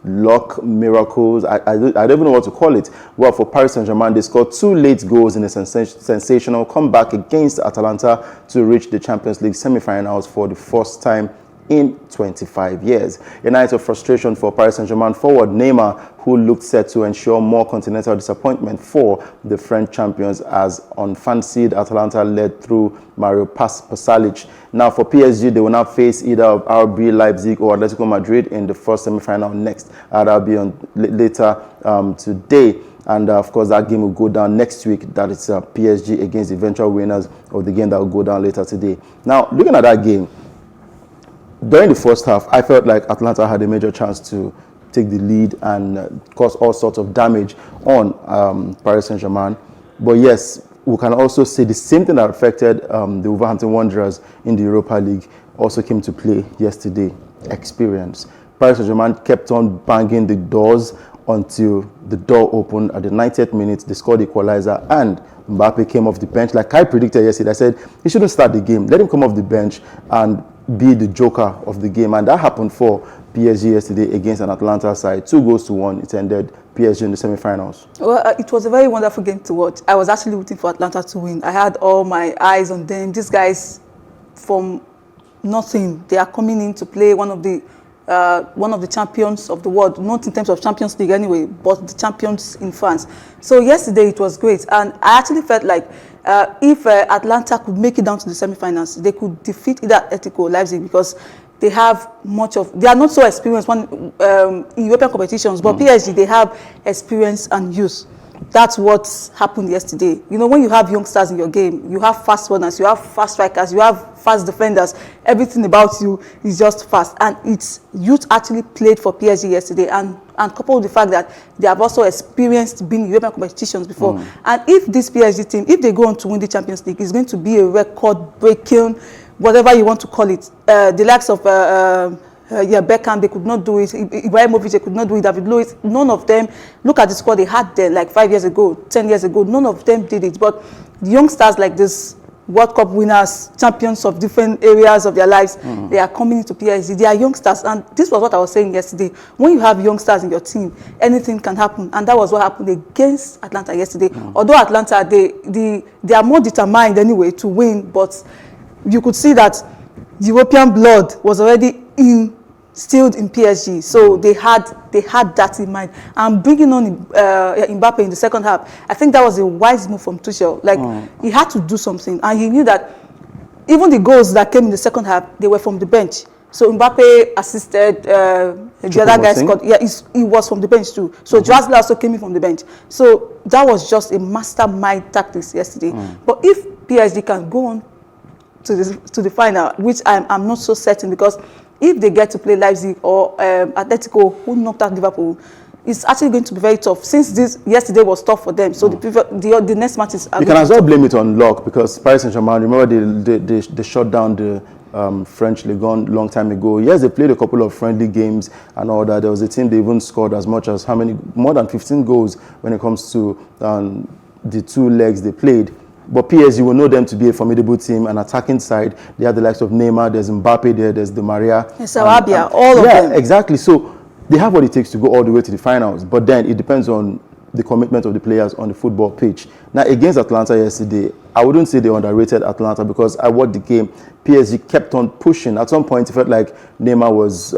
luck, miracles, I don't even know what to call it. Well, for Paris Saint-Germain, they scored 2 late goals in a sensational comeback against Atalanta to reach the Champions League semi-finals for the first time in 25 years. A night of frustration for Paris Saint-Germain forward Neymar, who looked set to ensure more continental disappointment for the French champions as unfancied Atalanta led through Mario Pasalic. Now for PSG, they will now face either of RB Leipzig or Atletico Madrid in the first semi-final next. That'll be on later today. And of course, that game will go down next week. That is PSG against the eventual winners of the game that will go down later today. Now, looking at that game, during the first half, I felt like Atlanta had a major chance to take the lead and cause all sorts of damage on Paris Saint-Germain. But yes, we can also say the same thing that affected the Wolverhampton Wanderers in the Europa League also came to play yesterday. Experience. Paris Saint-Germain kept on banging the doors until the door opened at the 90th minute. They scored the equalizer, and Mbappe came off the bench. Like I predicted yesterday, I said he shouldn't start the game. Let him come off the bench and be the joker of the game, and that happened for PSG yesterday against an Atlanta side. 2-1. It ended PSG in the semi-finals. Well, it was a very wonderful game to watch. I was actually rooting for Atlanta to win. I had all my eyes on them. These guys, from nothing, they are coming in to play one of the champions of the world, not in terms of Champions League anyway, but the champions in France. So yesterday it was great, and I actually felt like if Atlanta could make it down to the semi-finals, they could defeat either Atletico or Leipzig, because they have they are not so experienced in European competitions, but PSG, they have experience and youth. That's what happened yesterday. You know, when you have youngsters in your game, you have fast runners, you have fast strikers, you have fast defenders, everything about you is just fast. And it's youth actually played for PSG yesterday, and coupled with the fact that they have also experienced being in European competitions before. And if this PSG team, if they go on to win the Champions League, it's going to be a record-breaking, whatever you want to call it. The likes of Beckham, they could not do it. Ibrahimovic, they could not do it. David Luiz, none of them. Look at the squad they had there like 5 years ago, 10 years ago. None of them did it. But the youngsters like this, World Cup winners, champions of different areas of their lives, they are coming into PSG. They are youngsters. And this was what I was saying yesterday. When you have youngsters in your team, anything can happen. And that was what happened against Atlanta yesterday. Although Atlanta, they are more determined anyway to win, but you could see that European blood was already instilled in PSG, so they had that in mind. And bringing on Mbappe in the second half, I think that was a wise move from Tuchel. Like he had to do something, and he knew that even the goals that came in the second half, they were from the bench. So Mbappe assisted, the other guy scored. Yeah, he was from the bench too. So Draxler also came in from the bench. So that was just a mastermind tactics yesterday. But if PSG can go on to the final, which I'm not so certain, because if they get to play Leipzig or Atletico, who knocked out Liverpool, it's actually going to be very tough, since yesterday was tough for them. So the next matches are... You can as well blame it on luck, because Paris Saint-Germain, remember they shut down the French Ligue 1 long time ago. Yes, they played a couple of friendly games and all that. There was a team they even scored as much as more than 15 goals when it comes to the 2 legs they played. But PSG will know them to be a formidable team, an attacking side. They have the likes of Neymar, there's Mbappe there's Di Maria. Sarabia, all of them. Yeah, exactly. So they have what it takes to go all the way to the finals. But then it depends on the commitment of the players on the football pitch. Now, against Atlanta yesterday, I wouldn't say they underrated Atlanta, because I watched the game. PSG kept on pushing. At some point, it felt like Neymar was,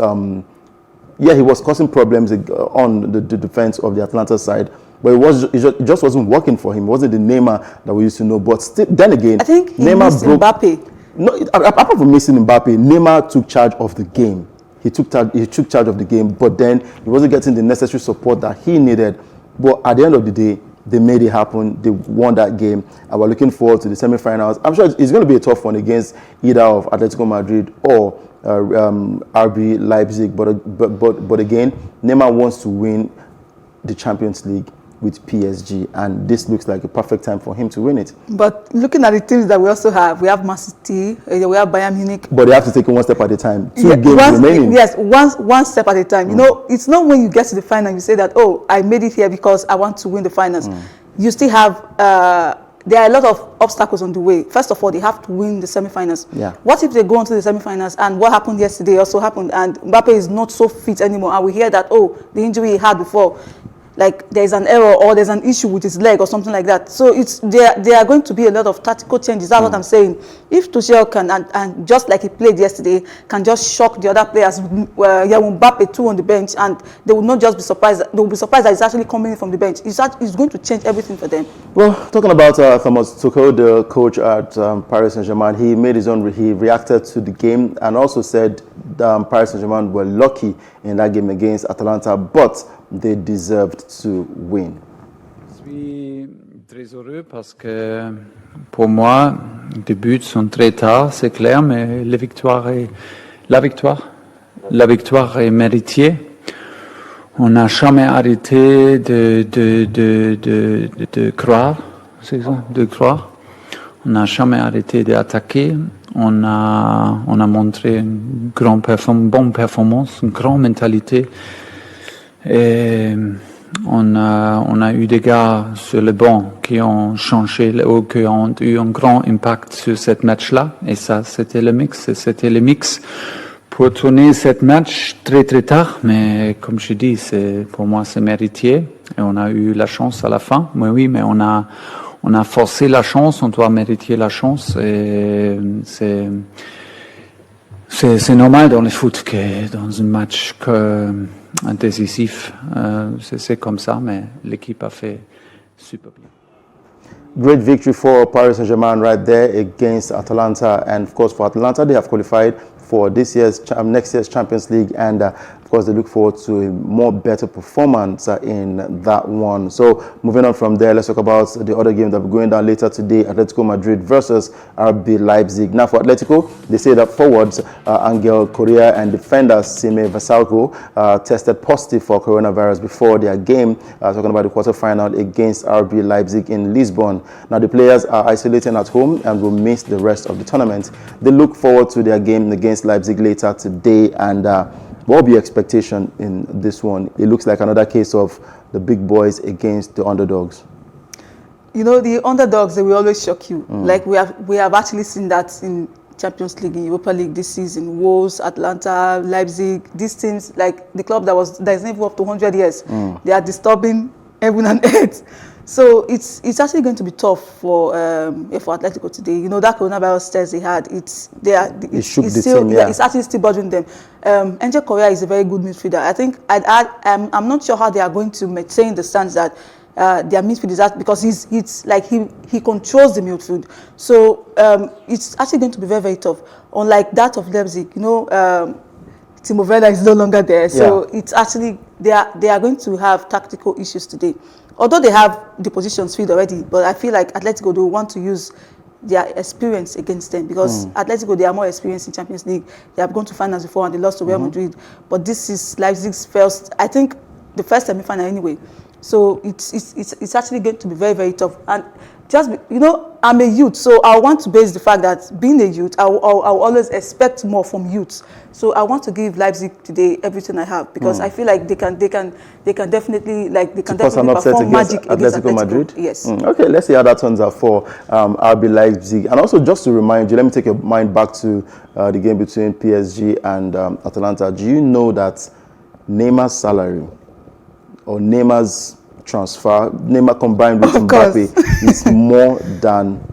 he was causing problems on the defense of the Atlanta side. But it just wasn't working for him. It wasn't the Neymar that we used to know. But still, then again, I think Neymar broke Mbappe. No, apart from missing Mbappe, Neymar took charge of the game. He took charge of the game, but then he wasn't getting the necessary support that he needed. But at the end of the day, they made it happen. They won that game, and we're looking forward to the semi-finals. I'm sure it's going to be a tough one against either of Atletico Madrid or RB Leipzig. But again, Neymar wants to win the Champions League. with PSG, and this looks like a perfect time for him to win it. But looking at the teams that we also have, we have Man City, we have Bayern Munich. But they have to take it one step at a time. Two games remaining. Yes, one step at a time. You know, it's not when you get to the final you say that, oh, I made it here because I want to win the finals. You still have there are a lot of obstacles on the way. First of all, they have to win the semi-finals. Yeah. What if they go on to the semi-finals and what happened yesterday also happened and Mbappe is not so fit anymore and we hear that, oh, the injury he had before, like there's an error or there's an issue with his leg or something like that. So there are going to be a lot of tactical changes. That's what I'm saying. If Tuchel can, and just like he played yesterday, can just shock the other players, Mbappe too on the bench, and they will not just be surprised. They will be surprised that he's actually coming in from the bench. It's going to change everything for them. Well, talking about Thomas Tuchel, the coach at Paris Saint-Germain, he made his own. He reacted to the game and also said Paris Saint-Germain were lucky in that game against Atalanta, but they deserved to win. Je suis très heureux parce que pour moi, les buts sont très tard, c'est clair, mais la victoire est méritée. On n'a jamais arrêté de croire, c'est ça, de croire. On n'a jamais arrêté d'attaquer. On a montré une bonne performance, une grande mentalité. Et on a eu des gars sur le banc qui ont changé ou qui ont eu un grand impact sur cette match-là. Et ça, c'était le mix pour tourner cette match très très tard. Mais comme je dis, pour moi, c'est mérité. Et on a eu la chance à la fin. Oui, mais on a forcé la chance. On doit mériter la chance. Et c'est normal dans le foot que dans un match décisif, c'est comme ça, mais l'équipe a fait super bien. Great victory for Paris Saint-Germain right there against Atalanta, and of course for Atalanta they have qualified for next year's Champions League, and of course they look forward to a more better performance in that one. So moving on from there, let's talk about the other game that will be going down later today, Atletico Madrid versus RB Leipzig. Now for Atletico, they say that forwards Angel Correa and defender Sime Vasalco tested positive for coronavirus before their game, talking about the quarterfinal against RB Leipzig in Lisbon. Now the players are isolating at home and will miss the rest of the tournament. They look forward to their game against Leipzig later today, and what will be your expectation in this one? It looks like another case of the big boys against the underdogs. You know, the underdogs, they will always shock you. Like we have actually seen that in Champions League, in Europa League this season. Wolves, Atlanta, Leipzig, these teams, like the club that is never up to 100 years, they are disturbing heaven and earth. So it's actually going to be tough for Atletico today. You know, that coronavirus test they had, it's actually still bothering them. Angel Correa is a very good midfielder. I think I'm not sure how they are going to maintain the stance that their midfield is at, because it's like he controls the midfield. So it's actually going to be very, very tough. Unlike that of Leipzig, you know, Timo Werner is no longer there. So it's actually they are going to have tactical issues today. Although they have the positions filled already, but I feel like Atletico do want to use their experience against them, because Atletico, they are more experienced in Champions League. They have gone to finals before and they lost to Real Madrid. But this is Leipzig's first, I think, the first semi-final anyway. So it's actually going to be very, very tough. And just, you know, I'm a youth, so I want to base the fact that being a youth, I will always expect more from youths. So I want to give Leipzig today everything I have, because I feel like they can definitely perform magic against Atletico Madrid. Yes. Okay, let's see how that turns out for RB Leipzig. And also, just to remind you, let me take your mind back to the game between PSG and Atalanta. Do you know that Neymar's salary or Neymar's transfer, Neymar combined with Mbappe, is more than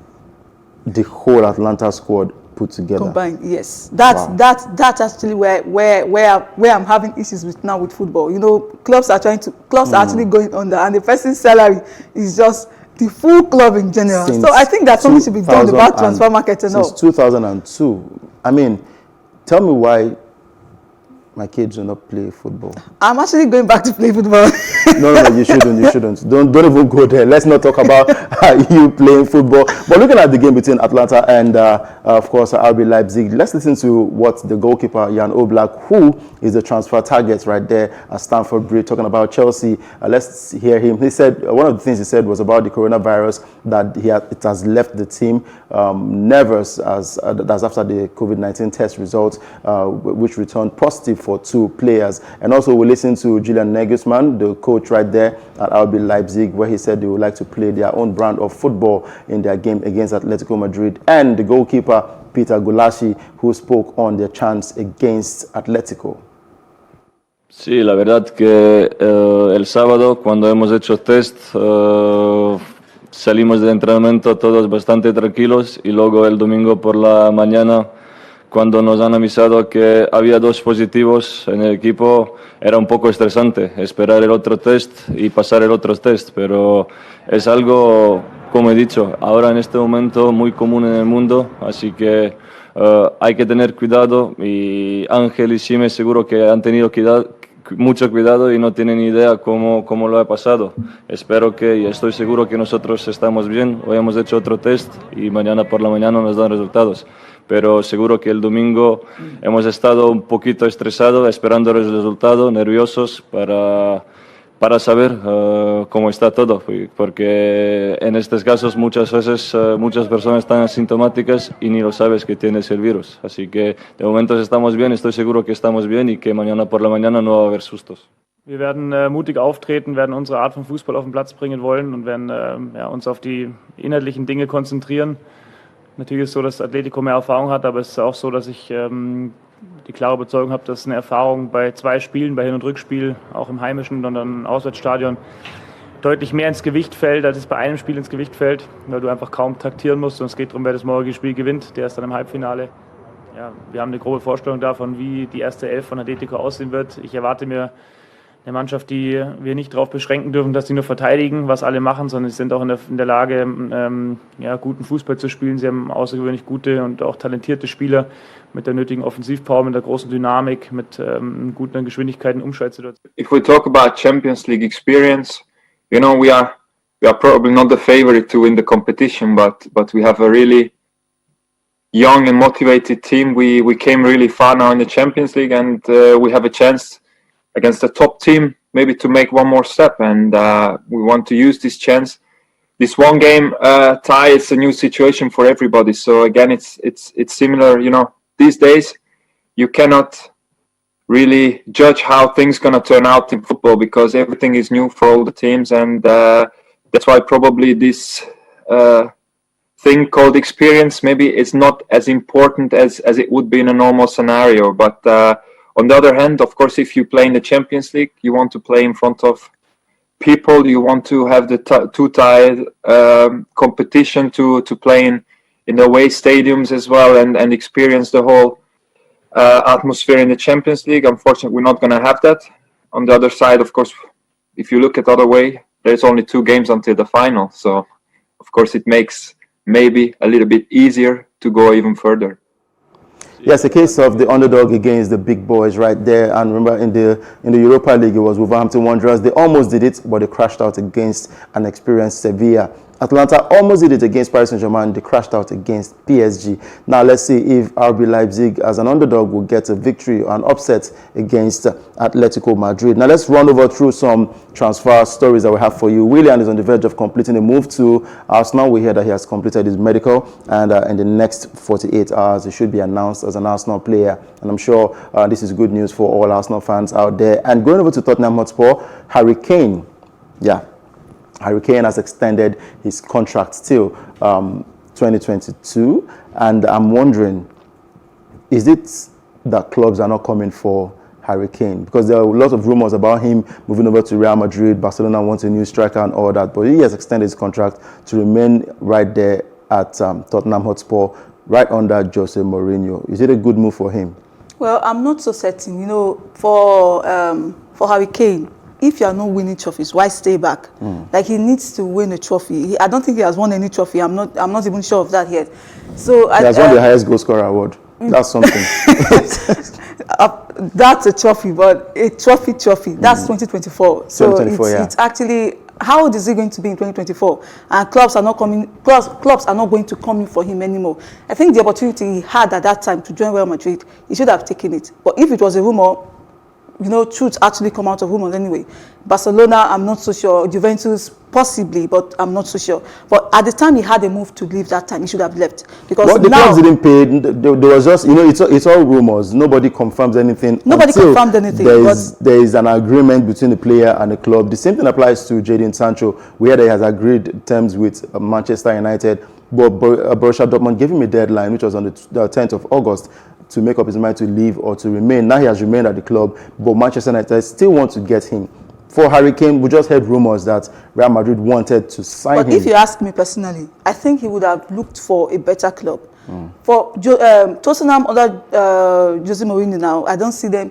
the whole Atlanta squad put together? Combined, yes. That's actually where I'm having issues with now with football. You know, clubs are actually going under, and the person's salary is just the full club in general. So I think that something should be done about transfer market and all. Since 2002. I mean, tell me why my kids do not play football. I'm actually going back to play football. No, you shouldn't. Don't even go there. Let's not talk about you playing football. But looking at the game between Atalanta and, of course, RB Leipzig, let's listen to what the goalkeeper, Jan Oblak, who is the transfer target right there at Stamford Bridge, talking about Chelsea. Let's hear him. He said, one of the things he said was about the coronavirus, that it has left the team nervous as after the COVID-19 test results, which returned positive for 2 players. And also we listen to Julian Nagelsmann, the coach right there at RB Leipzig, where he said they would like to play their own brand of football in their game against Atletico Madrid, and the goalkeeper Peter Gulaschi, who spoke on their chance against Atletico. Sí, la verdad que el sábado cuando hemos hecho test salimos de entrenamiento todos bastante tranquilos, y luego el domingo por la mañana, cuando nos han avisado que había 2 positivos en el equipo, era un poco estresante esperar el otro test y pasar el otro test, pero es algo, como he dicho, ahora en este momento muy común en el mundo, así que hay que tener cuidado, y Ángel y Sime seguro que han tenido mucho cuidado y no tienen idea cómo lo ha pasado. Espero y estoy seguro que nosotros estamos bien. Hoy hemos hecho otro test y mañana por la mañana nos dan resultados. Pero seguro que el domingo hemos estado un poquito estresados, esperando el resultado, nerviosos para saber cómo está todo, porque en estos casos muchas veces muchas personas están asintomáticas y ni lo sabes que tienes el virus. Así que de momento estamos bien, estoy seguro que estamos bien y que mañana por la mañana no va a haber sustos. Wir werden mutig auftreten, werden unsere Art von Fußball auf den Platz bringen wollen und werden uns auf die inhaltlichen Dinge konzentrieren. Natürlich ist es so, dass Atletico mehr Erfahrung hat, aber es ist auch so, dass ich die klare Überzeugung habe, dass eine Erfahrung bei 2 Spielen, bei Hin- und Rückspiel, auch im heimischen und dann im Auswärtsstadion, deutlich mehr ins Gewicht fällt, als es bei einem Spiel ins Gewicht fällt, weil du einfach kaum taktieren musst, und es geht darum, wer das morgige Spiel gewinnt, der ist dann im Halbfinale. Ja, wir haben eine grobe Vorstellung davon, wie die erste Elf von Atletico aussehen wird. Ich erwarte mir eine Mannschaft, die wir nicht darauf beschränken dürfen, dass sie nur verteidigen, was alle machen, sondern sie sind auch in der Lage, guten Fußball zu spielen. Sie haben außergewöhnlich gute und auch talentierte Spieler mit der nötigen Offensivpower, mit der großen Dynamik, mit guten Geschwindigkeiten, Umschaltsituationen. If we talk about Champions League experience, you know, we are probably not the favorite to win the competition, but we have a really young and motivated team. We came really far now in the Champions League, and we have a chance against the top team maybe to make one more step, and we want to use this chance. This one game tie is a new situation for everybody, so again it's similar, you know, these days you cannot really judge how things gonna turn out in football because everything is new for all the teams, and that's why probably this thing called experience maybe is not as important as it would be in a normal scenario. But on the other hand, of course, if you play in the Champions League, you want to play in front of people, you want to have the two-tied competition to play in the away stadiums as well, and experience the whole atmosphere in the Champions League. Unfortunately, we're not going to have that. On the other side, of course, if you look at the other way, there's only 2 games until the final. So, of course, it makes maybe a little bit easier to go even further. Yes, a case of the underdog against the big boys right there. And remember, in the Europa League, it was Wolverhampton Wanderers. They almost did it, but they crashed out against an experienced Sevilla. Atlanta almost did it against Paris Saint-Germain. They crashed out against PSG. Now, let's see if RB Leipzig, as an underdog, will get a victory or an upset against Atletico Madrid. Now, let's run over through some transfer stories that we have for you. Willian is on the verge of completing a move to Arsenal. We hear that he has completed his medical, and in the next 48 hours, he should be announced as an Arsenal player. And I'm sure this is good news for all Arsenal fans out there. And going over to Tottenham Hotspur, Harry Kane. Yeah. Harry Kane has extended his contract till 2022, and I'm wondering, is it that clubs are not coming for Harry Kane? Because there are a lot of rumors about him moving over to Real Madrid, Barcelona wants a new striker and all that, but he has extended his contract to remain right there at Tottenham Hotspur, right under Jose Mourinho. Is it a good move for him? Well, I'm not so certain. You know, for Harry Kane, if you are not winning trophies, why stay back? Like, he needs to win a trophy. I don't think he has won any trophy. I'm not even sure of that yet. So he has won the highest goal scorer award. That's something. That's a trophy, but a trophy. That's 2024. So 2024, it's actually, how old is he going to be in 2024? And clubs are not going to come in for him anymore. I think the opportunity he had at that time to join Real Madrid, he should have taken it. But if it was a rumor, truth actually come out of rumors anyway. Barcelona, I'm not so sure. Juventus, possibly, but I'm not so sure. But at the time he had a move to leave that time, he should have left. Because well, the now, clubs didn't pay. There was just, it's all rumors. Nobody confirms anything. Nobody confirmed anything. There is an agreement between the player and the club. The same thing applies to Jadon Sancho, where he has agreed terms with Manchester United. But Borussia Dortmund gave him a deadline, which was on the 10th of August, to make up his mind to leave or to remain. Now he has remained at the club, but Manchester United still want to get him. For Harry Kane, we just heard rumors that Real Madrid wanted to sign him. But if you ask me personally, I think he would have looked for a better club. For Tottenham under Jose Mourinho now, I don't see them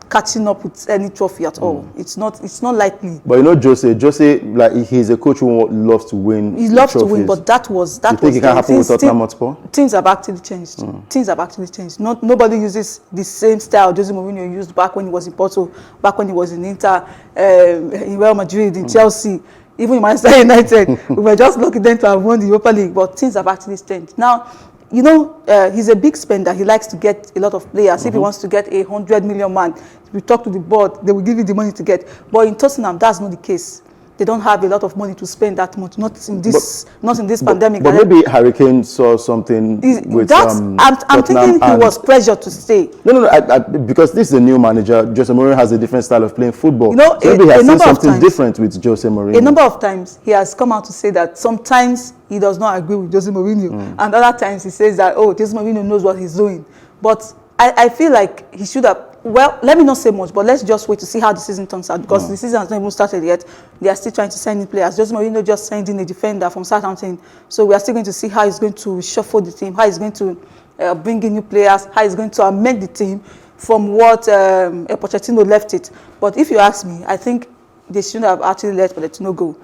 catching up with any trophy at all. It's not likely. But Jose, like, he's a coach who loves to win. He loves to win, but that was you think it can happen with Tottenham Hotspur? Things have actually changed. Things have actually changed. Nobody uses the same style Jose Mourinho used back when he was in Porto, back when he was in Inter, in Real Madrid, in Chelsea, even in Manchester United. We were just lucky then to have won the Europa League, but things have actually changed. Now, he's a big spender. He likes to get a lot of players. If he wants to get 100 million man, if you talk to the board, they will give you the money to get. But in Tottenham, that's not the case. They don't have a lot of money to spend that much. Not in this pandemic. But maybe Harry Kane saw something with I'm thinking he was pressured to stay. No. Because this is a new manager. Jose Mourinho has a different style of playing football. So maybe he has seen something different with Jose Mourinho. A number of times he has come out to say that sometimes he does not agree with Jose Mourinho, and other times he says that Jose Mourinho knows what he's doing. But I feel like he should have. Well, let me not say much, but let's just wait to see how the season turns out, because the season has not even started yet. They are still trying to sign in players. Jose Mourinho just signed in a defender from Southampton, so we are still going to see how he's going to shuffle the team, how he's going to bring in new players, how he's going to amend the team from what Pochettino left it. But if you ask me, I think they shouldn't have actually let Pochettino go.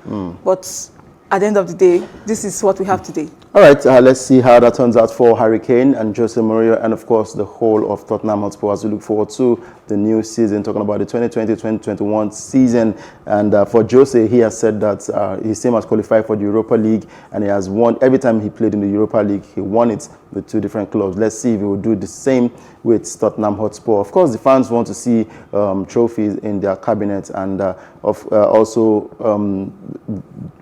But at the end of the day, this is what we have today. All right, let's see how that turns out for Harry Kane and Jose Mourinho, and of course the whole of Tottenham Hotspur as we look forward to the new season, talking about the 2020-2021 season. And for Jose, he has said that his team has qualified for the Europa League, and he has won every time he played in the Europa League. He won it with two different clubs. Let's see if he will do the same with Tottenham Hotspur. Of course, the fans want to see trophies in their cabinet, and also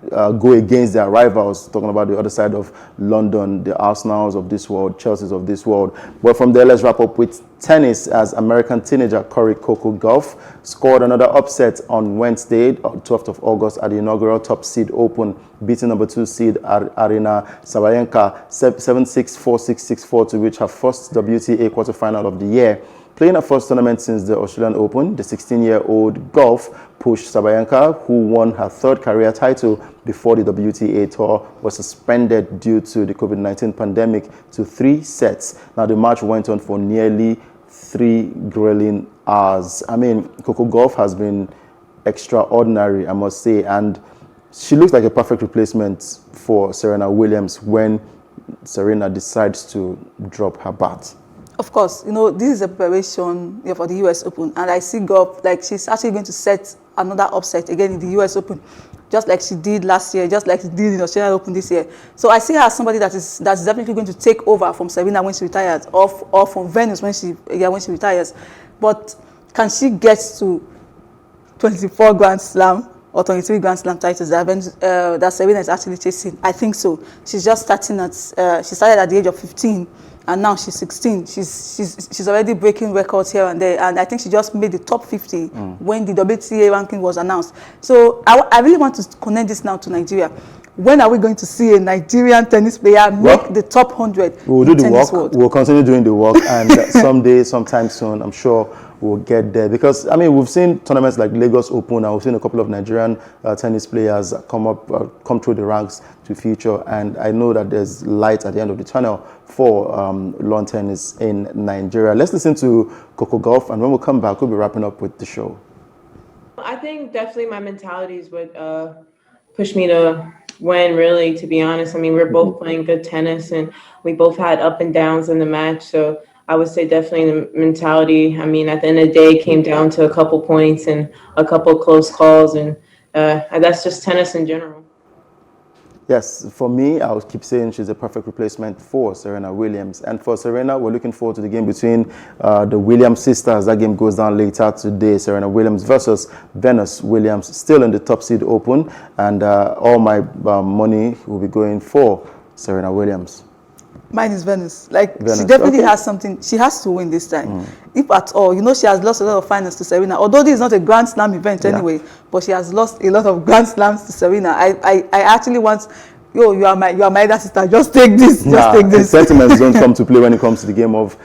go against their rivals, talking about the other side of London, the Arsenals of this world, Chelseas of this world. But from there, let's wrap up with tennis, as American teenager Cory Coco Gauff scored another upset on Wednesday, 12th of August, at the inaugural Top Seed Open, beating number 2 seed Aryna Sabalenka 7-6, 4-6, 6-4 to reach her first WTA quarterfinal of the year. Playing her first tournament since the Australian Open, the 16-year-old Gauff pushed Sabalenka, who won her third career title before the WTA tour was suspended due to the COVID-19 pandemic, to 3 sets. Now, the match went on for nearly 3 grueling hours. I mean, Coco Gauff has been extraordinary, I must say, and she looks like a perfect replacement for Serena Williams when Serena decides to drop her bat. Of course, this is a preparation for the US Open, and I see Gauff, like, she's actually going to set another upset again in the US Open, just like she did last year, just like she did in the Australian Open this year. So I see her as somebody that's definitely going to take over from Serena when she retires, or from Venus when she retires. But can she get to 24 Grand Slam or 23 Grand Slam titles that Serena is actually chasing? I think so. She's just starting she started at the age of 15. And now she's 16. She's already breaking records here and there. And I think she just made the top 50 when the WTA ranking was announced. So I really want to connect this now to Nigeria. When are we going to see a Nigerian tennis player make the top 100 We'll do the work. World? We'll continue doing the work. And someday, sometime soon, I'm sure we'll get there. Because, I mean, we've seen tournaments like Lagos Open, and we've seen a couple of Nigerian tennis players come through the ranks to feature. And I know that there's light at the end of the tunnel for lawn tennis in Nigeria. Let's listen to Coco Gauff, and when we come back, we'll be wrapping up with the show. I think definitely my mentality is what pushed me to win, really, to be honest. I mean, we're both playing good tennis, and we both had up and downs in the match. So I would say definitely the mentality. I mean, at the end of the day, it came down to a couple points and a couple close calls, and that's just tennis in general. Yes, for me, I would keep saying she's a perfect replacement for Serena Williams. And for Serena, we're looking forward to the game between the Williams sisters. That game goes down later today. Serena Williams versus Venus Williams, still in the top seed open. And all my money will be going for Serena Williams. Mine is Venus. Like, Venus. she definitely has something. She has to win this time. If at all. You know, she has lost a lot of finals to Serena. Although this is not a Grand Slam event anyway, but she has lost a lot of Grand Slams to Serena. I actually want... Yo, you are my elder sister. Just take this. Just take this. Sentiments don't come to play when it comes to the game of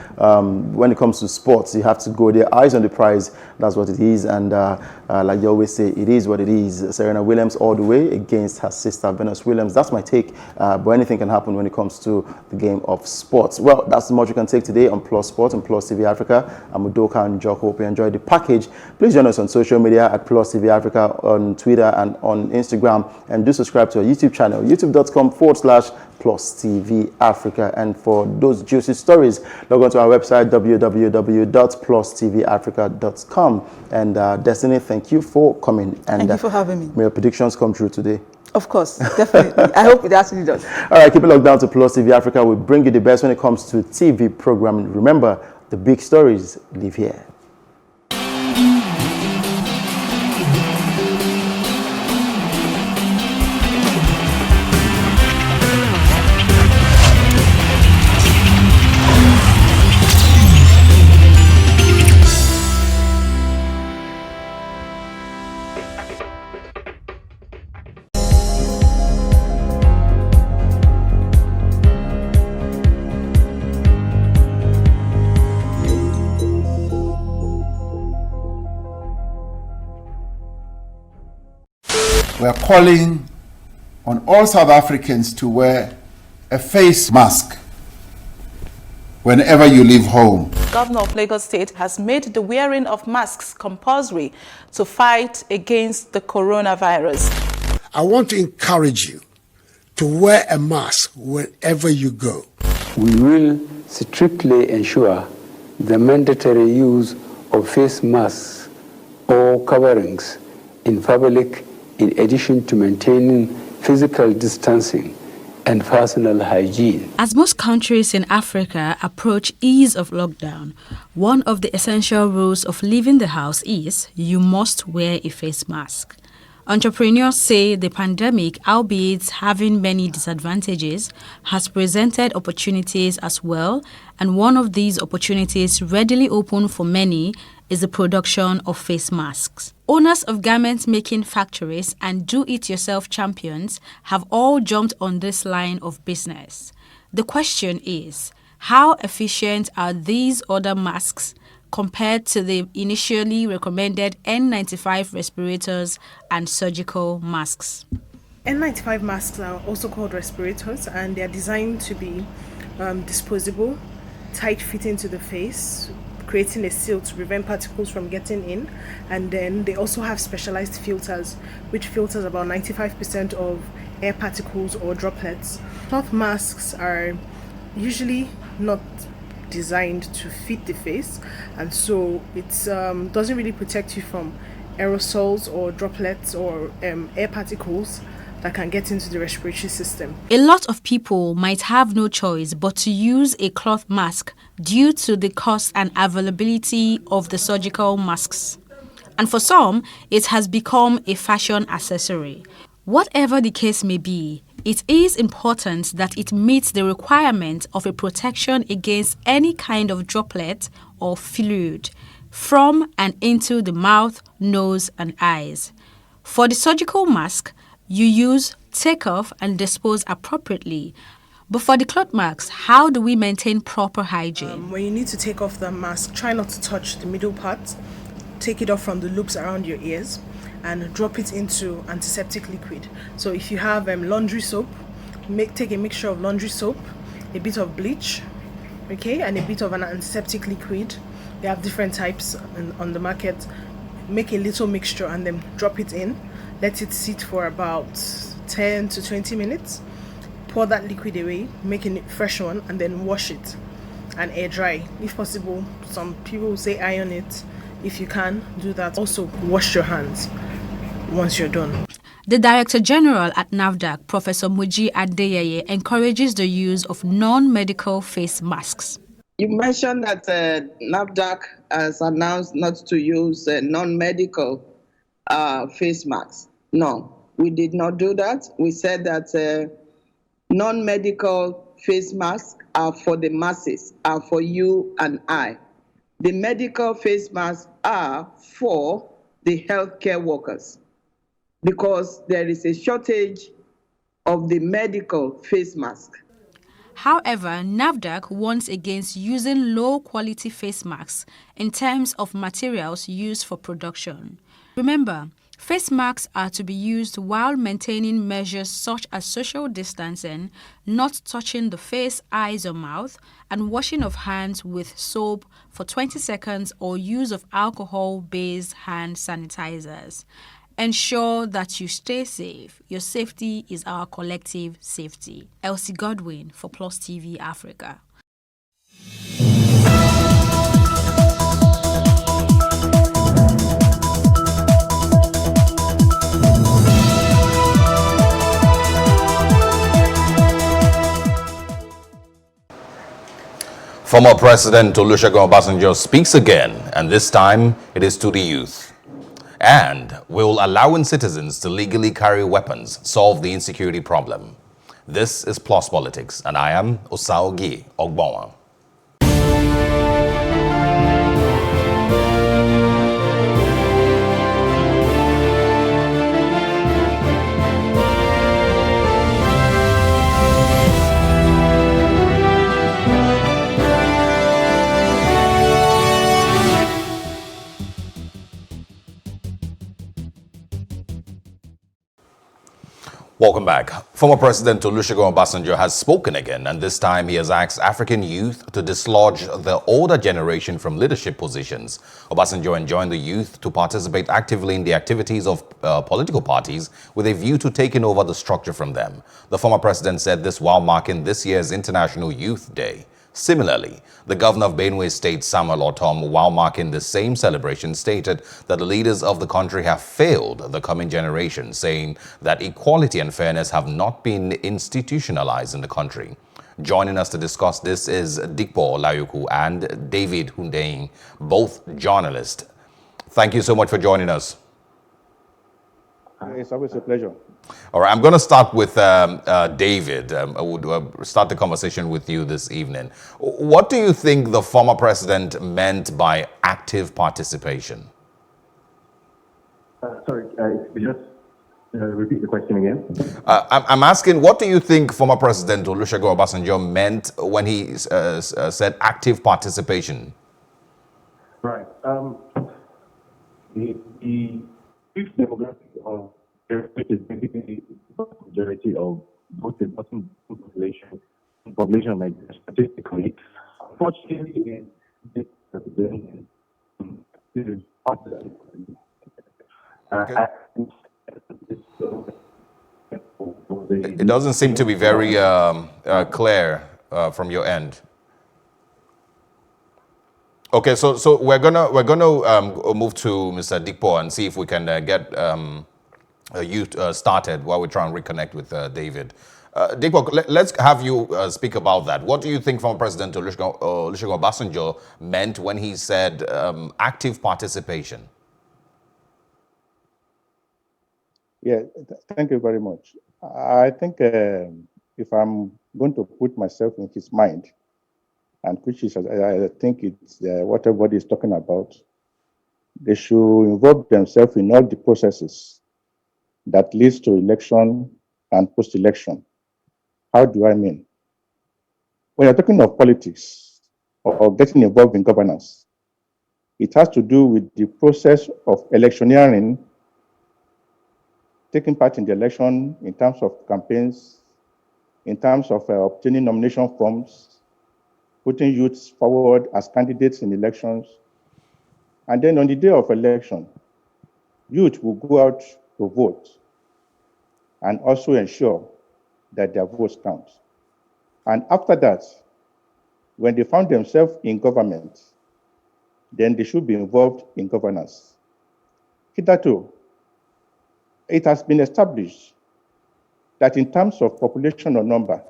when it comes to sports. You have to go there, eyes on the prize. That's what it is. And like they always say, it is what it is. Serena Williams all the way against her sister Venus Williams. That's my take. But anything can happen when it comes to the game of sports. Well, that's the much you can take today on Plus Sport and Plus TV Africa. I'm Udoka and Jock. Hope you enjoyed the package. Please join us on social media at Plus TV Africa on Twitter and on Instagram. And do subscribe to our YouTube channel, youtube.com/Plus TV Africa. And for those juicy stories, log on to our website, www.plustvafrica.com. And Destiny, thank you for coming. And thank you for having me. May your predictions come true today. Of course, definitely. I hope it actually does. All right, keep it locked down to Plus TV Africa. We bring you the best when it comes to TV programming. Remember, the big stories live here. We are calling on all South Africans to wear a face mask whenever you leave home. Governor of Lagos State has made the wearing of masks compulsory to fight against the coronavirus. I want to encourage you to wear a mask wherever you go. We will strictly ensure the mandatory use of face masks or coverings in public, in addition to maintaining physical distancing and personal hygiene. As most countries in Africa approach ease of lockdown, one of the essential rules of leaving the house is you must wear a face mask. Entrepreneurs say the pandemic, albeit having many disadvantages, has presented opportunities as well, and one of these opportunities readily open for many is the production of face masks. Owners of garment-making factories and do-it-yourself champions have all jumped on this line of business. The question is, how efficient are these other masks compared to the initially recommended N95 respirators and surgical masks? N95 masks are also called respirators, and they are designed to be disposable, tight-fitting to the face, creating a seal to prevent particles from getting in. And then they also have specialized filters, which filters about 95% of air particles or droplets. Cloth masks are usually not designed to fit the face, and so it doesn't really protect you from aerosols or droplets or air particles that can get into the respiratory system. A lot of people might have no choice but to use a cloth mask due to the cost and availability of the surgical masks. And for some, it has become a fashion accessory. Whatever the case may be, it is important that it meets the requirement of a protection against any kind of droplet or fluid from and into the mouth, nose, and eyes. For the surgical mask, you use, take off, and dispose appropriately. But for the cloth masks, how do we maintain proper hygiene? When you need to take off the mask, try not to touch the middle part. Take it off from the loops around your ears and drop it into antiseptic liquid. So if you have laundry soap, take a mixture of laundry soap, a bit of bleach, okay, and a bit of an antiseptic liquid. They have different types on the market. Make a little mixture and then drop it in. Let it sit for about 10 to 20 minutes. Pour that liquid away, make a fresh one, and then wash it. and air dry. If possible, some people will say iron it. If you can, do that. Also, wash your hands once you're done. The Director General at NAFDAC, Professor Muji Adeyeye, encourages the use of non-medical face masks. You mentioned that NAFDAC has announced not to use non-medical face masks. No, we did not do that. We said that non-medical face masks are for the masses, are for you and I. The medical face masks are for the healthcare workers, because there is a shortage of the medical face mask. However, NAFDAC warns against using low-quality face masks in terms of materials used for production. Remember, face masks are to be used while maintaining measures such as social distancing, not touching the face, eyes or mouth, and washing of hands with soap for 20 seconds or use of alcohol-based hand sanitizers. Ensure that you stay safe. Your safety is our collective safety. Elsie Godwin for Plus TV Africa. Former President Olusegun Obasanjo speaks again, and this time it is to the youth. And will allowing citizens to legally carry weapons solve the insecurity problem? This is Plus Politics, and I am Osaogi Ogbonwa. Welcome back. Former President Olusegun Obasanjo has spoken again, and this time he has asked African youth to dislodge the older generation from leadership positions. Obasanjo enjoined the youth to participate actively in the activities of political parties with a view to taking over the structure from them. The former president said this while marking this year's International Youth Day. Similarly, the governor of Benue State, Samuel Ortom, while marking the same celebration, stated that the leaders of the country have failed the coming generation, saying that equality and fairness have not been institutionalized in the country. Joining us to discuss this is Dikpo Layuku and David Hundeyin, both journalists. Thank you so much for joining us. It's always a pleasure. All right, I'm going to start with David. I would start the conversation with you this evening. What do you think the former president meant by active participation? Sorry, just repeat the question again. I'm asking, what do you think former President Olusegun Obasanjo meant when he said active participation? Right. The youth demographic of is basically the majority of both the bottom population of Nigeria statistically. Unfortunately, this is part of that. It doesn't seem to be very clear from your end. Okay, so we're gonna move to Mr. Dikpo and see if we can get you started while we try and reconnect with David. Dikpo, let's have you speak about that. What do you think former President Olusegun Obasanjo meant when he said active participation? Yeah, thank you very much. I think if I'm going to put myself in his mind, and which is, I think it's what everybody is talking about, they should involve themselves in all the processes that leads to election and post-election. How do I mean? When you're talking of politics or getting involved in governance, it has to do with the process of electioneering, taking part in the election in terms of campaigns, in terms of obtaining nomination forms, putting youths forward as candidates in elections. And then on the day of election, youth will go out to vote and also ensure that their votes count. And after that, when they found themselves in government, then they should be involved in governance. Hitherto, it has been established that in terms of population or number,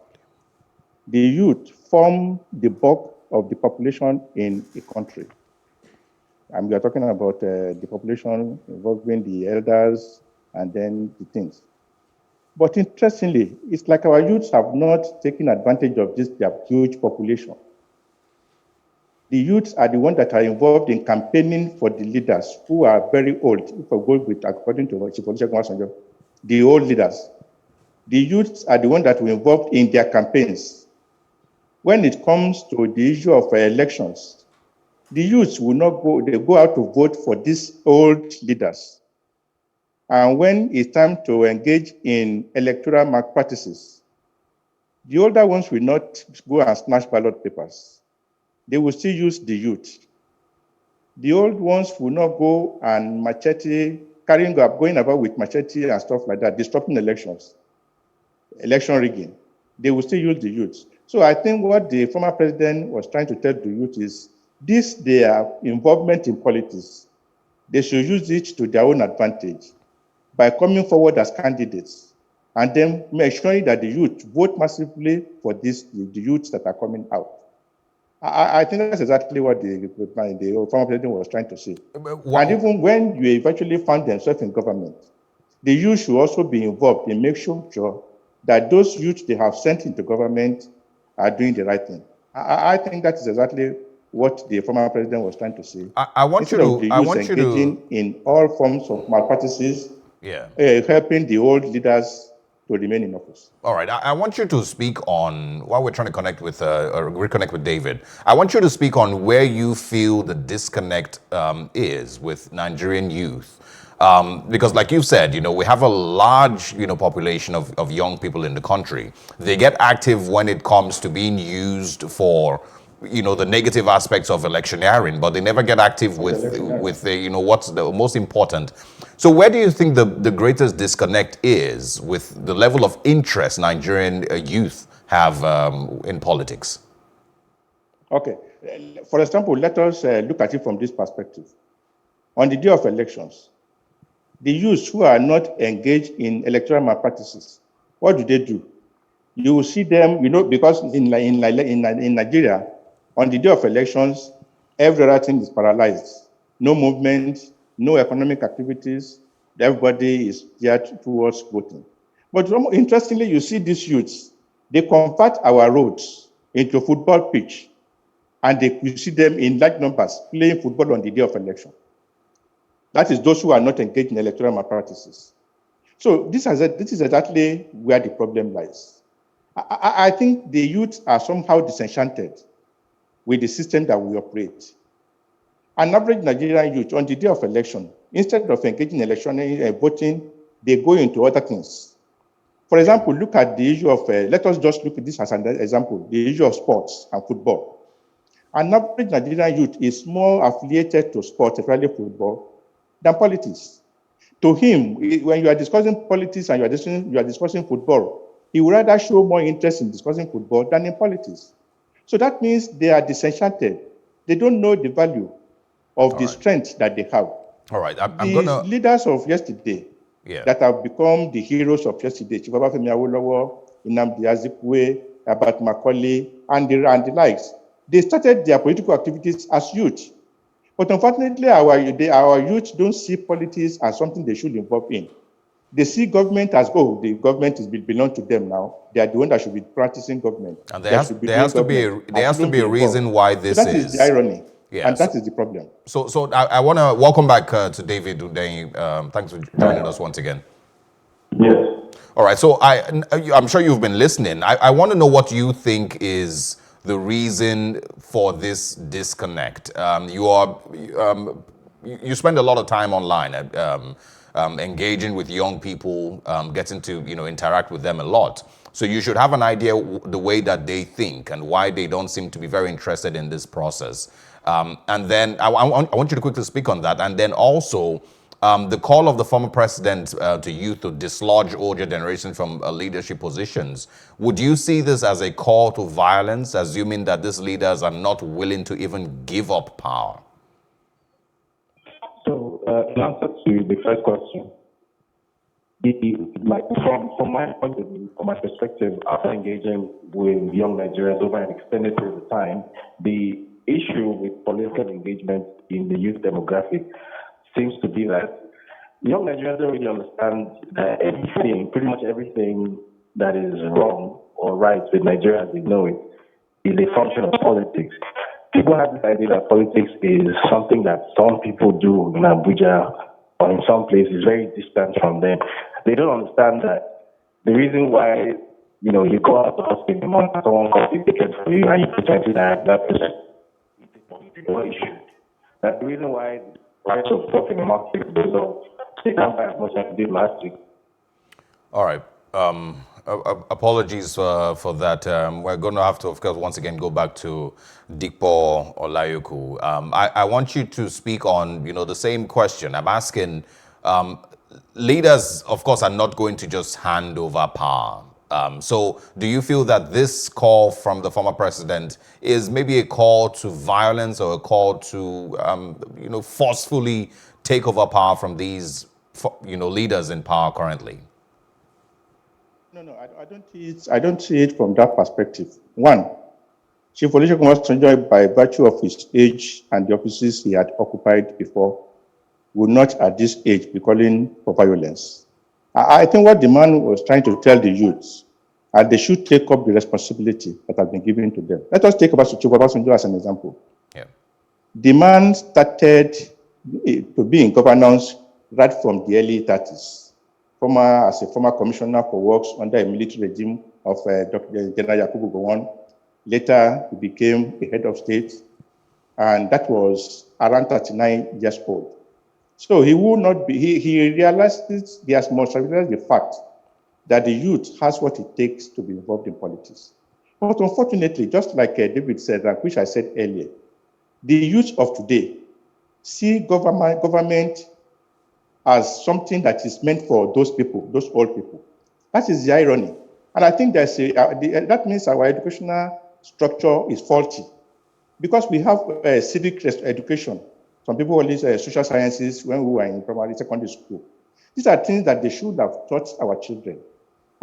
the youth form the bulk of the population in a country. And we are talking about the population involving the elders and then the things. But interestingly, it's like our youths have not taken advantage of this their huge population. The youths are the ones that are involved in campaigning for the leaders who are very old. If I go with, according to Chief Olusegun Obasanjo, the old leaders. The youths are the ones that were involved in their campaigns. When it comes to the issue of elections, the youths will not go, they go out to vote for these old leaders. And when it's time to engage in electoral malpractices, the older ones will not go and snatch ballot papers. They will still use the youth. The old ones will not go and going about with machete and stuff like that, disrupting elections, election rigging. They will still use the youth. So I think what the former president was trying to tell the youth is their involvement in politics, they should use it to their own advantage by coming forward as candidates and then make sure that the youth vote massively for the youths that are coming out. I think that's exactly what the former president was trying to say. And even when you eventually find themselves in government, the youth should also be involved in making sure that those youths they have sent into government are doing the right thing. I think that is exactly what the former president was trying to say. I want you to engaging in all forms of malpractices, helping the old leaders to remain in office. All right, I want you to speak on, while we're trying to connect with, reconnect with David, I want you to speak on where you feel the disconnect is with Nigerian youth. Because like you said, we have a large, population of young people in the country. They get active when it comes to being used for, the negative aspects of electioneering, but they never get active with the, what's the most important. So where do you think the greatest disconnect is with the level of interest Nigerian youth have in politics? Okay. For example, let us look at it from this perspective. On the day of elections, the youths who are not engaged in electoral malpractices, what do? You will see them, because in Nigeria, on the day of elections, every other thing is paralyzed. No movement, no economic activities. Everybody is geared towards voting. But interestingly, you see these youths, they convert our roads into a football pitch, and you see them in large numbers playing football on the day of election. That is those who are not engaged in electoral malpractices. So this is exactly where the problem lies. I think the youth are somehow disenchanted with the system that we operate. An average Nigerian youth on the day of election, instead of engaging in electioneering voting, they go into other things. For example, look at the issue of, let us just look at this as an example, the issue of sports and football. An average Nigerian youth is more affiliated to sports, especially football, than politics. To him, when you are discussing politics and you are discussing football, he would rather show more interest in discussing football than in politics. So that means they are disenchanted. They don't know the value of the strength that they have. All right, The leaders of yesterday that have become the heroes of yesterday, Chief Obafemi Awolowo, Nnamdi Azikiwe, Herbert Macaulay, and the likes, they started their political activities as youth. But unfortunately, our youth don't see politics as something they should involve in. They see government as, the government belongs to them now. They are the one that should be practicing government. And there has to be a reason why this so that is the irony. Yeah, and that is the problem. So I want to welcome back to David Hundeyin. Thanks for joining us once again. Yes. All right, so I'm sure you've been listening. I want to know what you think is the reason for this disconnect. You spend a lot of time online, engaging with young people, getting to interact with them a lot. So you should have an idea the way that they think and why they don't seem to be very interested in this process. And then I want you to quickly speak on that. And then also, the call of the former president to youth to dislodge older generation from leadership positions, would you see this as a call to violence, assuming that these leaders are not willing to even give up power? So, in answer to the first question, from my point of view, from my perspective, after engaging with young Nigerians over an extended period of time, the issue with political engagement in the youth demographic seems to be that young Nigerians don't really understand that pretty much everything that is wrong or right with Nigeria as they know it is a function of politics. People have this idea that politics is something that some people do in Abuja or in some places very distant from them. They don't understand that the reason why, you go out to hospital the month someone comes to ticket for you and you pretend that person is a political issue. That's the reason why the price of stock in the market goes up. They can't buy as much as they did last week. All right. Apologies for that. We're going to have to, of course, once again go back to Dikpo Olayoku. I want you to speak on, the same question. I'm asking, leaders, of course, are not going to just hand over power. So do you feel that this call from the former president is maybe a call to violence or a call to, forcefully take over power from these, leaders in power currently? No, I don't see it from that perspective. One, Chief Olusegun Obasanjo, by virtue of his age and the offices he had occupied before, would not at this age be calling for violence. I think what the man was trying to tell the youths, they should take up the responsibility that has been given to them. Let us take Chief Obasanjo as an example. Yeah. The man started to be in governance right from the early 30s. As a former commissioner for works under a military regime of Dr. General Yakubu Gowon. Later, he became a head of state, and that was around 39 years old. So he would not be, he realized he has most realized the fact that the youth has what it takes to be involved in politics. But unfortunately, just like David said, and which I said earlier, the youth of today see government as something that is meant for those people, those old people. That is the irony. And I think that means our educational structure is faulty because we have civic education. Some people only say social sciences when we were in primary, secondary school. These are things that they should have taught our children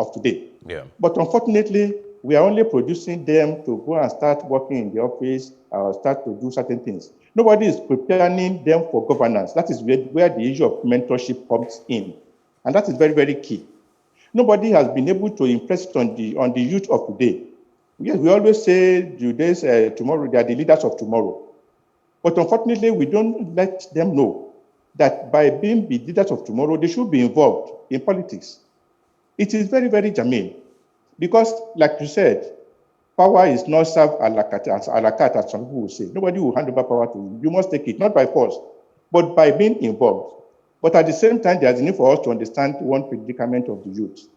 of today. Yeah. But unfortunately, we are only producing them to go and start working in the office or start to do certain things. Nobody is preparing them for governance. That is where the issue of mentorship comes in. And that is very, very key. Nobody has been able to impress it on the youth of today. Yes, we always say tomorrow, they are the leaders of tomorrow. But unfortunately, we don't let them know that by being the leaders of tomorrow, they should be involved in politics. It is very, very germane. Because, like you said, power is not served a la carte, as some people will say. Nobody will hand over power to you. You must take it, not by force, but by being involved. But at the same time, there's a need for us to understand one predicament of the youth.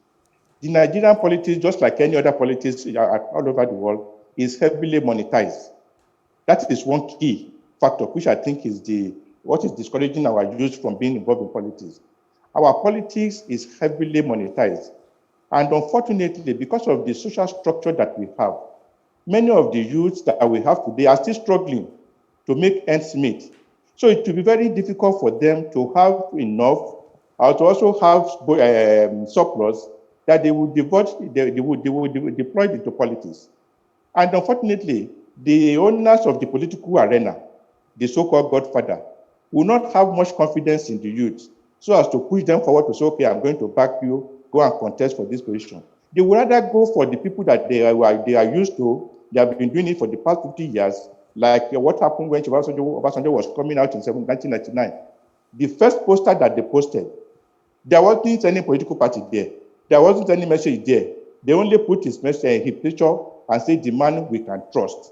The Nigerian politics, just like any other politics all over the world, is heavily monetized. That is one key factor, which I think is what is discouraging our youth from being involved in politics. Our politics is heavily monetized. And unfortunately, because of the social structure that we have, many of the youths that we have today are still struggling to make ends meet. So it will be very difficult for them to have enough or to also have surplus that they would deploy into politics. And unfortunately, the owners of the political arena, the so-called godfather, will not have much confidence in the youth so as to push them forward to say, okay, I'm going to back you, go and contest for this position. They would rather go for the people that they are used to. They have been doing it for the past 50 years, like what happened when Obasanjo was coming out in 1999. The first poster that they posted, there wasn't any political party there. There wasn't any message there. They only put his message, his picture, and said, the man we can trust.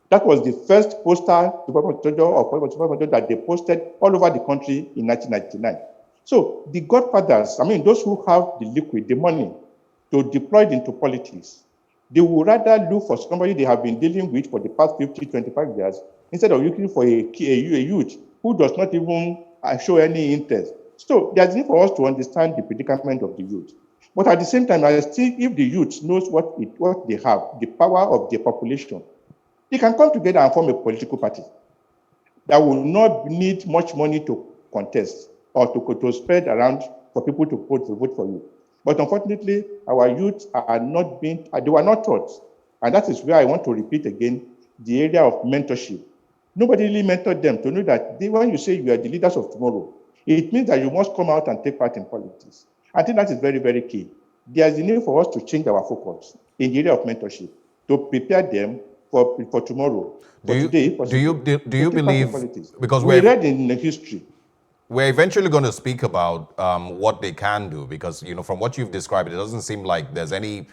That was the first poster that they posted all over the country in 1999. So the godfathers, those who have the liquid, the money to deploy it into politics, they would rather look for somebody they have been dealing with for the past 50, 25 years, instead of looking for a youth who does not even show any interest So there's need for us to understand the predicament of the youth. But at the same time, I think if the youth knows what they have, the power of the population, they can come together and form a political party that will not need much money to contest or to spread around for people to vote for you. But unfortunately, our youth are not they were not taught. And that is where I want to repeat again the area of mentorship. Nobody really mentored them to know that when you say you are the leaders of tomorrow, it means that you must come out and take part in politics. I think that is very, very key. There is a need for us to change our focus in the area of mentorship to prepare them for tomorrow. Do you believe, because we read in the history, we're eventually going to speak about what they can do, because from what you've described, it doesn't seem like there's any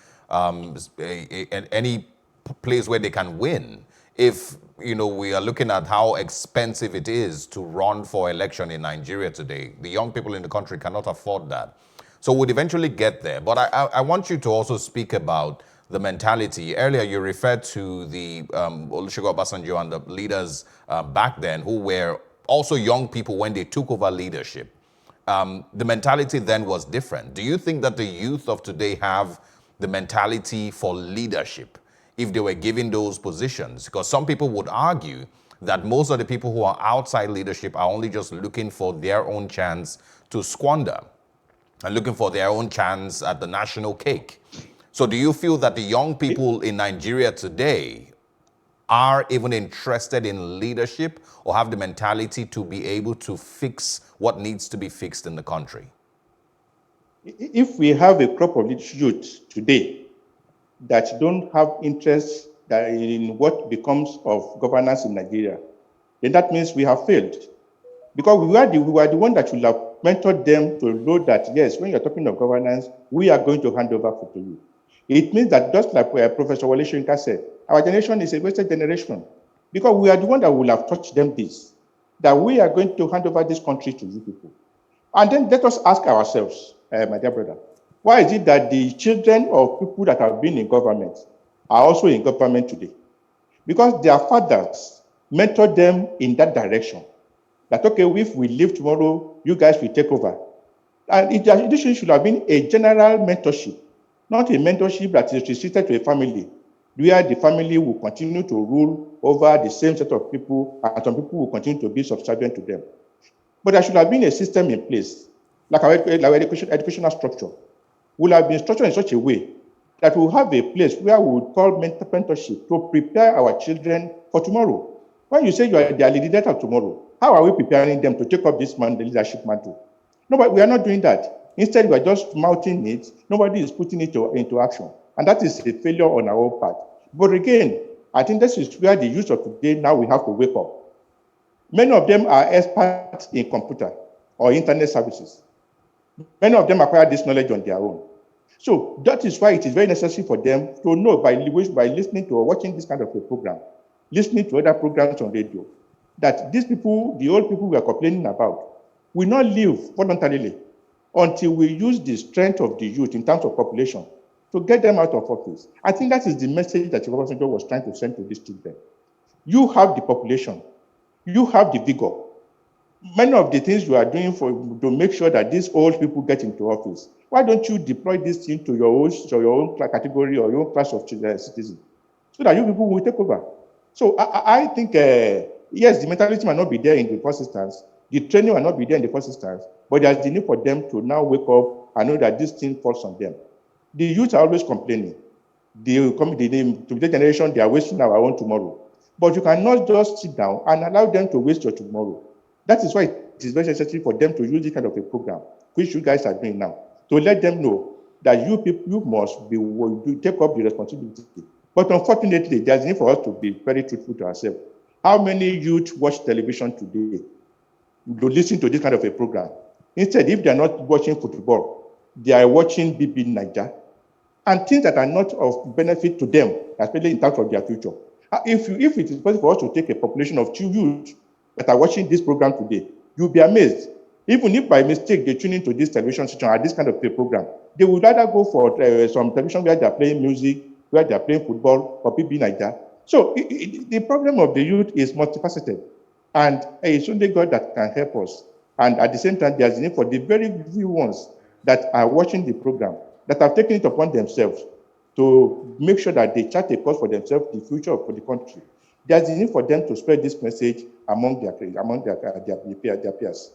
place where they can win. If we are looking at how expensive it is to run for election in Nigeria today, the young people in the country cannot afford that. So we'd eventually get there. But I want you to also speak about the mentality. Earlier, you referred to the Olusegun Obasanjo and the leaders back then who were also young people when they took over leadership. The mentality then was different. Do you think that the youth of today have the mentality for leadership if they were given those positions? Because some people would argue that most of the people who are outside leadership are only just looking for their own chance to squander and looking for their own chance at the national cake. So do you feel that the young people in Nigeria today are even interested in leadership or have the mentality to be able to fix what needs to be fixed in the country? If we have a crop of youth today that don't have interest in what becomes of governance in Nigeria, then that means we have failed. Because we are the one that should have mentored them to know that, yes, when you're talking of governance, we are going to hand over to you. It means that just like Professor Wole Soyinka said, our generation is a wasted generation because we are the one that will have taught them this, that we are going to hand over this country to you people. And then let us ask ourselves, my dear brother, why is it that the children of people that have been in government are also in government today? Because their fathers mentored them in that direction. That, okay, if we leave tomorrow, you guys will take over. And this should have been a general mentorship, not a mentorship that is restricted to a family, where the family will continue to rule over the same set of people, and some people will continue to be subservient to them. But there should have been a system in place, like our educational structure, will have been structured in such a way that we will have a place where we would call mentorship to prepare our children for tomorrow. When you say they are the leaders of tomorrow, how are we preparing them to take up the leadership mantle? No, but we are not doing that. Instead, we are just mouthing it. Nobody is putting it into action. And that is a failure on our own part. But again, I think this is where the youth of today now we have to wake up. Many of them are experts in computer or internet services. Many of them acquire this knowledge on their own. So that is why it is very necessary for them to know by listening to or watching this kind of a program, listening to other programs on radio, that these people, the old people we are complaining about, will not live voluntarily until we use the strength of the youth in terms of population to get them out of office. I think that is the message that Obasanjo was trying to send to these children. You have the population, you have the vigor. Many of the things you are doing to make sure that these old people get into office, why don't you deploy this thing to your own category or your own class of citizens, so that you people will take over? So I think, yes, the mentality might not be there in the first instance, the training might not be there in the first instance, but there's the need for them to now wake up and know that this thing falls on them. The youth are always complaining. The generation, they are wasting our own tomorrow. But you cannot just sit down and allow them to waste your tomorrow. That is why it is very necessary for them to use this kind of a program, which you guys are doing now, to let them know that you must take up the responsibility. But unfortunately, there's a need for us to be very truthful to ourselves. How many youth watch television today to listen to this kind of a program? Instead, if they're not watching football, they are watching BB Niger and things that are not of benefit to them, especially in terms of their future. If it is possible for us to take a population of 2 youth that are watching this program today, you'll be amazed. Even if by mistake they tune into this television station or this kind of a program, they would rather go for some television where they're playing music, where they're playing football, or BB Niger. So the problem of the youth is multifaceted. And it's only God that can help us And at the same time, there's a need for the very few ones that are watching the program, that have taken it upon themselves to make sure that they chart a course for themselves, the future for the country. There's a need for them to spread this message among their peers.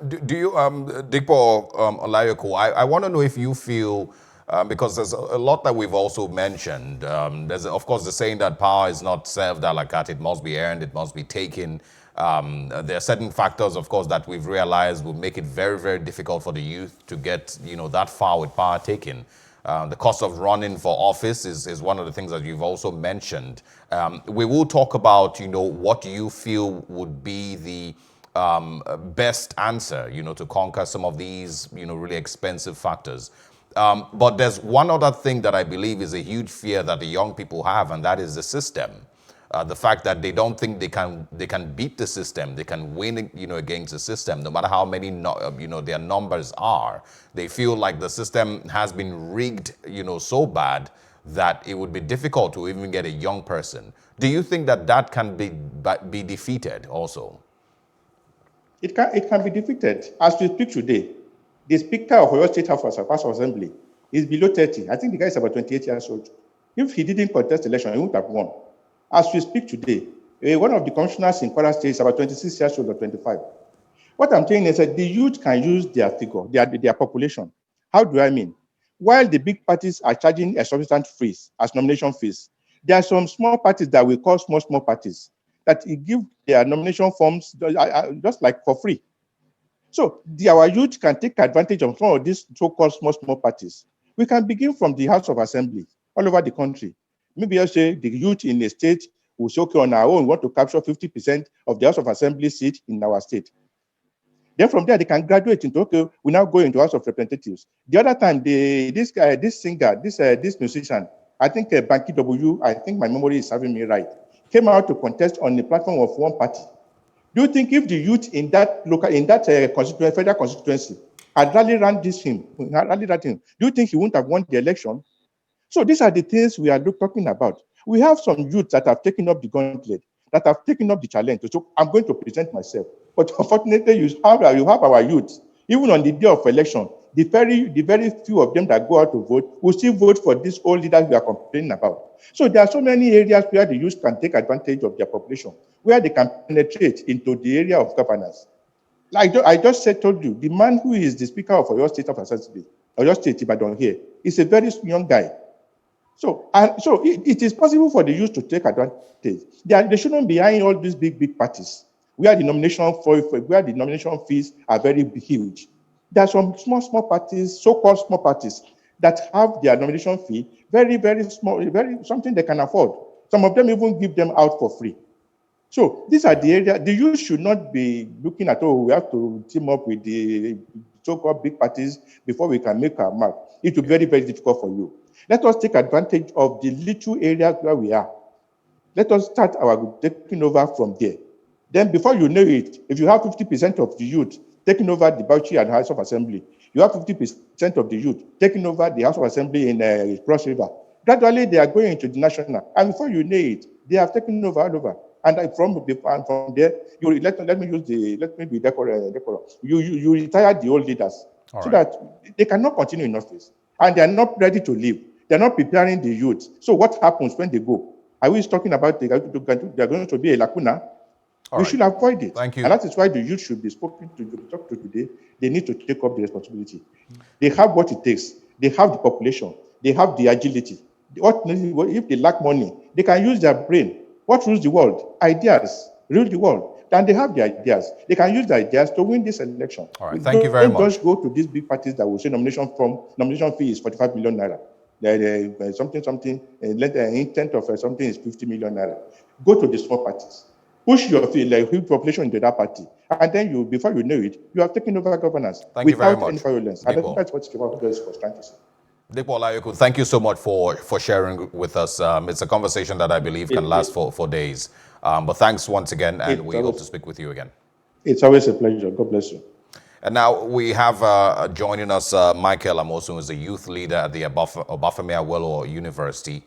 Do you, Dipo Olayoko, I want to know if you feel, because there's a lot that we've also mentioned. There's, of course, the saying that power is not served a la carte, it must be earned, it must be taken. There are certain factors, of course, that we've realized will make it very, very difficult for the youth to get, that far with power taken. The cost of running for office is one of the things that you've also mentioned. We will talk about, what you feel would be the best answer, to conquer some of these, really expensive factors. But there's one other thing that I believe is a huge fear that the young people have, and that is the system. The fact that they don't think they can beat the system, they can win, against the system, no matter how many, their numbers are. They feel like the system has been rigged, so bad that it would be difficult to even get a young person. Do you think that can be defeated also? It can be defeated. As we speak today, the Speaker of Oyo State House of Assembly is below 30. I think the guy is about 28 years old. If he didn't contest the election, he would have won. As we speak today, one of the commissioners in Kwara State is about 26 years old or 25. What I'm saying is that the youth can use their figure, their population. How do I mean? While the big parties are charging exorbitant fees as nomination fees, there are some small parties that we call small parties that give their nomination forms just like for free. So our youth can take advantage of some of these so-called small parties. We can begin from the House of Assembly all over the country. Maybe I say the youth in a state will say, okay, on our own, we want to capture 50% of the House of Assembly seat in our state. Then from there, they can graduate into, okay, we now go into House of Representatives. The other time, this musician, I think Banky W, I think my memory is serving me right, came out to contest on the platform of one party. Do you think if the youth in that federal constituency had rallied around him, do you think he wouldn't have won the election? So these are the things we are talking about. We have some youths that have taken up the gauntlet, that have taken up the challenge. So I'm going to present myself. But unfortunately, you have our youths, even on the day of election, the very few of them that go out to vote will still vote for these old leaders we are complaining about. So there are so many areas where the youth can take advantage of their population, where they can penetrate into the area of governance. Like I just told you, the man who is the Speaker of Oyo State of Assembly, Oyo State Ibadan here, is a very young guy. So it is possible for the youth to take advantage. They shouldn't be behind all these big parties, where the nomination fees are very huge. There are some small parties, so-called small parties, that have their nomination fee very, very small, something they can afford. Some of them even give them out for free. So these are the areas. The youth should not be looking at, we have to team up with the so-called big parties before we can make our mark. It will be very, very difficult for you. Let us take advantage of the little areas where we are. Let us start our taking over from there. Then before you know it, if you have 50% of the youth taking over the Bauchi and House of Assembly, you have 50% of the youth taking over the House of Assembly in Cross River. Gradually, they are going into the national. And before you know it, they have taken over all over. And from there, let me be decorated. You retire the old leaders so that they cannot continue in office. And they are not ready to leave. They are not preparing the youth. So what happens when they go? Are we talking about they are going to be a lacuna? We should avoid it. Thank you. And that is why the youth should be talked to today. They need to take up the responsibility. They have what it takes. They have the population. They have the agility. If they lack money, they can use their brain. What rules the world? Ideas rule the world. And they have the ideas. They can use the ideas to win this election. All right, thank you very much. Don't just go to these big parties that will say nomination fee is 45 million naira. Intent of something is 50 million naira. Go to the small parties. Push your population into that party. And then before you know it, you have taken over governance without any violence. I think that's what Stephen was trying to say. Dipo Olayoko, thank you so much for sharing with us. It's a conversation that I believe can last for days. But thanks once again, and we hope to speak with you again. It's always a pleasure. God bless you. And now we have joining us Michael Amosu, who is the youth leader at the Obafemi Awolowo University.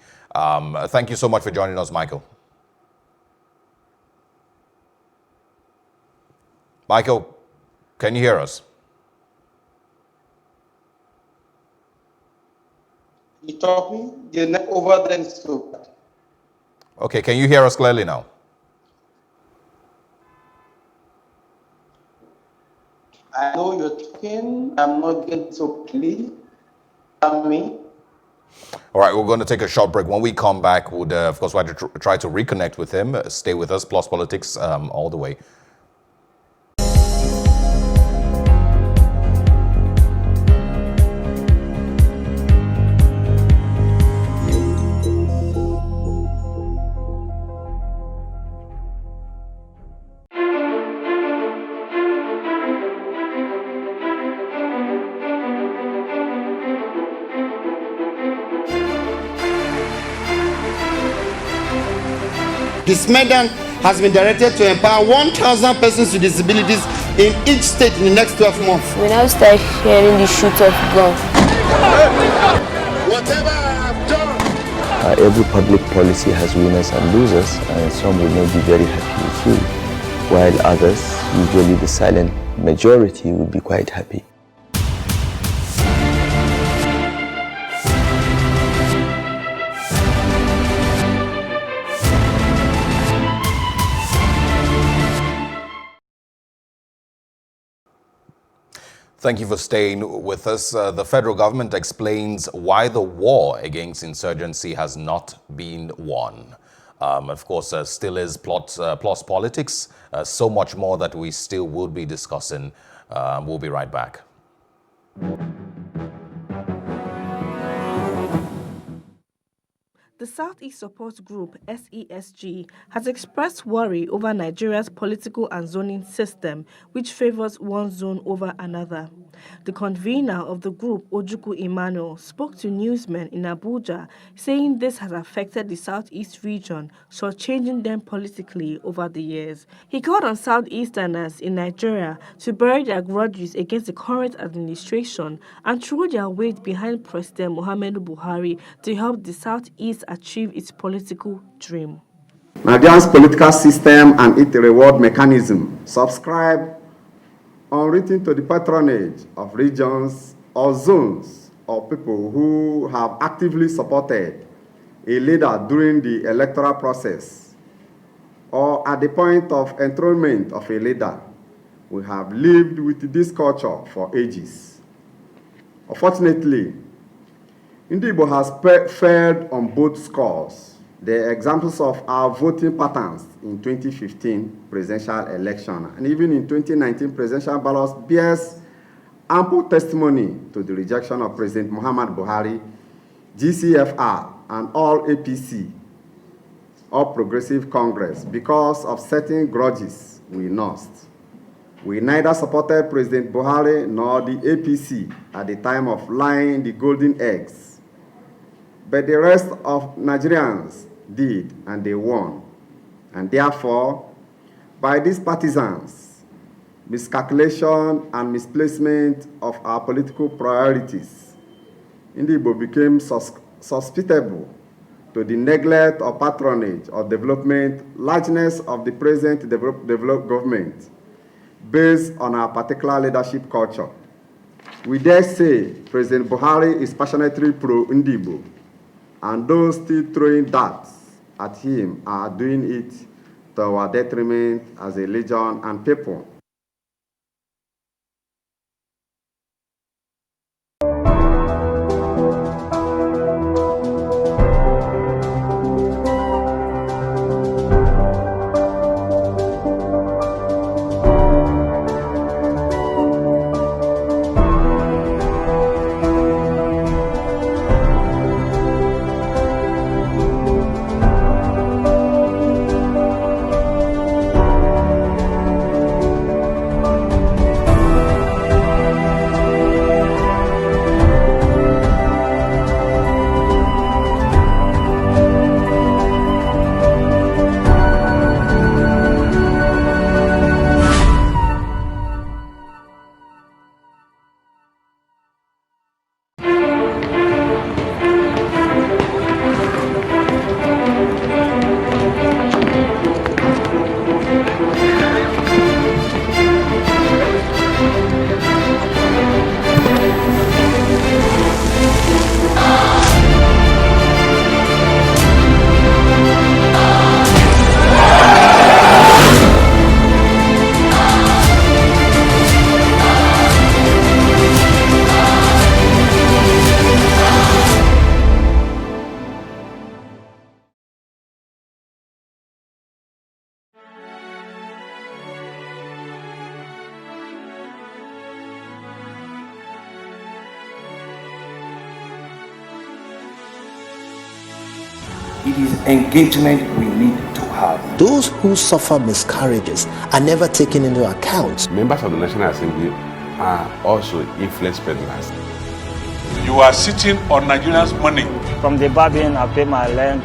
Thank you so much for joining us, Michael. Michael, Can you hear us? You talking? The net over there is so bad. Okay, can you hear us clearly now? I know you're talking. I'm not getting so clear. Tell me. All right, we're going to take a short break. When we come back, we'll, of course, try to reconnect with him. Stay with us, Plus Politics, all the way. This Medan has been directed to empower 1,000 persons with disabilities in each state in the next 12 months. We now start hearing the shoot of guns. Whatever I've done. Every public policy has winners and losers, and some will not be very happy with you, while others, usually the silent majority, will be quite happy. Thank you for staying with us. The federal government explains why the war against insurgency has not been won. Of course, still is plus politics. So much more that we still will be discussing. We'll be right back. The Southeast Support Group, SESG, has expressed worry over Nigeria's political and zoning system, which favors one zone over another. The convener of the group, Ojukwu Emmanuel, spoke to newsmen in Abuja, saying this has affected the Southeast region, shortchanging them politically over the years. He called on Southeasterners in Nigeria to bury their grudges against the current administration and throw their weight behind President Muhammadu Buhari to help the Southeast achieve its political dream. Nigeria's political system and its reward mechanism subscribe unwritten to the patronage of regions or zones or people who have actively supported a leader during the electoral process or at the point of enthronement of a leader. We have lived with this culture for ages. Unfortunately, Ndigbo has fared on both scores. The examples of our voting patterns in 2015 presidential election and even in 2019 presidential ballots bears ample testimony to the rejection of President Muhammad Buhari, GCFR, and all APC, All Progressive Congress, because of certain grudges we nursed. We neither supported President Buhari nor the APC at the time of laying the golden eggs. But the rest of Nigerians did, and they won. And therefore, by these partisans, miscalculation and misplacement of our political priorities, Ndigbo became susceptible to the neglect or patronage or development largeness of the present developed government based on our particular leadership culture. We dare say President Buhari is passionately pro-Ndigbo, and those still throwing darts at him are doing it to our detriment as a legion and people. It is engagement we need to have. Those who suffer miscarriages are never taken into account. Members of the National Assembly are also influence peddlers. You are sitting on Nigerians' money. From the barbing, I pay my rent.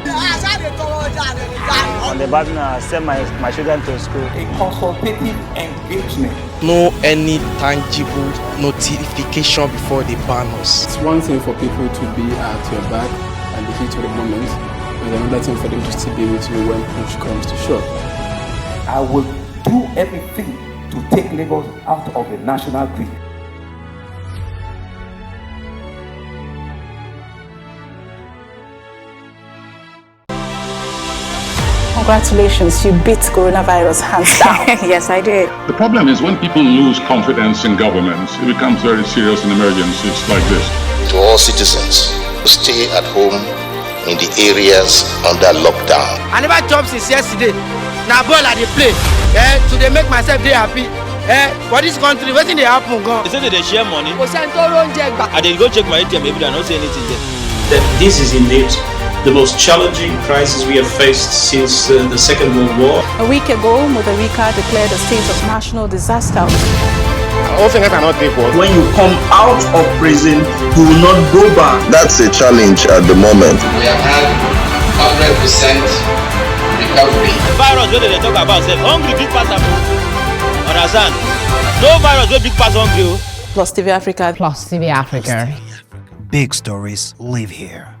On the barbing, I send my children to school. A consultative engagement. No any tangible notification before they ban us. It's one thing for people to be at your back and the heat of the moment, and another thing for them to still be with you when push comes to shove. I will do everything to take Lagos out of the national grid. Congratulations, you beat coronavirus hands down. Yes, I did. The problem is when people lose confidence in governments, it becomes very serious in emergencies like this. To all citizens, stay at home in the areas under lockdown. I never jumped since yesterday. Now ball I dey play. So they make myself very happy. For this country, wetin dey happen gan? They say they share money. Kò sẹ́ni tó róúnjẹ gbà. I dey go check my ATM every day, I don't see anything there. That this is indeed the most challenging crisis we have faced since the Second World War. A week ago, Mutharika declared a state of national disaster. When you come out of prison, you will not go back. That's a challenge at the moment. We have had 100% recovery. The virus wey they talk about, say hungry big pass am. Understand? No virus wey big pass hungry. Plus TV Africa. Plus TV Africa. Big stories live here.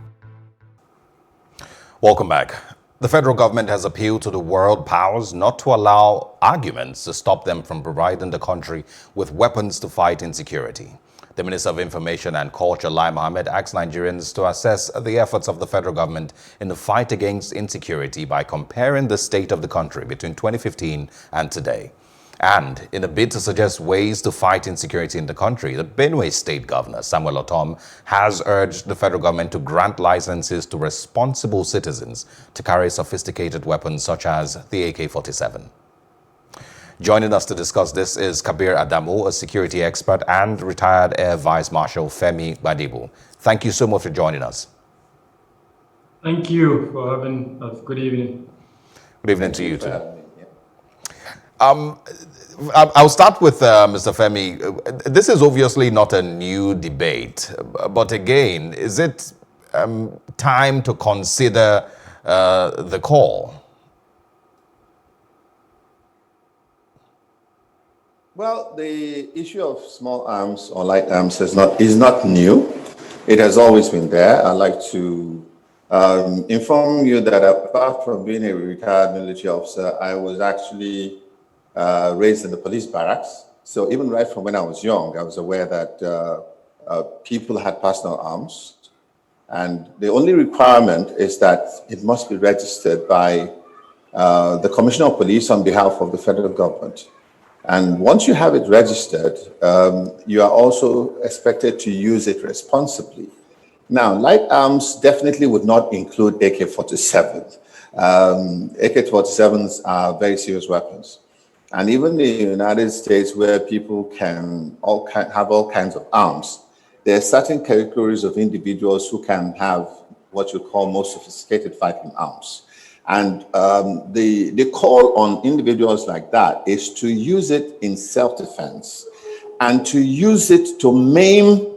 Welcome back. The federal government has appealed to the world powers not to allow arguments to stop them from providing the country with weapons to fight insecurity. The Minister of Information and Culture, Lai Mohammed, asked Nigerians to assess the efforts of the federal government in the fight against insecurity by comparing the state of the country between 2015 and today. And in a bid to suggest ways to fight insecurity in the country, the Benue State Governor, Samuel Otom, has urged the federal government to grant licenses to responsible citizens to carry sophisticated weapons such as the AK-47. Joining us to discuss this is Kabir Adamu, a security expert, and retired Air Vice Marshal Femi Gbadebo. Thank you so much for joining us. Thank you for having us. Good evening. Good evening to you too. I'll start with Mr. Femi. This is obviously not a new debate, but again, is it time to consider the call? Well, the issue of small arms or light arms is not new. It has always been there. I'd like to inform you that apart from being a retired military officer, I was actually raised in the police barracks. So even right from when I was young, I was aware that people had personal arms. And the only requirement is that it must be registered by the Commissioner of Police on behalf of the federal government. And once you have it registered, you are also expected to use it responsibly. Now, light arms definitely would not include AK-47. AK-47s are very serious weapons. And even in the United States, where people can have all kinds of arms, there are certain categories of individuals who can have what you call most sophisticated fighting arms. And the call on individuals like that is to use it in self-defense and to use it to maim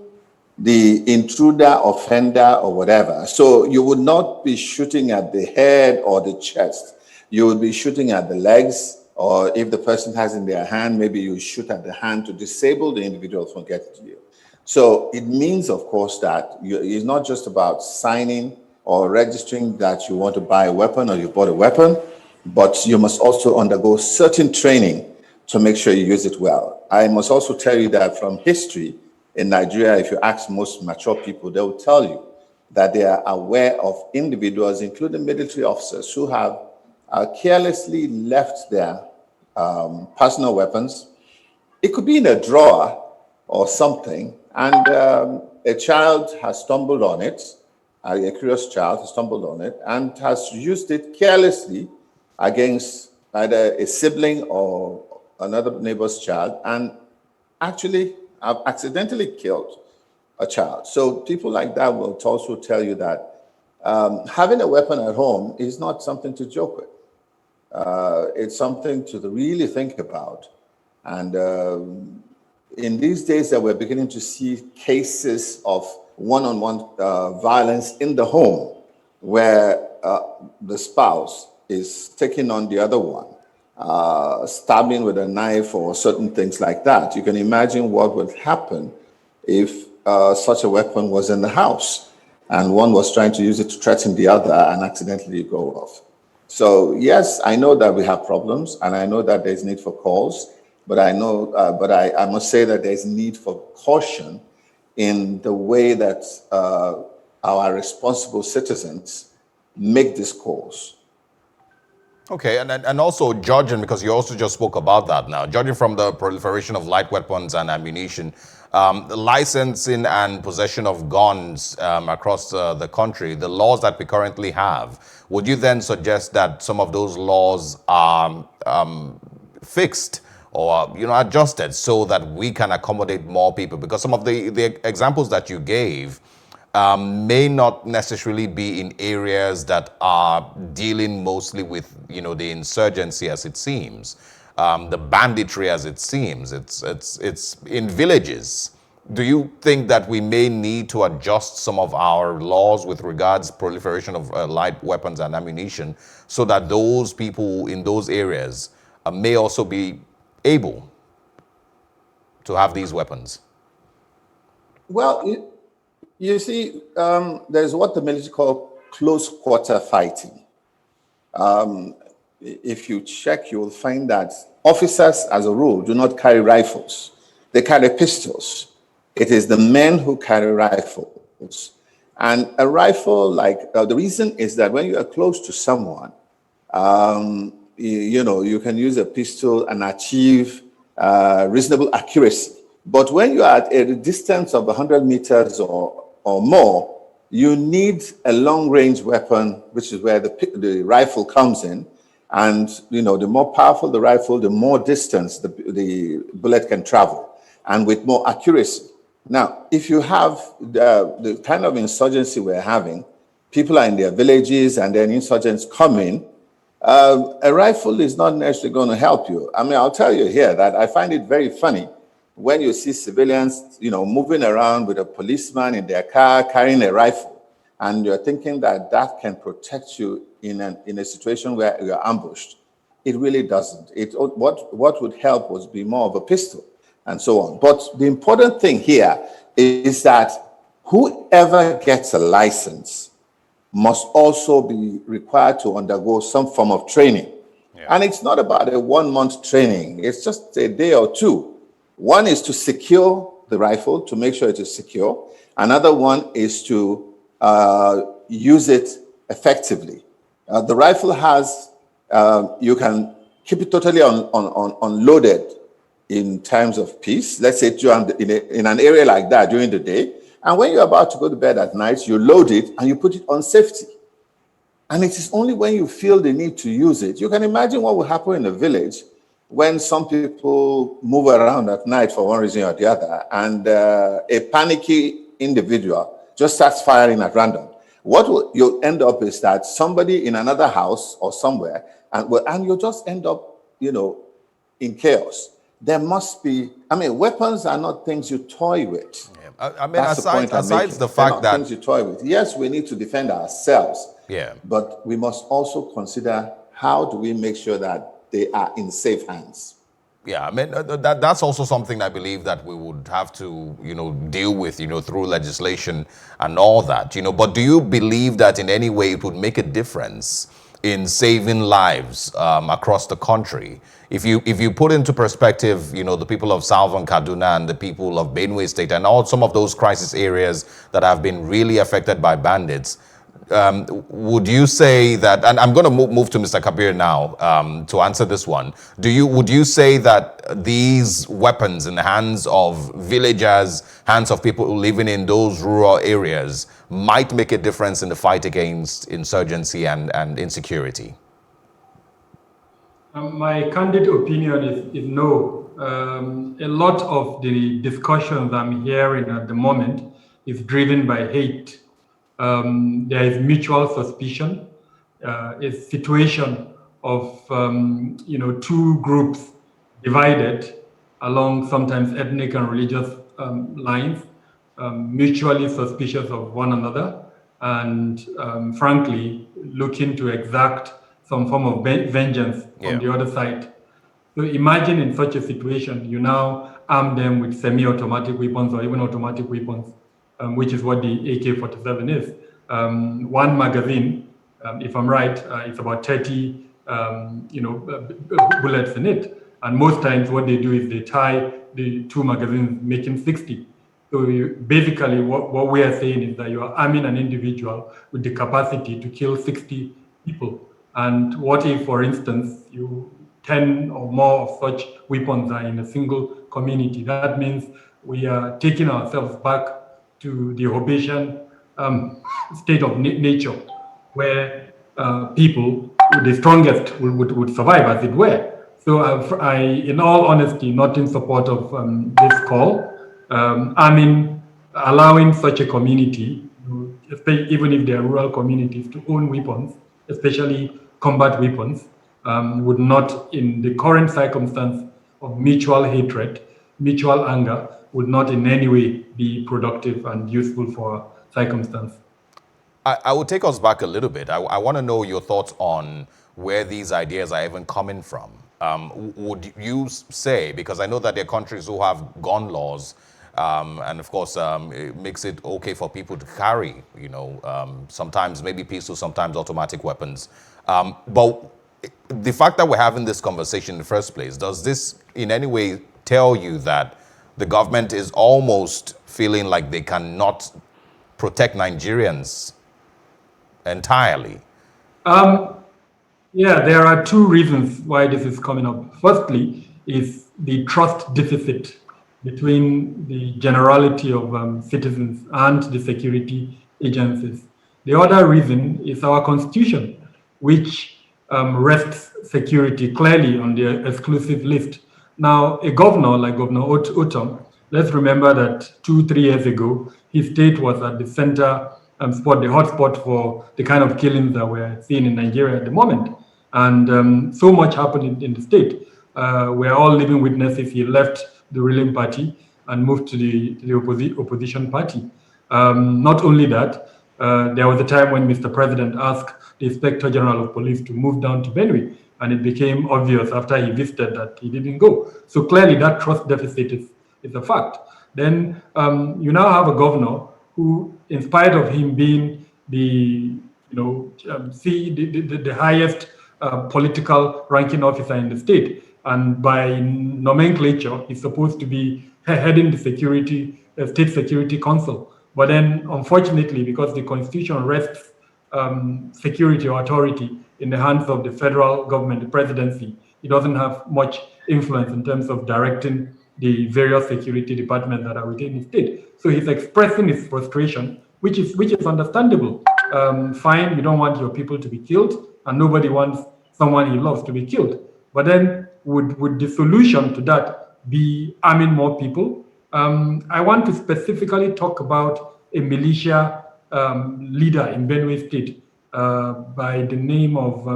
the intruder, offender, or whatever. So you would not be shooting at the head or the chest. You would be shooting at the legs, or if the person has in their hand, maybe you shoot at the hand to disable the individual from getting to you. So it means, of course, that it's not just about signing or registering that you want to buy a weapon or you bought a weapon, but you must also undergo certain training to make sure you use it well. I must also tell you that from history in Nigeria, if you ask most mature people, they will tell you that they are aware of individuals, including military officers, who have carelessly left their personal weapons. It could be in a drawer or something, and a child has stumbled on it, a curious child has stumbled on it, and has used it carelessly against either a sibling or another neighbor's child, and actually have accidentally killed a child. So people like that will also tell you that Having a weapon at home is not something to joke with. It's something to really think about. And in these days that we're beginning to see cases of one-on-one violence in the home, where the spouse is taking on the other one, stabbing with a knife or certain things like that. You can imagine what would happen if such a weapon was in the house and one was trying to use it to threaten the other and accidentally go off. So yes, I know that we have problems, and I know that there's need for calls, but I know, I must say that there's need for caution in the way that our responsible citizens make these calls. Okay, and also judging, because you also just spoke about that now, judging from the proliferation of light weapons and ammunition, the licensing and possession of guns across the country, the laws that we currently have, would you then suggest that some of those laws are fixed or adjusted so that we can accommodate more people? Because some of the examples that you gave may not necessarily be in areas that are dealing mostly with, the insurgency as it seems, the banditry as it seems. It's in villages. Do you think that we may need to adjust some of our laws with regards proliferation of light weapons and ammunition so that those people in those areas may also be able to have these weapons? Well, you see, there's what the military call close quarter fighting. If you check, you will find that officers, as a rule, do not carry rifles. They carry pistols. It is the men who carry rifles. And a rifle, the reason is that when you are close to someone, you can use a pistol and achieve reasonable accuracy. But when you are at a distance of 100 meters or more, you need a long-range weapon, which is where the rifle comes in. And, the more powerful the rifle, the more distance the bullet can travel, and with more accuracy. Now, if you have the kind of insurgency we're having, people are in their villages and then insurgents come in, a rifle is not necessarily going to help you. I mean, I'll tell you here that I find it very funny when you see civilians, moving around with a policeman in their car carrying a rifle, and you're thinking that that can protect you in a situation where you're ambushed. It really doesn't. What would help was be more of a pistol and so on. But the important thing here is that whoever gets a license must also be required to undergo some form of training. Yeah. And it's not about a 1-month training. It's just a day or two. One is to secure the rifle, to make sure it is secure. Another one is to use it effectively. The rifle has, you can keep it totally unloaded in times of peace. Let's say in an area like that during the day. And when you're about to go to bed at night, you load it and you put it on safety. And it is only when you feel the need to use it. You can imagine what will happen in a village when some people move around at night for one reason or the other, and a panicky individual just starts firing at random. What you'll end up is that somebody in another house or somewhere, and you'll just end up, in chaos. There must be, weapons are not things you toy with. Yeah. Aside the fact that things you toy with. Yes, we need to defend ourselves. Yeah. But we must also consider how do we make sure that they are in safe hands. Yeah, that's also something I believe that we would have to, deal with, through legislation and all that, But do you believe that in any way it would make a difference in saving lives across the country? If you put into perspective, the people of Southern Kaduna and the people of Benue State and all some of those crisis areas that have been really affected by bandits, would you say that, and I'm going to move to Mr. Kabir now to answer this one. Would you say that these weapons in the hands of villagers, hands of people living in those rural areas might make a difference in the fight against insurgency and insecurity? My candid opinion is no. A lot of the discussions I'm hearing at the moment is driven by hate. There is mutual suspicion, a situation of two groups divided along sometimes ethnic and religious lines, mutually suspicious of one another, and frankly looking to exact some form of vengeance on the other side. So imagine in such a situation, you now arm them with semi-automatic weapons or even automatic weapons, which is what the AK-47 is. One magazine, if I'm right, it's about 30 bullets in it. And most times what they do is they tie the two magazines, making 60. So basically what we are saying is that you are arming an individual with the capacity to kill 60 people. And what if, for instance, 10 or more of such weapons are in a single community? That means we are taking ourselves back to the Hobbesian state of nature, where people, the strongest, would survive, as it were. So I, in all honesty, not in support of this call. Allowing such a community, even if they are rural communities, to own weapons, especially combat weapons, would not, in the current circumstance of mutual hatred, mutual anger, would not in any way be productive and useful for our circumstance. I will take us back a little bit. I want to know your thoughts on where these ideas are even coming from. Would you say, because I know that there are countries who have gun laws, and of course it makes it okay for people to carry, sometimes maybe pistol, sometimes automatic weapons. But the fact that we're having this conversation in the first place, does this in any way tell you that the government is almost feeling like they cannot protect Nigerians entirely? Yeah, there are two reasons why this is coming up. Firstly is the trust deficit between the generality of citizens and the security agencies. The other reason is our constitution, which rests security clearly on the exclusive list. Now, a governor like Governor Otom, let's remember that 2-3 years ago, his state was at the center spot, the hotspot for the kind of killings that we're seeing in Nigeria at the moment. And so much happened in the state. We're all living witnesses. He left the ruling party and moved to the opposition party. Not only that, there was a time when Mr. President asked the Inspector General of Police to move down to Benue, and it became obvious after he visited that he didn't go. So clearly that trust deficit is a fact. Then you now have a governor who, in spite of him being the highest political ranking officer in the state, and by nomenclature, he's supposed to be heading the State Security Council. But then, unfortunately, because the Constitution rests security or authority in the hands of the federal government, the presidency, he doesn't have much influence in terms of directing the various security departments that are within the state. So he's expressing his frustration, which is understandable. Fine, you don't want your people to be killed, and nobody wants someone he loves to be killed. But then, would the solution to that be arming more people? I want to specifically talk about a militia leader in Benue State by the name of,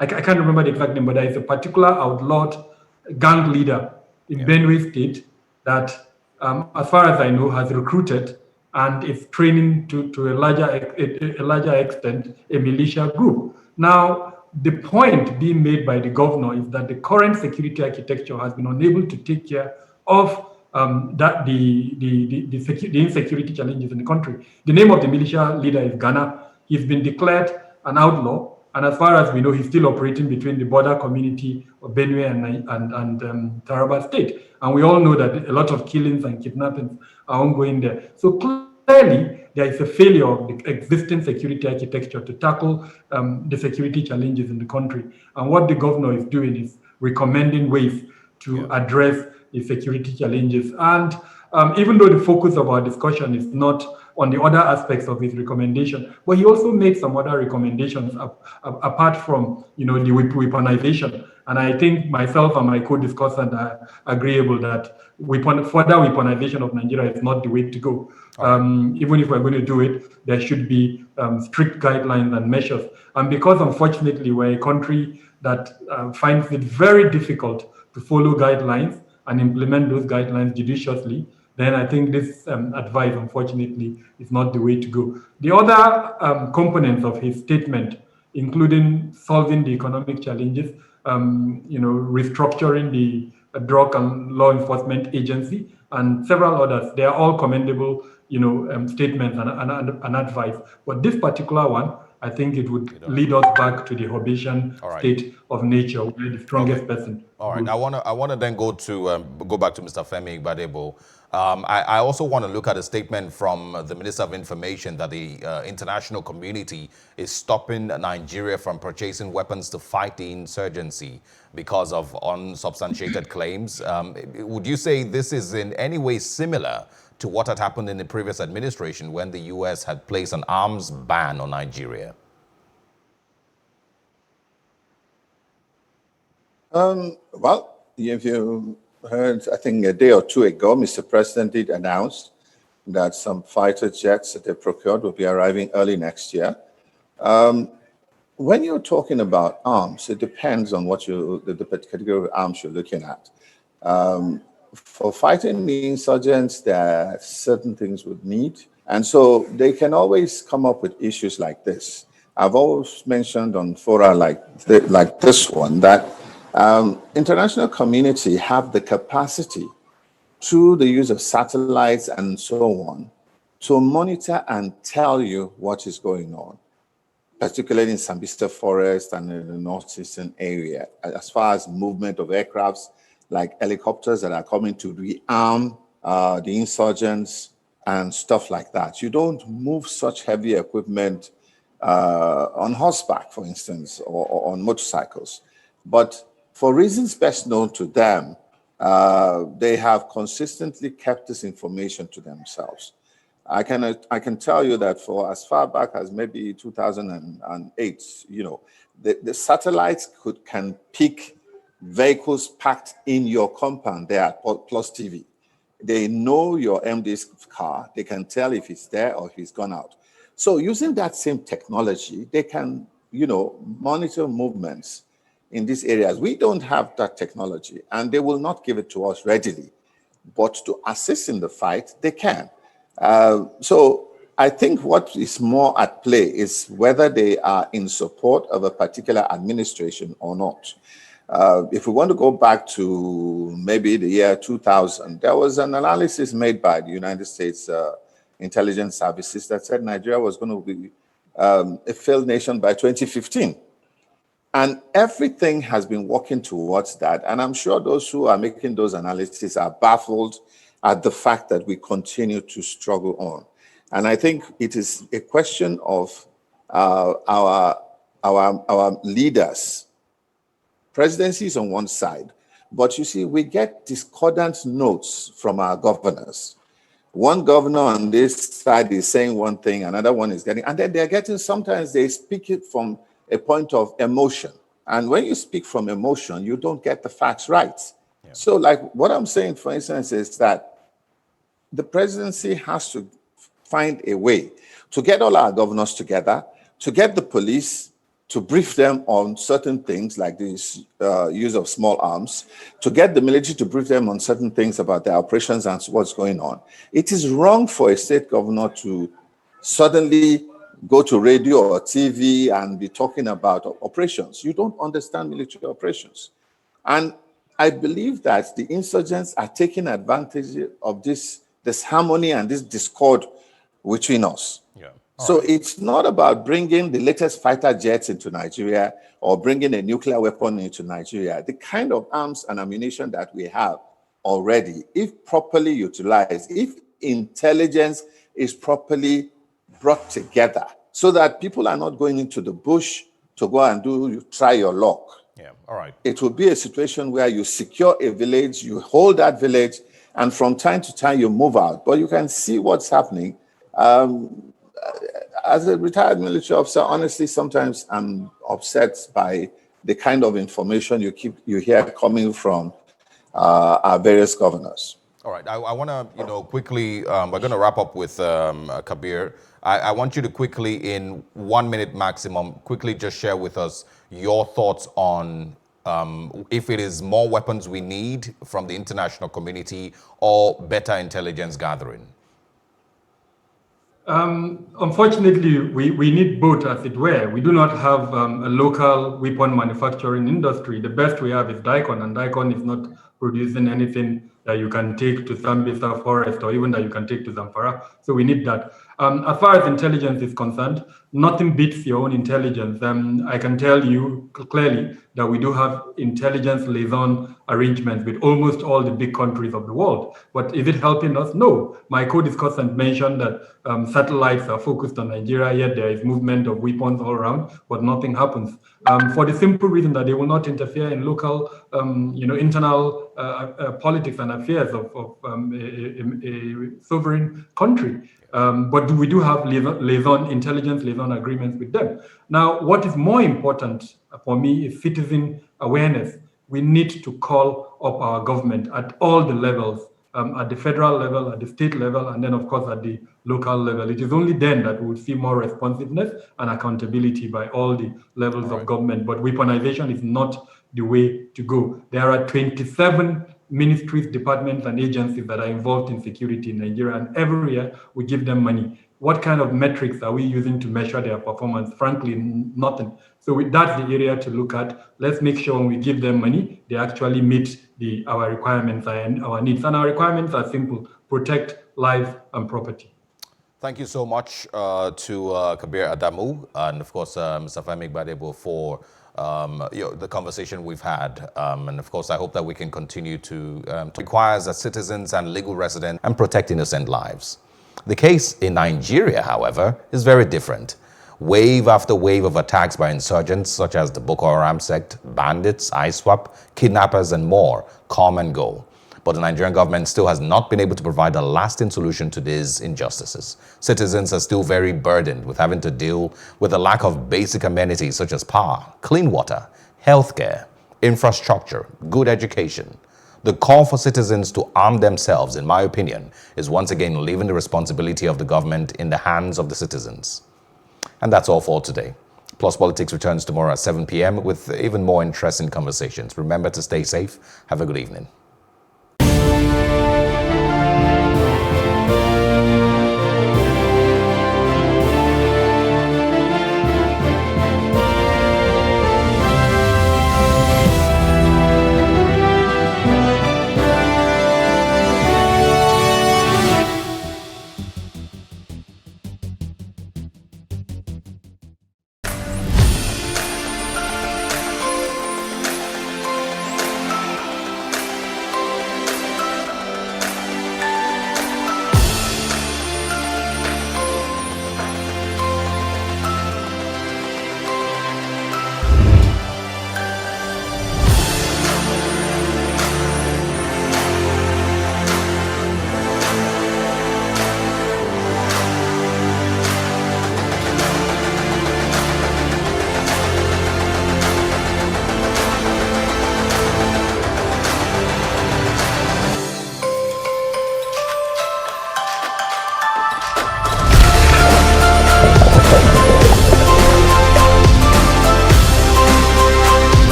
I can't remember the exact name, but there is a particular outlawed gang leader in Benue State that, as far as I know, has recruited and is training to a larger extent a militia group. Now, the point being made by the governor is that the current security architecture has been unable to take care of the insecurity challenges in the country. The name of the militia leader is Ghana. He's been declared an outlaw, and as far as we know, he's still operating between the border community of Benue and Taraba State. And we all know that a lot of killings and kidnappings are ongoing there. So clearly, there is a failure of the existing security architecture to tackle the security challenges in the country. And what the governor is doing is recommending ways to address the security challenges. And even though the focus of our discussion is not on the other aspects of his recommendation, but he also made some other recommendations apart from the weaponization. And I think myself and my co-discussant are agreeable that further weaponization of Nigeria is not the way to go. Even if we're going to do it, there should be strict guidelines and measures. And because, unfortunately, we're a country that finds it very difficult to follow guidelines and implement those guidelines judiciously, then I think this advice, unfortunately, is not the way to go. The other components of his statement, including solving the economic challenges, restructuring the Drug and Law Enforcement Agency, and several others, they are all commendable, statements and advice. But this particular one, I think it would lead us back to the Hobbesian state of nature, where the strongest person. All right. I want to then go back to Mr. Femi Gbadebo. I also want to look at a statement from the Minister of Information that the international community is stopping Nigeria from purchasing weapons to fight the insurgency because of unsubstantiated claims. Would you say this is in any way similar to what had happened in the previous administration when the U.S. had placed an arms ban on Nigeria? Well, if you heard, I think a day or two ago, Mr. President did announce that some fighter jets that they procured will be arriving early next year. When you're talking about arms, it depends on what the category of arms you're looking at. For fighting the insurgents, there are certain things we need. And so they can always come up with issues like this. I've always mentioned on fora like this one that international community have the capacity through the use of satellites and so on to monitor and tell you what is going on, particularly in Sambisa Forest and in the northeastern area, as far as movement of aircrafts like helicopters that are coming to rearm the insurgents and stuff like that. You don't move such heavy equipment on horseback, for instance, or on motorcycles. But for reasons best known to them, they have consistently kept this information to themselves. I can tell you that for as far back as maybe 2008, the satellites can pick vehicles parked in your compound there at Plus TV. They know your MD's car. They can tell if it's there or if it's gone out. So using that same technology, they can, monitor movements in these areas. We don't have that technology, and they will not give it to us readily. But to assist in the fight, they can. So I think what is more at play is whether they are in support of a particular administration or not. If we want to go back to maybe the year 2000, there was an analysis made by the United States intelligence services that said Nigeria was going to be a failed nation by 2015. And everything has been working towards that. And I'm sure those who are making those analyses are baffled at the fact that we continue to struggle on. And I think it is a question of our leaders. Presidency is on one side, but you see, we get discordant notes from our governors. One governor on this side is saying one thing, another one is getting, and then they're getting, sometimes they speak it from a point of emotion. And when you speak from emotion, you don't get the facts right. Yeah. So like what I'm saying, for instance, is that the presidency has to find a way to get all our governors together, to get the police to brief them on certain things like this use of small arms, to get the military to brief them on certain things about their operations and what's going on. It is wrong for a state governor to suddenly go to radio or TV and be talking about operations. You don't understand military operations. And I believe that the insurgents are taking advantage of this harmony and this discord between us. Yeah. So it's not about bringing the latest fighter jets into Nigeria or bringing a nuclear weapon into Nigeria. The kind of arms and ammunition that we have already, if properly utilized, if intelligence is properly brought together so that people are not going into the bush to go and try your luck. Yeah, all right. It will be a situation where you secure a village, you hold that village, and from time to time you move out. But you can see what's happening. As a retired military officer, honestly, sometimes I'm upset by the kind of information you hear coming from our various governors. All right, I want to, quickly, we're going to wrap up with Kabir. I want you to quickly, in 1 minute maximum, quickly just share with us your thoughts on if it is more weapons we need from the international community or better intelligence gathering. Unfortunately, we need both, as it were. We do not have a local weapon manufacturing industry. The best we have is Daikon, and Daikon is not producing anything that you can take to Sambisa Forest or even that you can take to Zamfara. So we need that. As far as intelligence is concerned, nothing beats your own intelligence. I can tell you clearly that we do have intelligence liaison arrangements with almost all the big countries of the world. But is it helping us? No. My co-discussant mentioned that satellites are focused on Nigeria, yet there is movement of weapons all around, but nothing happens. For the simple reason that they will not interfere in local, internal politics and affairs of a sovereign country. But we do have intelligence liaison agreements with them. Now, what is more important for me is citizen awareness. We need to call up our government at all the levels, at the federal level, at the state level, and then, of course, at the local level. It is only then that we will see more responsiveness and accountability by all the levels of government. But weaponization is not the way to go. There are 27 ministries, departments, and agencies that are involved in security in Nigeria, and every year we give them money. What kind of metrics are we using to measure their performance? Frankly, nothing. So that's the area to look at. Let's make sure when we give them money, they actually meet our requirements and our needs. And our requirements are simple: protect life and property. Thank you so much to Kabir Adamu and, of course, Mr. Femi Gbadebo for the conversation we've had. And of course, I hope that we can continue to require as citizens and legal residents and protect innocent lives. The case in Nigeria, however, is very different. Wave after wave of attacks by insurgents such as the Boko Haram sect, bandits, ISWAP, kidnappers, and more come and go. But the Nigerian government still has not been able to provide a lasting solution to these injustices. Citizens are still very burdened with having to deal with the lack of basic amenities such as power, clean water, healthcare, infrastructure, good education. The call for citizens to arm themselves, in my opinion, is once again leaving the responsibility of the government in the hands of the citizens. And that's all for today. Plus Politics returns tomorrow at 7 p.m. with even more interesting conversations. Remember to stay safe. Have a good evening.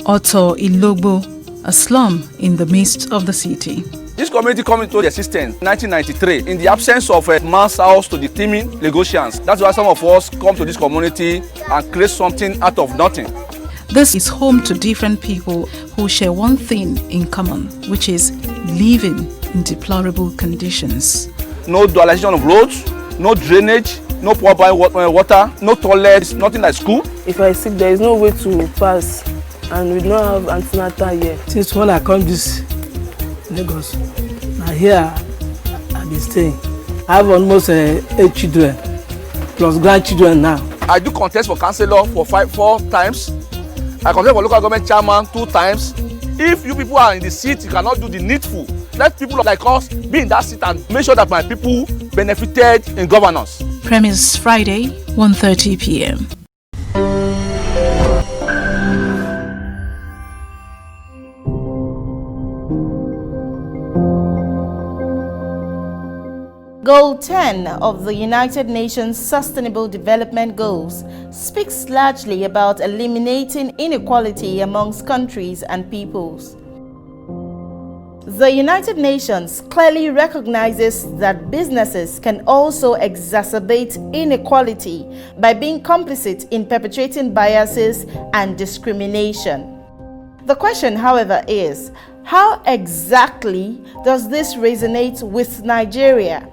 Oto Ilogbo, a slum in the midst of the city. This community came into existence in 1993 in the absence of a mass house to the teeming Lagosians. That's why some of us come to this community and create something out of nothing. This is home to different people who share one thing in common, which is living in deplorable conditions. No dualization of roads, no drainage, no proper water, no toilets, nothing like school. If I sick, there is no way to pass, and we don't have antenatal here. Since when I come this Lagos, now here I be staying. I have almost 8 children plus grandchildren now. I do contest for councillor for 4 times. I contest for local government chairman 2 times. If you people are in the seat, you cannot do the needful. Let people like us be in that seat and make sure that my people benefited in governance. Premise Friday, 1:30 p.m. Goal 10 of the United Nations Sustainable Development Goals speaks largely about eliminating inequality amongst countries and peoples. The United Nations clearly recognizes that businesses can also exacerbate inequality by being complicit in perpetrating biases and discrimination. The question, however, is, how exactly does this resonate with Nigeria?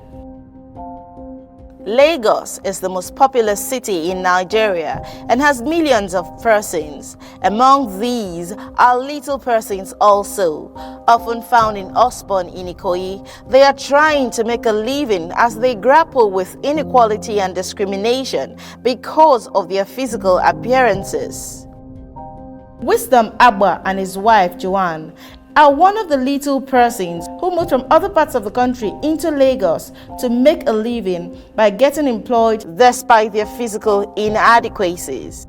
Lagos is the most populous city in Nigeria and has millions of persons. Among these are little persons also, often found in Osborn in Ikoyi. They are trying to make a living as they grapple with inequality and discrimination because of their physical appearances. Wisdom Abba and his wife Joanne are one of the little persons who moved from other parts of the country into Lagos to make a living by getting employed despite their physical inadequacies.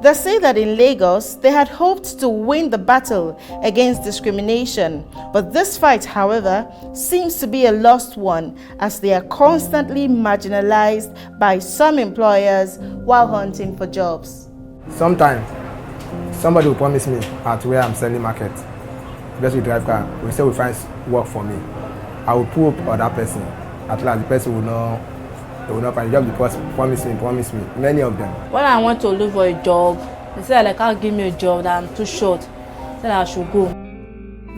They say that in Lagos, they had hoped to win the battle against discrimination, but this fight, however, seems to be a lost one as they are constantly marginalized by some employers while hunting for jobs. Sometimes, somebody will promise me at where I'm selling market, just with drive car, we say we find work for me. I will pull up other person. At last, the person will not find a job because promise me, many of them. When I want to look for a job, they said they can't give me a job, that I'm too short, said I should go.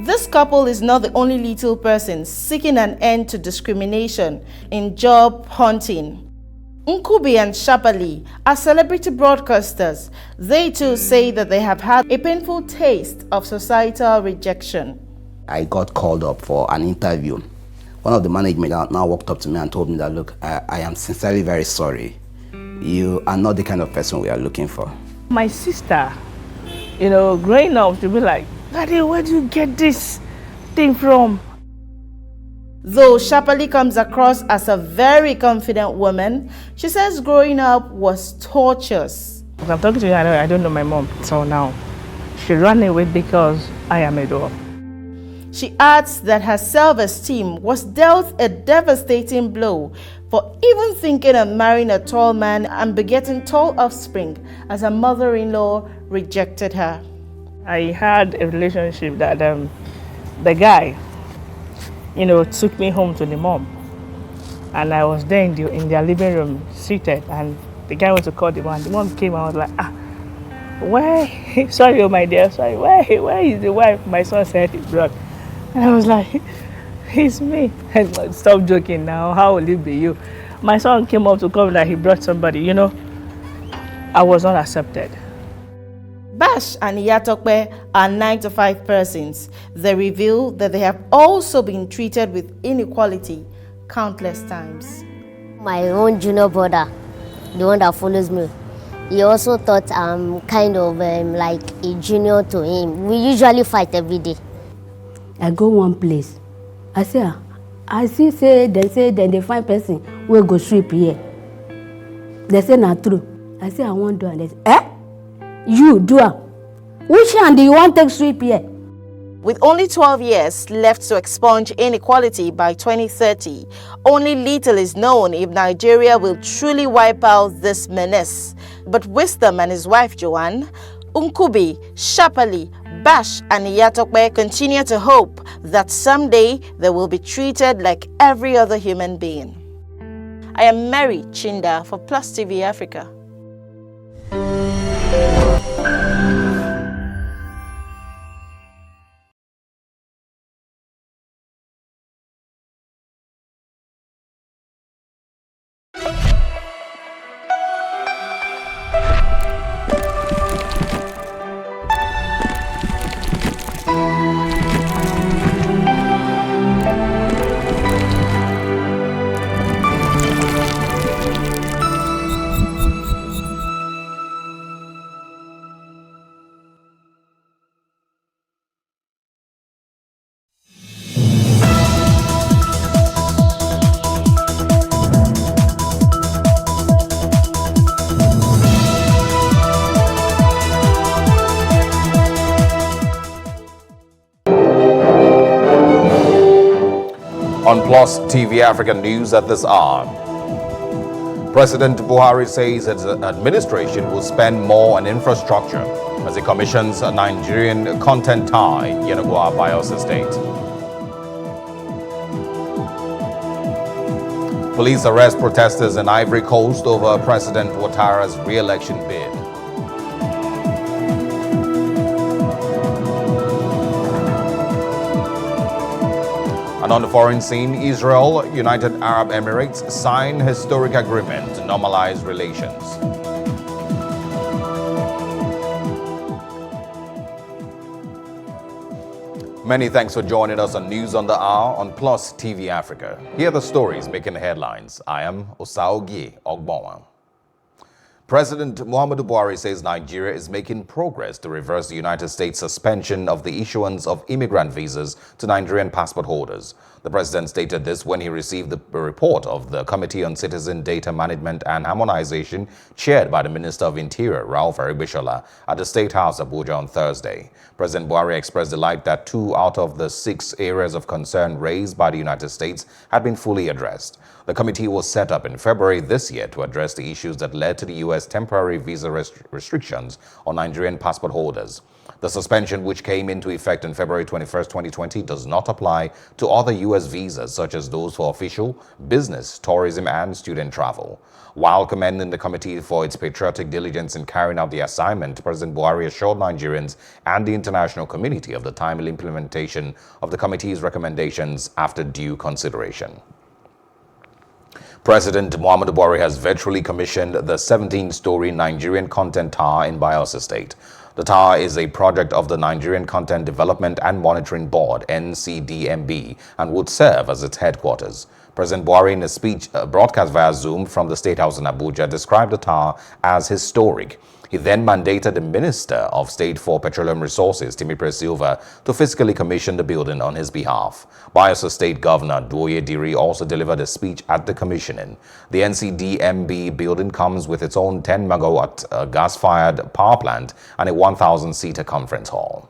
This couple is not the only little person seeking an end to discrimination in job hunting. Nkubi and Shapali are celebrity broadcasters. They too say that they have had a painful taste of societal rejection. I got called up for an interview. One of the management now walked up to me and told me that, look, I am sincerely very sorry. You are not the kind of person we are looking for. My sister, growing up, to be like, Daddy, where do you get this thing from? Though Shapali comes across as a very confident woman, she says growing up was torturous. I'm talking to you, I don't know my mom till now. She ran away because I am a dog. She adds that her self-esteem was dealt a devastating blow for even thinking of marrying a tall man and begetting tall offspring as her mother-in-law rejected her. I had a relationship that the guy, took me home to the mom. And I was there in their living room, seated, and the guy went to call the mom. The mom came and was like, where? Sorry, oh my dear, sorry. Where is the wife? My son said he brought. And I was like, it's me. And stop joking now, how will it be you? My son came up to come that he brought somebody, I was not accepted. Bash and Iyatokpe are 9-to-5 persons. They reveal that they have also been treated with inequality countless times. My own junior brother, the one that follows me, he also thought I'm kind of like a junior to him. We usually fight every day. I go one place. I say then they find person will go sweep here. They say not true. I say I won't do it. They say, you do it. Which hand do you want to take sweep here? With only 12 years left to expunge inequality by 2030, only little is known if Nigeria will truly wipe out this menace. But Wisdom and his wife Joanne, Nkubi, Shapali, Bash and Iyatokpe continue to hope that someday they will be treated like every other human being. I am Mary Chinda for Plus TV Africa. On Plus TV African News at this hour. President Buhari says his administration will spend more on infrastructure as he commissions a Nigerian content tower in Yenagoa Bios Estate. Police arrest protesters in Ivory Coast over President Ouattara's re-election bid. And on the foreign scene, Israel, United Arab Emirates sign historic agreement to normalize relations. Many thanks for joining us on News on the Hour on Plus TV Africa. Here are the stories making the headlines. I am Osaogie Ogbonwa. President Muhammadu Buhari says Nigeria is making progress to reverse the United States suspension of the issuance of immigrant visas to Nigerian passport holders. The president stated this when he received the report of the Committee on Citizen Data Management and Harmonization chaired by the Minister of Interior, Ralph Aribishola, at the State House, Abuja on Thursday. President Buhari expressed delight that 2 out of the 6 areas of concern raised by the United States had been fully addressed. The committee was set up in February this year to address the issues that led to the U.S. temporary visa restrictions on Nigerian passport holders. The suspension, which came into effect on February 21, 2020, does not apply to other U.S. visas, such as those for official, business, tourism, and student travel. While commending the committee for its patriotic diligence in carrying out the assignment, President Buhari assured Nigerians and the international community of the timely implementation of the committee's recommendations after due consideration. President Muhammadu Buhari has virtually commissioned the 17-story Nigerian Content Tower in Bios Estate. The tower is a project of the Nigerian Content Development and Monitoring Board, NCDMB, and would serve as its headquarters. President Buhari, in a speech broadcast via Zoom from the State House in Abuja, described the tower as historic. He then mandated the Minister of State for Petroleum Resources, Timipre Silva, to physically commission the building on his behalf. Bios State Governor Duoye Diri also delivered a speech at the commissioning. The NCDMB building comes with its own 10-megawatt gas-fired power plant and a 1,000-seater conference hall.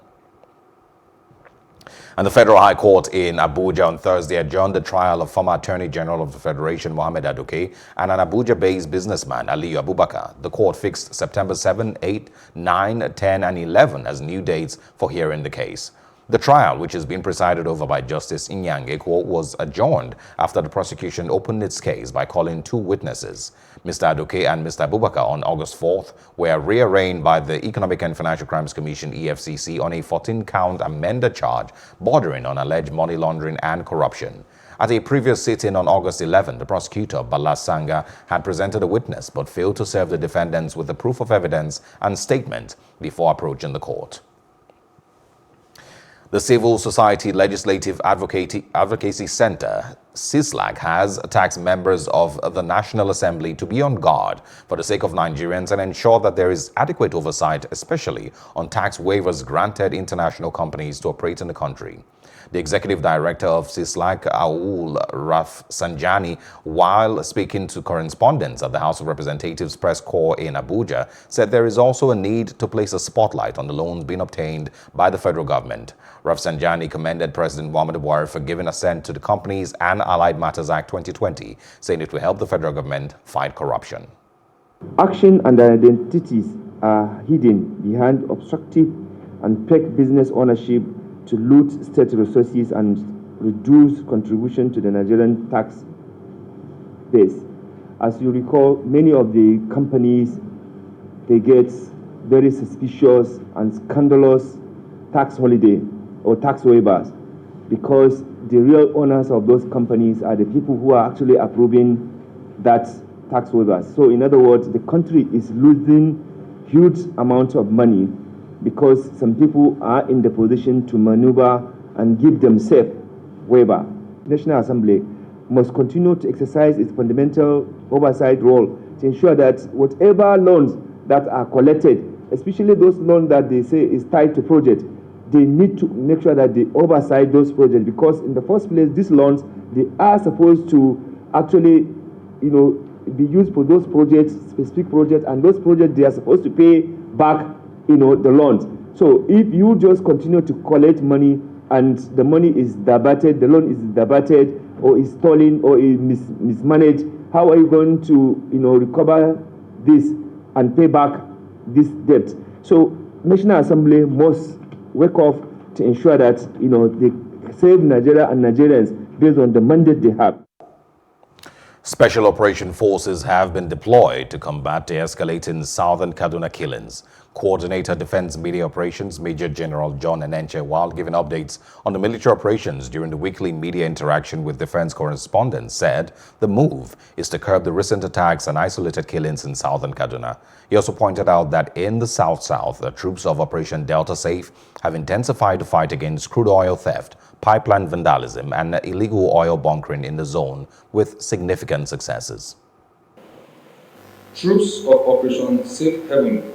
And the Federal High Court in Abuja on Thursday adjourned the trial of former Attorney General of the Federation, Mohammed Aduke, and an Abuja-based businessman, Aliyu Abubakar. The court fixed September 7, 8, 9, 10, and 11 as new dates for hearing the case. The trial, which has been presided over by Justice Inyang Ekwo, was adjourned after the prosecution opened its case by calling 2 witnesses. Mr. Aduke and Mr. Abubakar on August 4th were rearraigned by the Economic and Financial Crimes Commission, EFCC, on a 14-count amended charge bordering on alleged money laundering and corruption. At a previous sitting on August 11, the prosecutor, Bala Sanga, had presented a witness but failed to serve the defendants with the proof of evidence and statement before approaching the court. The Civil Society Legislative Advocacy Center, CISLAC, has tasked members of the National Assembly to be on guard for the sake of Nigerians and ensure that there is adequate oversight, especially on tax waivers granted international companies to operate in the country. The executive director of CISLAC, Aul Rafsanjani, while speaking to correspondents at the House of Representatives Press Corps in Abuja, said there is also a need to place a spotlight on the loans being obtained by the federal government. Rafsanjani commended President Muhammadu Buhari for giving assent to the Companies and Allied Matters Act 2020, saying it will help the federal government fight corruption. Action and identities are hidden behind obstructive and fake business ownership to loot state resources and reduce contribution to the Nigerian tax base. As you recall, many of the companies, they get very suspicious and scandalous tax holiday or tax waivers because the real owners of those companies are the people who are actually approving that tax waivers. So in other words, the country is losing huge amounts of money because some people are in the position to maneuver and give themselves waiver. The National Assembly must continue to exercise its fundamental oversight role to ensure that whatever loans that are collected, especially those loans that they say is tied to project, they need to make sure that they oversight those projects because in the first place, these loans, they are supposed to actually, be used for those projects, specific projects, and those projects, they are supposed to pay back the loans. So if you just continue to collect money and the money is diverted, the loan is diverted, or is stolen or is mismanaged, how are you going to, recover this and pay back this debt? So National Assembly must wake up to ensure that, they save Nigeria and Nigerians based on the mandate they have. Special operation forces have been deployed to combat the escalating southern Kaduna killings. Coordinator Defense Media Operations Major General John Enenche, while giving updates on the military operations during the weekly media interaction with defense correspondents, said the move is to curb the recent attacks and isolated killings in southern Kaduna. He also pointed out that in the South, the troops of Operation Delta Safe have intensified the fight against crude oil theft, pipeline vandalism, and illegal oil bunkering in the zone with significant successes. Troops of Operation Safe Haven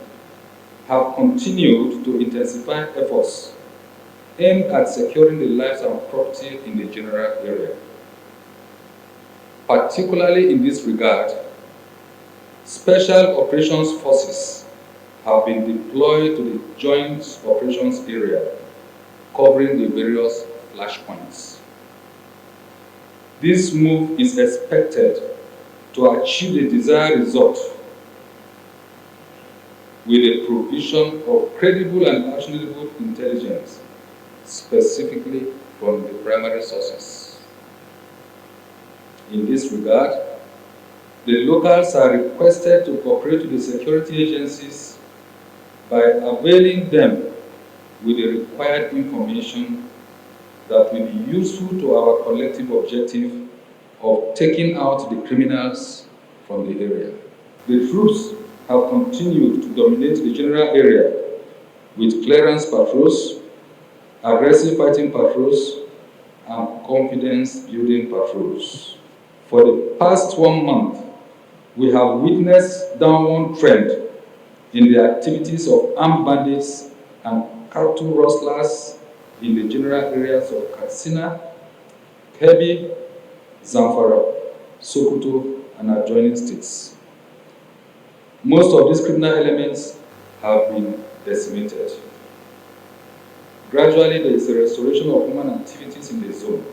have continued to intensify efforts aimed at securing the lives and property in the general area. Particularly in this regard, Special Operations Forces have been deployed to the Joint Operations Area, covering the various flashpoints. This move is expected to achieve the desired result with the provision of credible and actionable intelligence, specifically from the primary sources. In this regard, the locals are requested to cooperate with the security agencies by availing them with the required information that will be useful to our collective objective of taking out the criminals from the area. The troops have continued to dominate the general area with clearance patrols, aggressive fighting patrols, and confidence-building patrols. For the past 1 month, we have witnessed downward trend in the activities of armed bandits and cattle rustlers in the general areas of Katsina, Kebbi, Zamfara, Sokoto, and adjoining states. Most of these criminal elements have been decimated. Gradually, there is a restoration of human activities in the zone.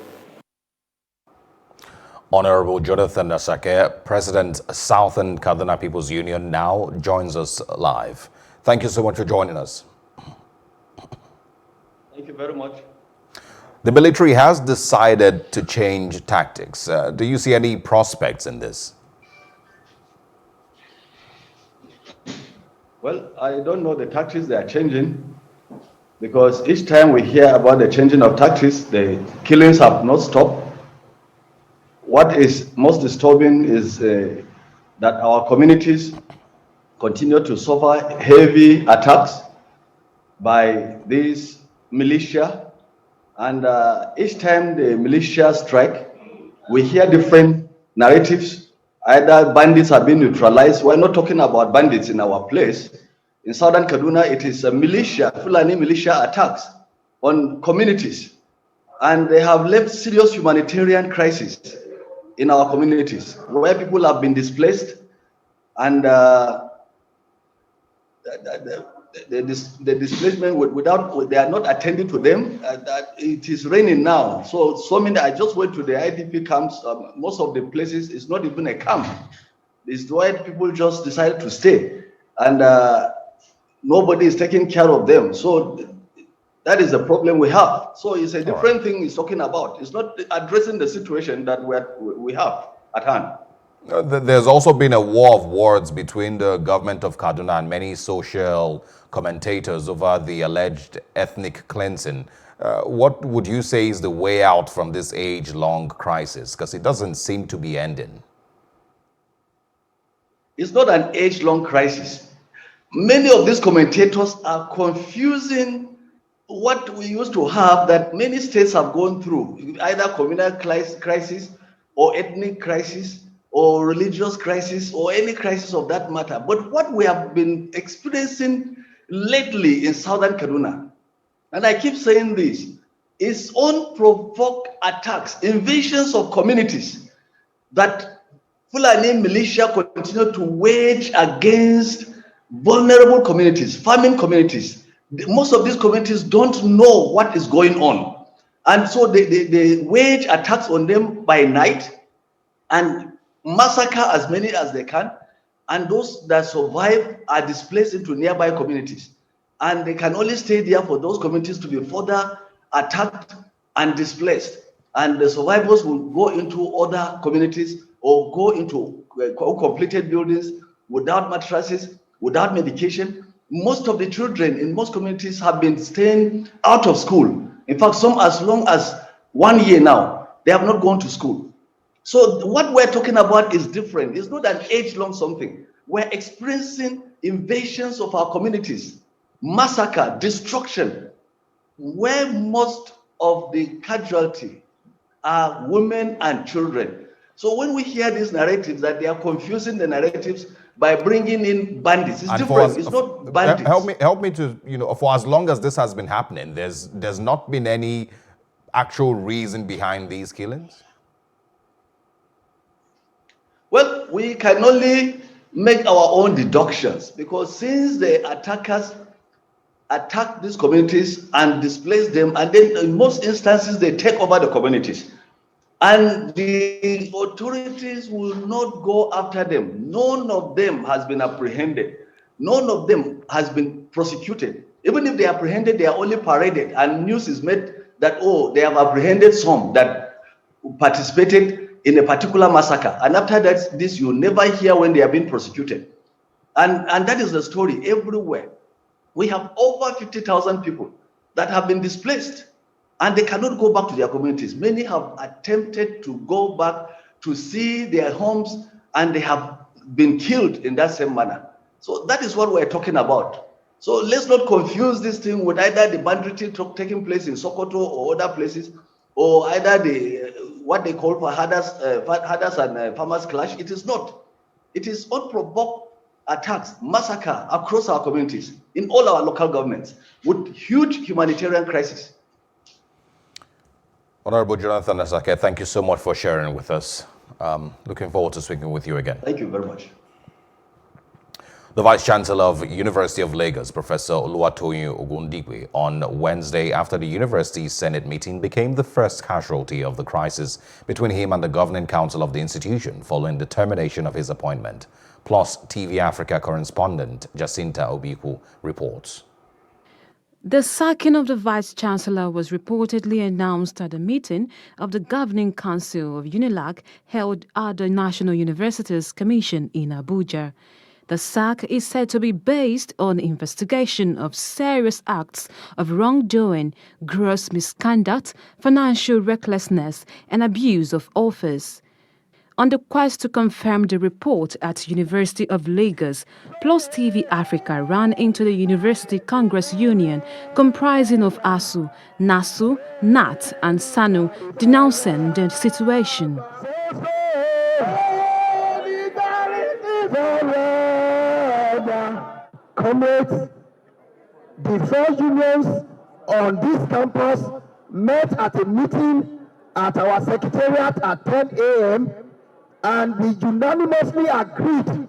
Honorable Jonathan Asake, President, Southern Kaduna People's Union, now joins us live. Thank you so much for joining us. Thank you very much. The military has decided to change tactics. Do you see any prospects in this? Well, I don't know the tactics they are changing, because each time we hear about the changing of tactics, the killings have not stopped. What is most disturbing is that our communities continue to suffer heavy attacks by these militia, and each time the militia strike, we hear different narratives. Either bandits are being neutralized. We're not talking about bandits in our place. In southern Kaduna, it is a militia, Fulani militia attacks on communities, and they have left serious humanitarian crisis in our communities, where people have been displaced, and the displacement without they are not attending to them. It is raining now, so many. I just went to the IDP camps. Most of the places is not even a camp. It's where people just decided to stay, and nobody is taking care of them. So that is the problem we have. So it's a different thing he's talking about. It's not addressing the situation that we have at hand. There's also been a war of words between the government of Kaduna and many social commentators over the alleged ethnic cleansing. What would you say is the way out from this age-long crisis? Because it doesn't seem to be ending. It's not an age-long crisis. Many of these commentators are confusing what we used to have that many states have gone through, either communal crisis or ethnic crisis or religious crisis or any crisis of that matter. But what we have been experiencing lately in southern Kaduna, and I keep saying this, is unprovoked attacks, invasions of communities that Fulani militia continue to wage against vulnerable communities, farming communities. Most of these communities don't know what is going on. And so they wage attacks on them by night and massacre as many as they can. And those that survive are displaced into nearby communities. And they can only stay there for those communities to be further attacked and displaced. And the survivors will go into other communities or go into completed buildings without mattresses, without medication. Most of the children in most communities have been staying out of school. In fact, some as long as 1 year now, they have not gone to school. So what we're talking about is different. It's not an age-long something. We're experiencing invasions of our communities, massacre, destruction, where most of the casualty are women and children. So when we hear these narratives, that they are confusing the narratives by bringing in bandits. It's different. It's not bandits. Help me to, for as long as this has been happening, there's not been any actual reason behind these killings? Well, we can only make our own deductions, because since the attackers attack these communities and displace them, and then in most instances they take over the communities, and the authorities will not go after them. None of them has been apprehended. None of them has been prosecuted. Even if they are apprehended, they are only paraded, and news is made that, oh, they have apprehended some that participated in a particular massacre. And after that, this you never hear when they are being prosecuted. And that is the story everywhere. We have over 50,000 people that have been displaced, and they cannot go back to their communities. Many have attempted to go back to see their homes, and they have been killed in that same manner. So that is what we're talking about. So let's not confuse this thing with either the banditry taking place in Sokoto or other places, or either what they call for herders and farmers clash. It is not. It is unprovoked attacks, massacre across our communities, in all our local governments, with huge humanitarian crisis. Honorable Jonathan Asake, thank you so much for sharing with us. Looking forward to speaking with you again. Thank you very much. The Vice-Chancellor of University of Lagos, Professor Oluwatoyin Ogundipe, on Wednesday after the university's Senate meeting became the first casualty of the crisis between him and the governing council of the institution following the termination of his appointment. Plus, TV Africa correspondent Jacinta Obiku reports. The sacking of the Vice-Chancellor was reportedly announced at a meeting of the Governing Council of UNILAG held at the National Universities Commission in Abuja. The sack is said to be based on investigation of serious acts of wrongdoing, gross misconduct, financial recklessness, and abuse of office. On the quest to confirm the report at University of Lagos, Plus TV Africa ran into the University Congress Union, comprising of ASU, NASU, NAT, and SANU, denouncing the situation. Comrades, the four unions on this campus met at a meeting at our secretariat at 10 a.m. and we unanimously agreed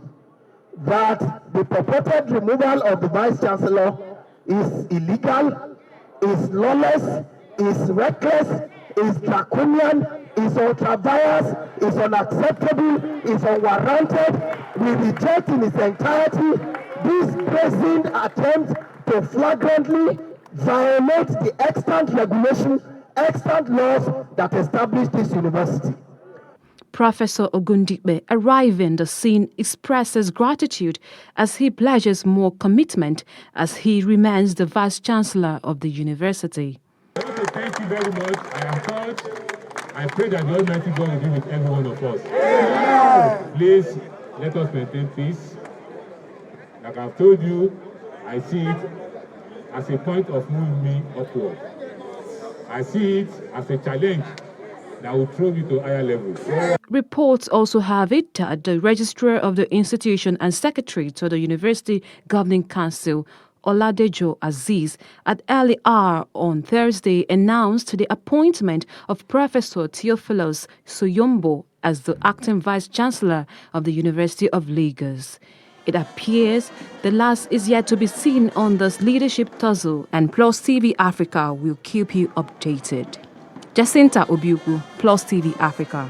that the purported removal of the Vice-Chancellor is illegal, is lawless, is reckless, is draconian, is ultra-vires, is unacceptable, is unwarranted. We reject in its entirety this present attempt to flagrantly violate the extant regulation, extant laws that establish this university. Professor Ogundipe, arriving at the scene, expresses gratitude as he pledges more commitment as he remains the Vice-Chancellor of the university. I want to thank you very much. I am touched. I pray that the Almighty God will be with every one of us. Amen. Please, let us maintain peace. Like I've told you, I see it as a point of moving me upward. I see it as a challenge that will throw me to higher levels. Reports also have it that the registrar of the institution and secretary to the University Governing Council, Oladejo Aziz, at early hour on Thursday announced the appointment of Professor Theophilus Soyombo as the acting Vice-Chancellor of the University of Lagos. It appears the last is yet to be seen on this leadership tussle, and Plus TV Africa will keep you updated. Jacinta Obiuku, Plus TV Africa.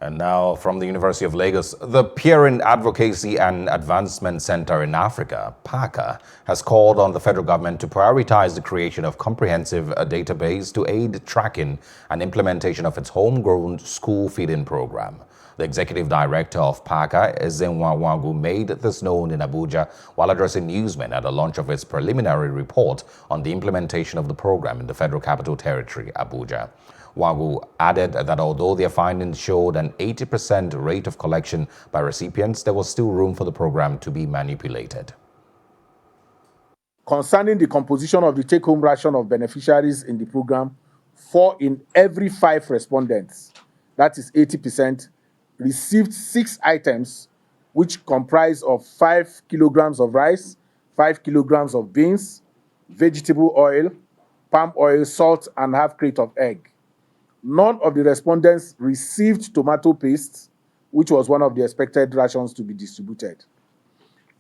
And now from the University of Lagos, the Peering Advocacy and Advancement Center in Africa, PACA, has called on the federal government to prioritize the creation of comprehensive database to aid tracking and implementation of its homegrown school feeding program. The executive director of PACA, Ezenwa Wagu, made this known in Abuja while addressing newsmen at the launch of its preliminary report on the implementation of the program in the Federal Capital Territory, Abuja. Wagu added that although their findings showed an 80% rate of collection by recipients, there was still room for the program to be manipulated. Concerning the composition of the take-home ration of beneficiaries in the program, 4 in every 5 respondents, that is 80%, received 6 items, which comprise of 5 kilograms of rice, 5 kilograms of beans, vegetable oil, palm oil, salt, and half crate of egg. None of the respondents received tomato paste, which was one of the expected rations to be distributed.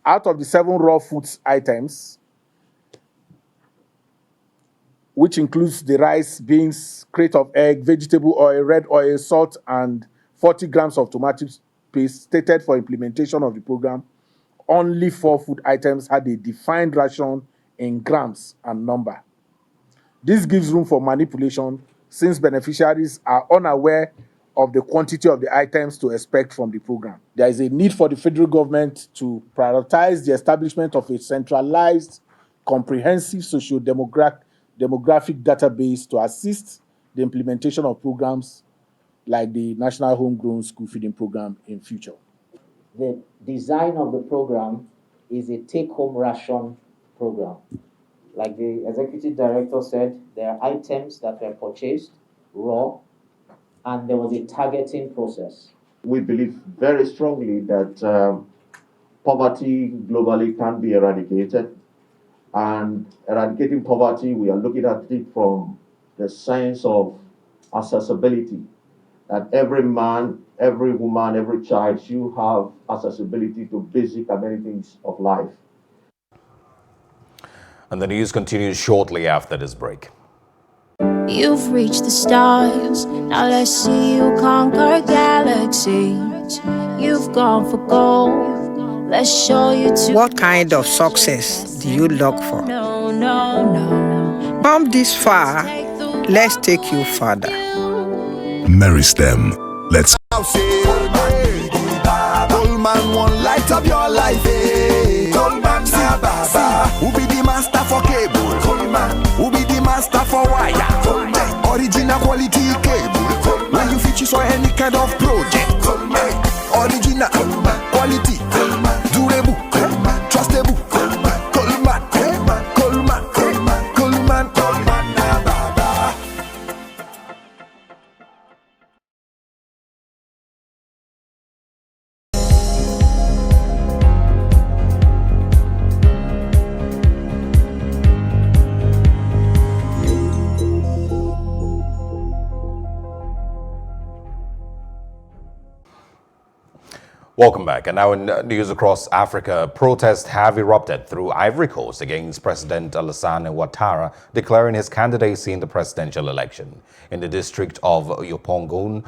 Out of the 7 raw foods items, which includes the rice, beans, crate of egg, vegetable oil, red oil, salt, and 40 grams of tomato paste stated for implementation of the program, only 4 food items had a defined ration in grams and number. This gives room for manipulation since beneficiaries are unaware of the quantity of the items to expect from the program. There is a need for the federal government to prioritize the establishment of a centralized, comprehensive socio-demographic database to assist the implementation of programs like the National Homegrown School Feeding Program in future. The design of the program is a take-home ration program. Like the executive director said, there are items that were purchased raw, and there was a targeting process. We believe very strongly that poverty globally can be eradicated. And eradicating poverty, we are looking at it from the sense of accessibility, that every man, every woman, every child should have accessibility to basic amenities of life. And the news continues shortly after this break. You've reached the stars, now let's see you conquer galaxies. You've gone for gold, let's show you to. What kind of success do you look for? No, no, no. Come this far, let's take you further. Merry STEM, let's Goldman won't light up your life. Goldman na baba. Who be the master for cable? Goldman. Who be the master for wire? Goldman. Original quality cable. When you feature for any kind of project. Goldman. Original quality. Durable. Trustable. Goldman. Goldman. Goldman. Goldman. Goldman na baba. Welcome back. And now in news across Africa, protests have erupted through Ivory Coast against President Alassane Ouattara declaring his candidacy in the presidential election. In the district of Yopougon,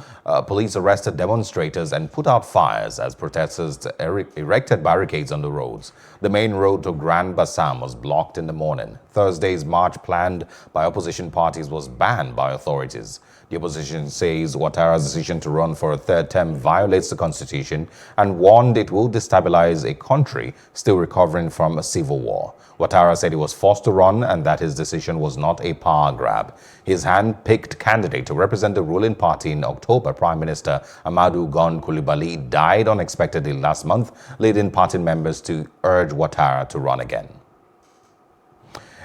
police arrested demonstrators and put out fires as protesters erected barricades on the roads. The main road to Grand Bassam was blocked in the morning. Thursday's march planned by opposition parties was banned by authorities. The opposition says Ouattara's decision to run for a third term violates the constitution and warned it will destabilize a country still recovering from a civil war. Ouattara said he was forced to run and that his decision was not a power grab. His hand-picked candidate to represent the ruling party in October, Prime Minister Amadou Gon Coulibaly, died unexpectedly last month, leading party members to urge Ouattara to run again.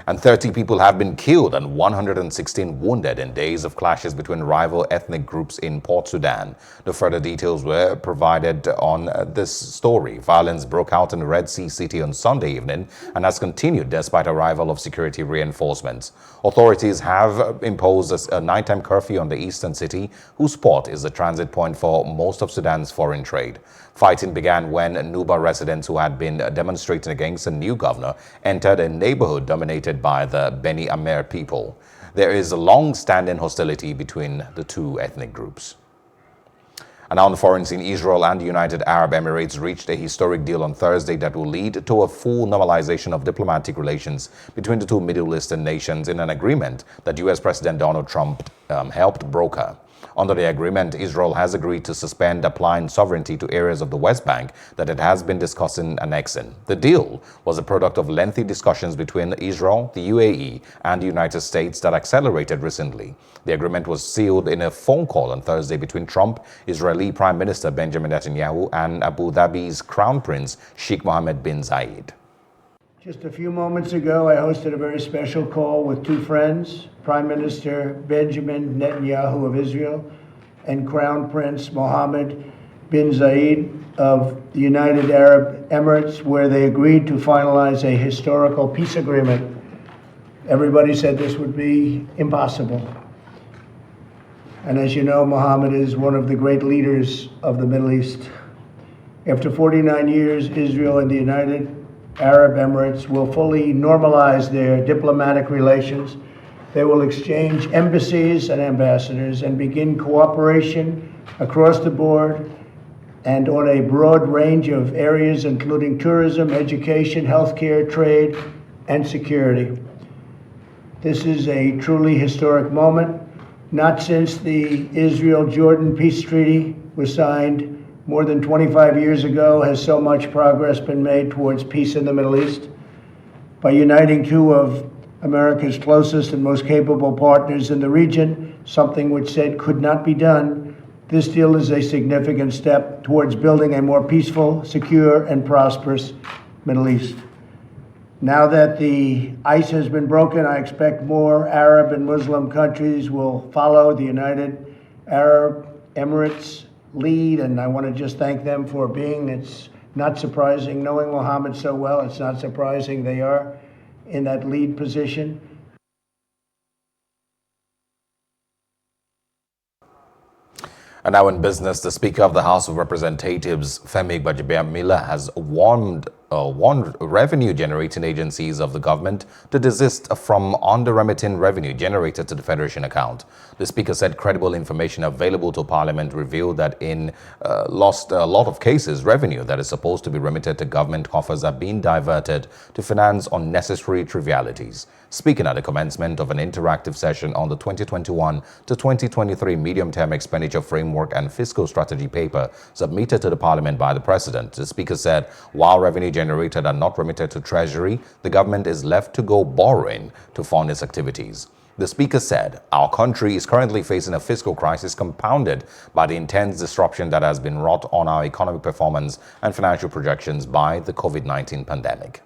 And 30 people have been killed and 116 wounded in days of clashes between rival ethnic groups in Port Sudan. The further details were provided on this story. Violence broke out in the Red Sea city on Sunday evening and has continued despite arrival of security reinforcements. Authorities have imposed a nighttime curfew on the eastern city, whose port is the transit point for most of Sudan's foreign trade. Fighting began when Nuba residents who had been demonstrating against a new governor entered a neighborhood dominated inhabited by the Beni Amer people. There is a long-standing hostility between the two ethnic groups. And on the foreign scene, Israel and the United Arab Emirates reached a historic deal on Thursday that will lead to a full normalization of diplomatic relations between the two Middle Eastern nations in an agreement that U.S. President Donald Trump helped broker. Under the agreement, Israel has agreed to suspend applying sovereignty to areas of the West Bank that it has been discussing annexing. The deal was a product of lengthy discussions between Israel, the UAE, and the United States that accelerated recently. The agreement was sealed in a phone call on Thursday between Trump, Israeli Prime Minister Benjamin Netanyahu, and Abu Dhabi's Crown Prince Sheikh Mohammed bin Zayed. Just a few moments ago, I hosted a very special call with two friends, Prime Minister Benjamin Netanyahu of Israel and Crown Prince Mohammed bin Zayed of the United Arab Emirates, where they agreed to finalize a historical peace agreement. Everybody said this would be impossible. And as you know, Mohammed is one of the great leaders of the Middle East. After 49 years, Israel and the United Arab Emirates will fully normalize their diplomatic relations. They will exchange embassies and ambassadors and begin cooperation across the board and on a broad range of areas, including tourism, education, healthcare, trade, and security. This is a truly historic moment. Not since the Israel-Jordan peace treaty was signed more than 25 years ago has so much progress been made towards peace in the Middle East. By uniting two of America's closest and most capable partners in the region, something which said could not be done, this deal is a significant step towards building a more peaceful, secure, and prosperous Middle East. Now that the ice has been broken, I expect more Arab and Muslim countries will follow the United Arab Emirates lead, and I want to just thank them for being. It's not surprising, knowing Mohammed so well, it's not surprising they are in that lead position. And now in business, the Speaker of the House of Representatives, Femi Gbajabiamila, has warned revenue-generating agencies of the government to desist from under-remitting revenue generated to the Federation account. The Speaker said credible information available to Parliament revealed that in a lot of cases, revenue that is supposed to be remitted to government coffers are being diverted to finance unnecessary trivialities. Speaking at the commencement of an interactive session on the 2021 to 2023 medium-term expenditure framework and fiscal strategy paper submitted to the Parliament by the President, the Speaker said, while revenue generated are not remitted to Treasury, the government is left to go borrowing to fund its activities. The Speaker said, our country is currently facing a fiscal crisis compounded by the intense disruption that has been wrought on our economic performance and financial projections by the COVID-19 pandemic.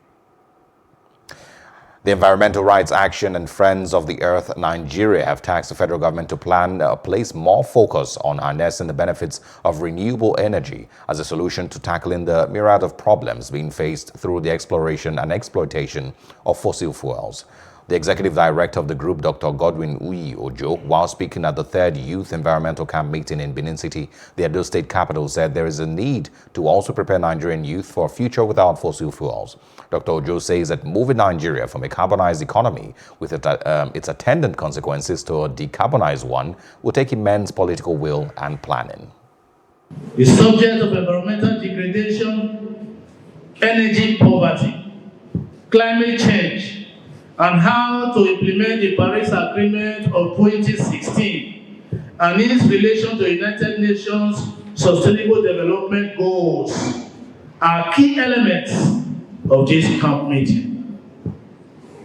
The Environmental Rights Action and Friends of the Earth Nigeria have tasked the federal government to place more focus on harnessing the benefits of renewable energy as a solution to tackling the myriad of problems being faced through the exploration and exploitation of fossil fuels. The executive director of the group, Dr. Godwin Uyi Ojo, while speaking at the third Youth Environmental Camp meeting in Benin City, the Edo State capital, said there is a need to also prepare Nigerian youth for a future without fossil fuels. Dr. Ojo says that moving Nigeria from a carbonized economy with its attendant consequences to a decarbonized one will take immense political will and planning. The subject of environmental degradation, energy poverty, climate change, and how to implement the Paris Agreement of 2016 and its relation to United Nations Sustainable Development Goals are key elements of this camp meeting.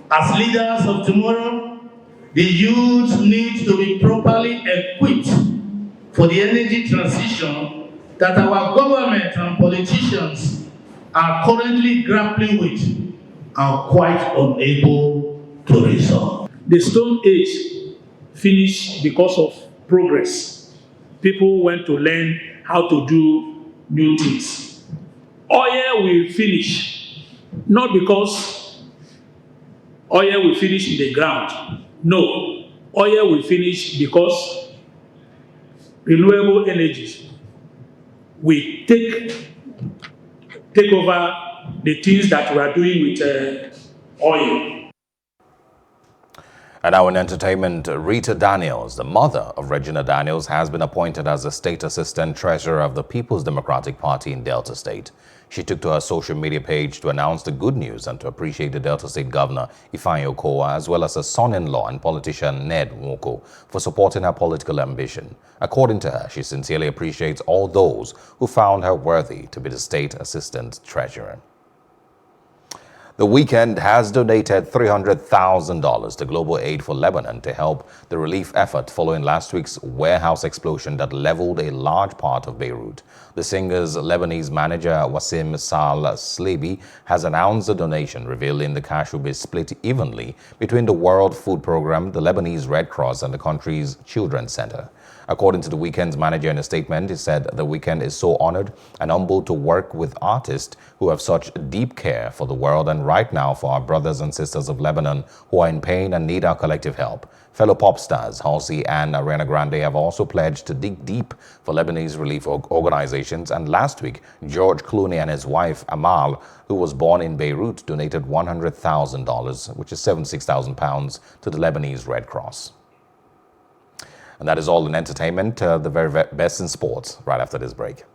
As leaders of tomorrow, the youth need to be properly equipped for the energy transition that our government and politicians are currently grappling with and quite unable to resolve. The Stone Age finished because of progress. People went to learn how to do new things. Oil will finish, not because oil will finish in the ground. No, oil will finish because renewable energies will take over the things that we are doing with oil. And now in entertainment, Rita Daniels, the mother of Regina Daniels, has been appointed as the State Assistant Treasurer of the People's Democratic Party in Delta State. She took to her social media page to announce the good news and to appreciate the Delta State Governor, Ifeanyi Okowa, as well as her son-in-law and politician Ned Nwoko for supporting her political ambition. According to her, she sincerely appreciates all those who found her worthy to be the State Assistant Treasurer. The Weeknd has donated $300,000 to Global Aid for Lebanon to help the relief effort following last week's warehouse explosion that leveled a large part of Beirut. The singer's Lebanese manager, Wassim Sal Slebi, has announced the donation, revealing the cash will be split evenly between the World Food Programme, the Lebanese Red Cross, and the country's Children's Center. According to The Weeknd's manager in a statement, he said The Weeknd is so honored and humbled to work with artists who have such deep care for the world and right now for our brothers and sisters of Lebanon who are in pain and need our collective help. Fellow pop stars Halsey and Ariana Grande have also pledged to dig deep for Lebanese relief organizations, and last week, George Clooney and his wife Amal, who was born in Beirut, donated $100,000, which is £76,000, to the Lebanese Red Cross. And that is all in entertainment. The very best in sports right after this break.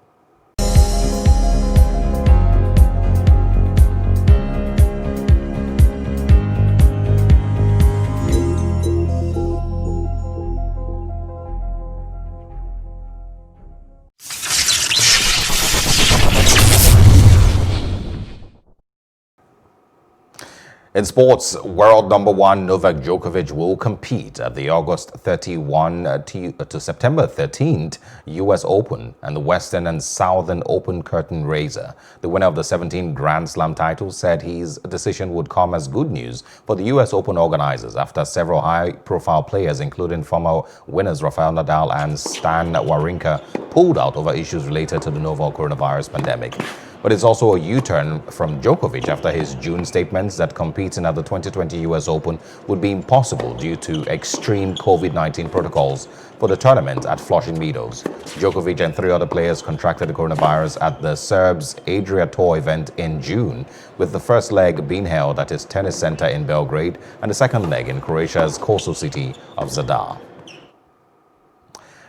In sports, world number one Novak Djokovic will compete at the August 31 to September 13th U.S. Open and the Western and Southern Open curtain raiser. The winner of the 17 Grand Slam titles said his decision would come as good news for the U.S. Open organizers after several high-profile players, including former winners Rafael Nadal and Stan Wawrinka, pulled out over issues related to the novel coronavirus pandemic. But it's also a U-turn from Djokovic after his June statements that competing at the 2020 U.S. Open would be impossible due to extreme COVID-19 protocols for the tournament at Flushing Meadows. Djokovic and 3 other players contracted the coronavirus at the Serbs' Adria Tour event in June, with the first leg being held at his tennis center in Belgrade and the second leg in Croatia's coastal city of Zadar.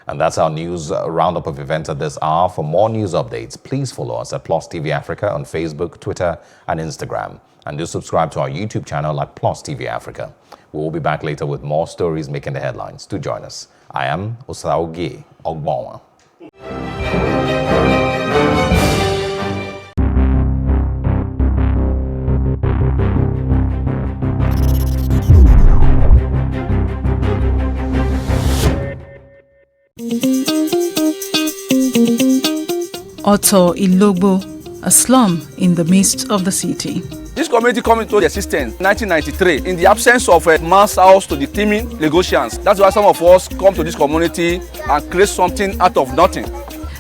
And that's our news roundup of events at this hour. For more news updates, please follow us at Plus TV Africa on Facebook, Twitter, and Instagram. And do subscribe to our YouTube channel at Plus TV Africa. We will be back later with more stories making the headlines. Do join us. I am Osaogie Ogbonwa. Oto Ilogbo, a slum in the midst of the city. This community came into existence in 1993 in the absence of a mass house to the teeming Lagosians. That's why some of us come to this community and create something out of nothing.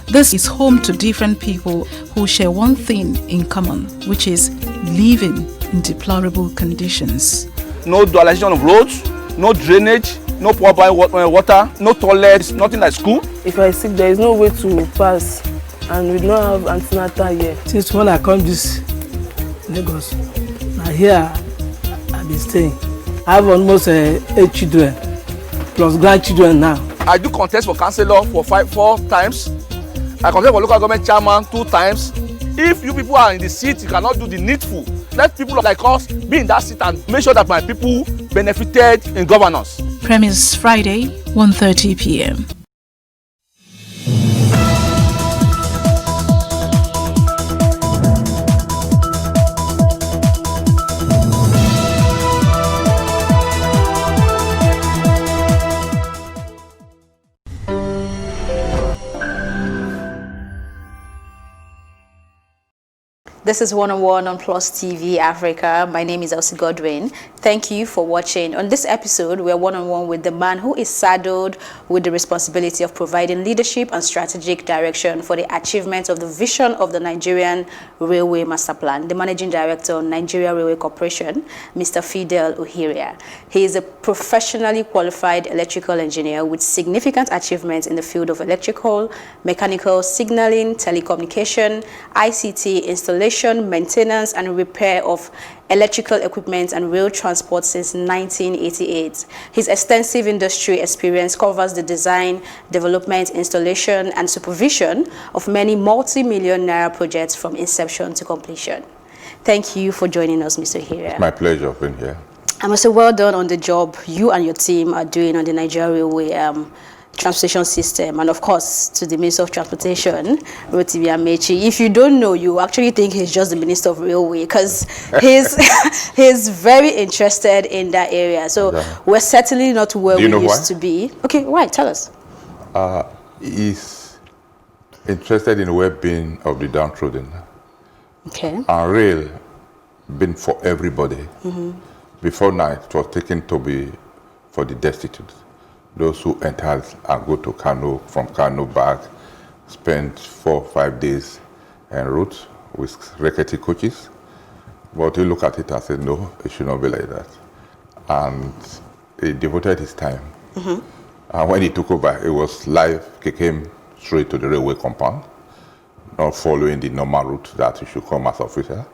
This is home to different people who share one thing in common, which is living in deplorable conditions. No dualization of roads, no drainage, no proper water, no toilets, nothing like school. If I sick, there is no way to pass, and we don't have antenatal here. Since when I come this Lagos, now here I've been staying. I have almost 8 children, plus grandchildren now. I do contest for councillor for 4 times. I contest for local government chairman 2 times. If you people are in the seat, you cannot do the needful. Let people like us be in that seat and make sure that my people benefited in governance. Premise Friday, 1:30 p.m. This is One-on-One on Plus TV Africa. My name is Elsie Godwin. Thank you for watching. On this episode, we are one-on-one with the man who is saddled with the responsibility of providing leadership and strategic direction for the achievement of the vision of the Nigerian Railway Master Plan, the Managing Director of Nigeria Railway Corporation, Mr. Fidel Uhiria. He is a professionally qualified electrical engineer with significant achievements in the field of electrical, mechanical, signaling, telecommunication, ICT, installation, installation, maintenance, and repair of electrical equipment and rail transport since 1988. His extensive industry experience covers the design, development, installation, and supervision of many multi-million naira projects from inception to completion. Thank you for joining us, Mr. Hira. My pleasure being here. I must say, well done on the job you and your team are doing on the Nigeria Railway transportation system, and of course to the Minister of Transportation, Rotimi Amechi. If you don't know, you actually think he's just the Minister of Railway, because he's very interested in that area. So we're certainly not where we used to be. Okay, why? Tell us. He's interested in the well-being of the downtrodden. Okay. And rail been for everybody. Before now, it was taken to be for the destitute. Those who enter and go to Kano, from Kano back, spend 4 or 5 days en route with rickety coaches. But he look at it and said, no, it should not be like that. And he devoted his time. And when he took over, it was live. He came straight to the railway compound, not following the normal route that he should come as officer.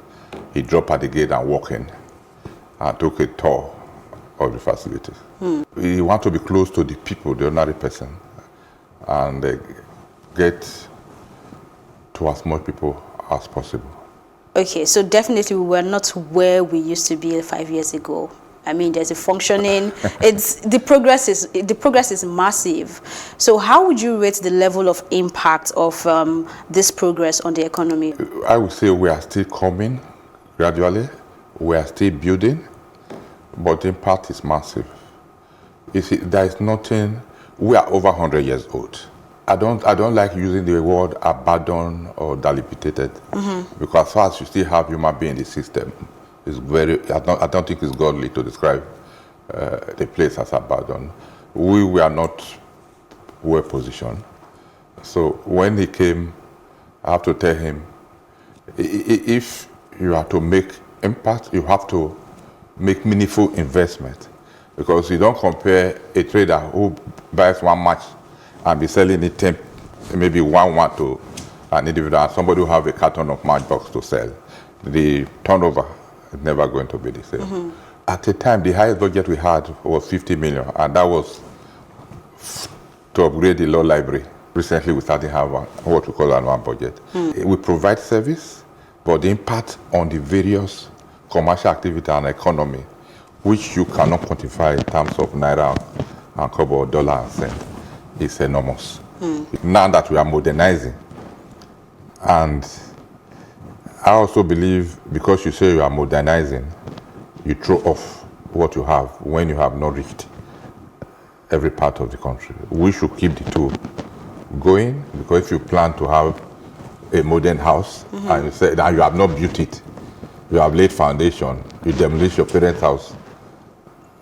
He dropped at the gate and walked in and took a tour of the facilities. We want to be close to the people, the ordinary person, and get to as much people as possible. Okay, so definitely we were not where we used to be 5 years ago. I mean, there's a functioning. The progress is massive. So, how would you rate the level of impact of this progress on the economy? I would say we are still coming gradually. We are still building, but the impact is massive. You see, there is nothing. We are over 100 years old. I don't like using the word abandoned or dilapidated, because as far as you still have human being in the system, it's very. I don't think it's godly to describe the place as abandoned. We are not well positioned. So when he came, I have to tell him, if you are to make impact, you have to make meaningful investment, because you don't compare a trader who buys one match and be selling it 10, maybe one to an individual, and somebody who have a carton of matchbox to sell. The turnover is never going to be the same. At the time, the highest budget we had was 50 million, and that was to upgrade the law library. Recently, we started having what we call annual budget. We provide service, but the impact on the various commercial activity and economy, which you cannot quantify in terms of naira and kobo, dollar and cent, is enormous. Now that we are modernizing, and I also believe, because you say you are modernizing, you throw off what you have when you have not reached every part of the country. We should keep the two going, because if you plan to have a modern house and you say that you have not built it, you have laid foundation, you demolish your parents' house,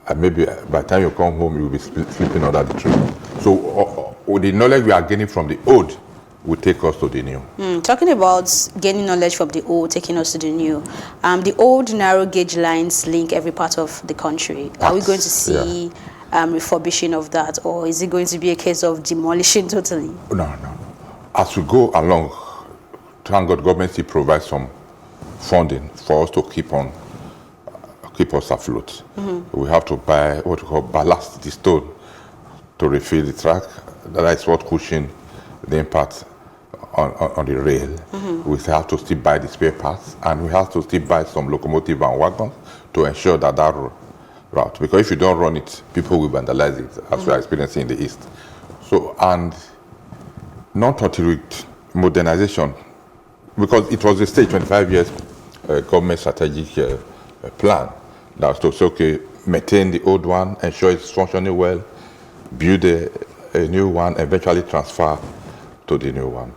and maybe by the time you come home, you will be sleeping under the tree. So the knowledge we are gaining from the old will take us to the new. Talking about gaining knowledge from the old, taking us to the new, the old narrow gauge lines link every part of the country. Are we going to see refurbishing of that, or is it going to be a case of demolishing totally? No. As we go along, thank God, government still provides some funding for us to keep us afloat. We have to buy what we call ballast, the stone, to refill the track. That is what cushion the impact on the rail. We have to still buy the spare parts, and we have to still buy some locomotive and wagons to ensure that route, because if you don't run it, people will vandalize it, as we are experiencing in the East. So, and not until with modernization, because it was a stage 25 years government strategic plan that was to say, okay, maintain the old one, ensure it's functioning well, build a new one, eventually transfer to the new one.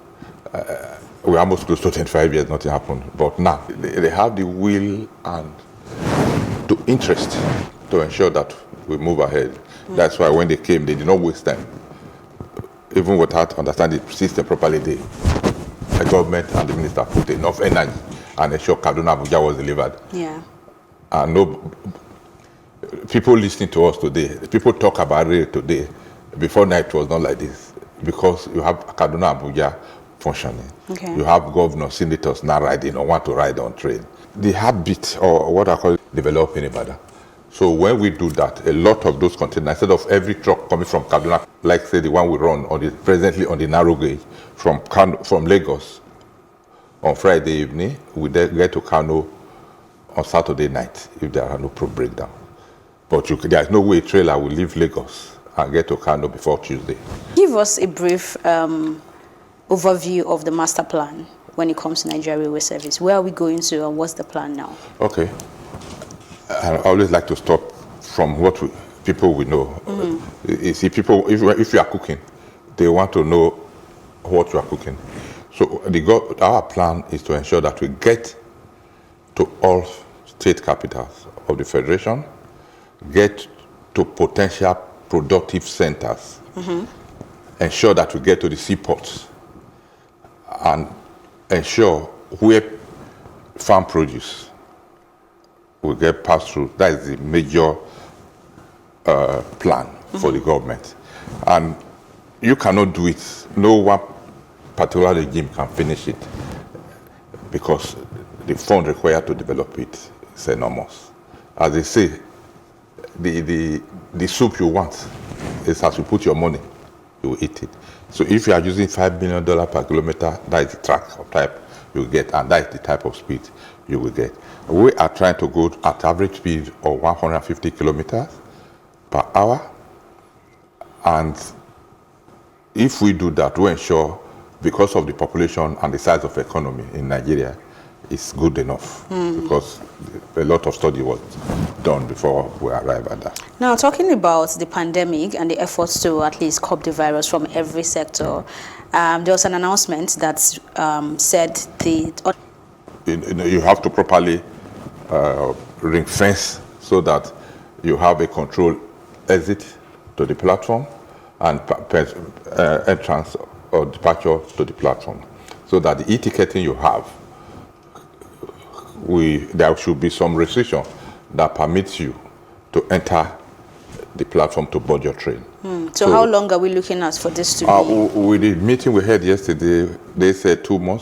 We're almost close to 25 years, nothing happened. But now, they have the will and the interest to ensure that we move ahead. That's why when they came, they did not waste time. Even without understanding the system properly, the government and the minister put enough energy and ensure Kaduna Abuja was delivered. And no, people listening to us today, people talk about rail today. Before now, it was not like this, because you have Kaduna Abuja functioning. Okay. You have governors, senators now riding or want to ride on train. The habit, or what I call developing Ibadan. So when we do that, a lot of those containers, instead of every truck coming from Kaduna, like say the one we run presently on the narrow gauge from Lagos on Friday evening, we then get to Kano on Saturday night if there are no breakdown. But there is no way a trailer will leave Lagos and get to Kano before Tuesday. Give us a brief overview of the master plan when it comes to Nigeria Railway Service. Where are we going to and what's the plan now? Okay. I always like to stop from what people will know. You see, people, if you are cooking, they want to know what you are cooking. So our plan is to ensure that we get to all state capitals of the Federation, get to potential productive centers, ensure that we get to the seaports, and ensure where farm produce will get passed through. That is the major plan for the government. And you cannot do it. No one particular regime can finish it because the fund required to develop it is enormous. As they say, the soup you want is as you put your money, you will eat it. So if you are using $5 million per kilometer, that is the track of type you get, and that is the type of speed you will get. We are trying to go at average speed of 150 kilometers per hour, and if we do that, we ensure, because of the population and the size of the economy in Nigeria, it's good enough, because a lot of study was done before we arrive at that. Now, talking about the pandemic and the efforts to at least curb the virus from every sector, there was an announcement that said you have to properly ring fence so that you have a controlled exit to the platform and entrance or departure to the platform, so that the e-ticketing you have, there should be some restriction that permits you to enter the platform to board your train. So how long are we looking at for this to be? With the meeting we had yesterday, they said 2 months.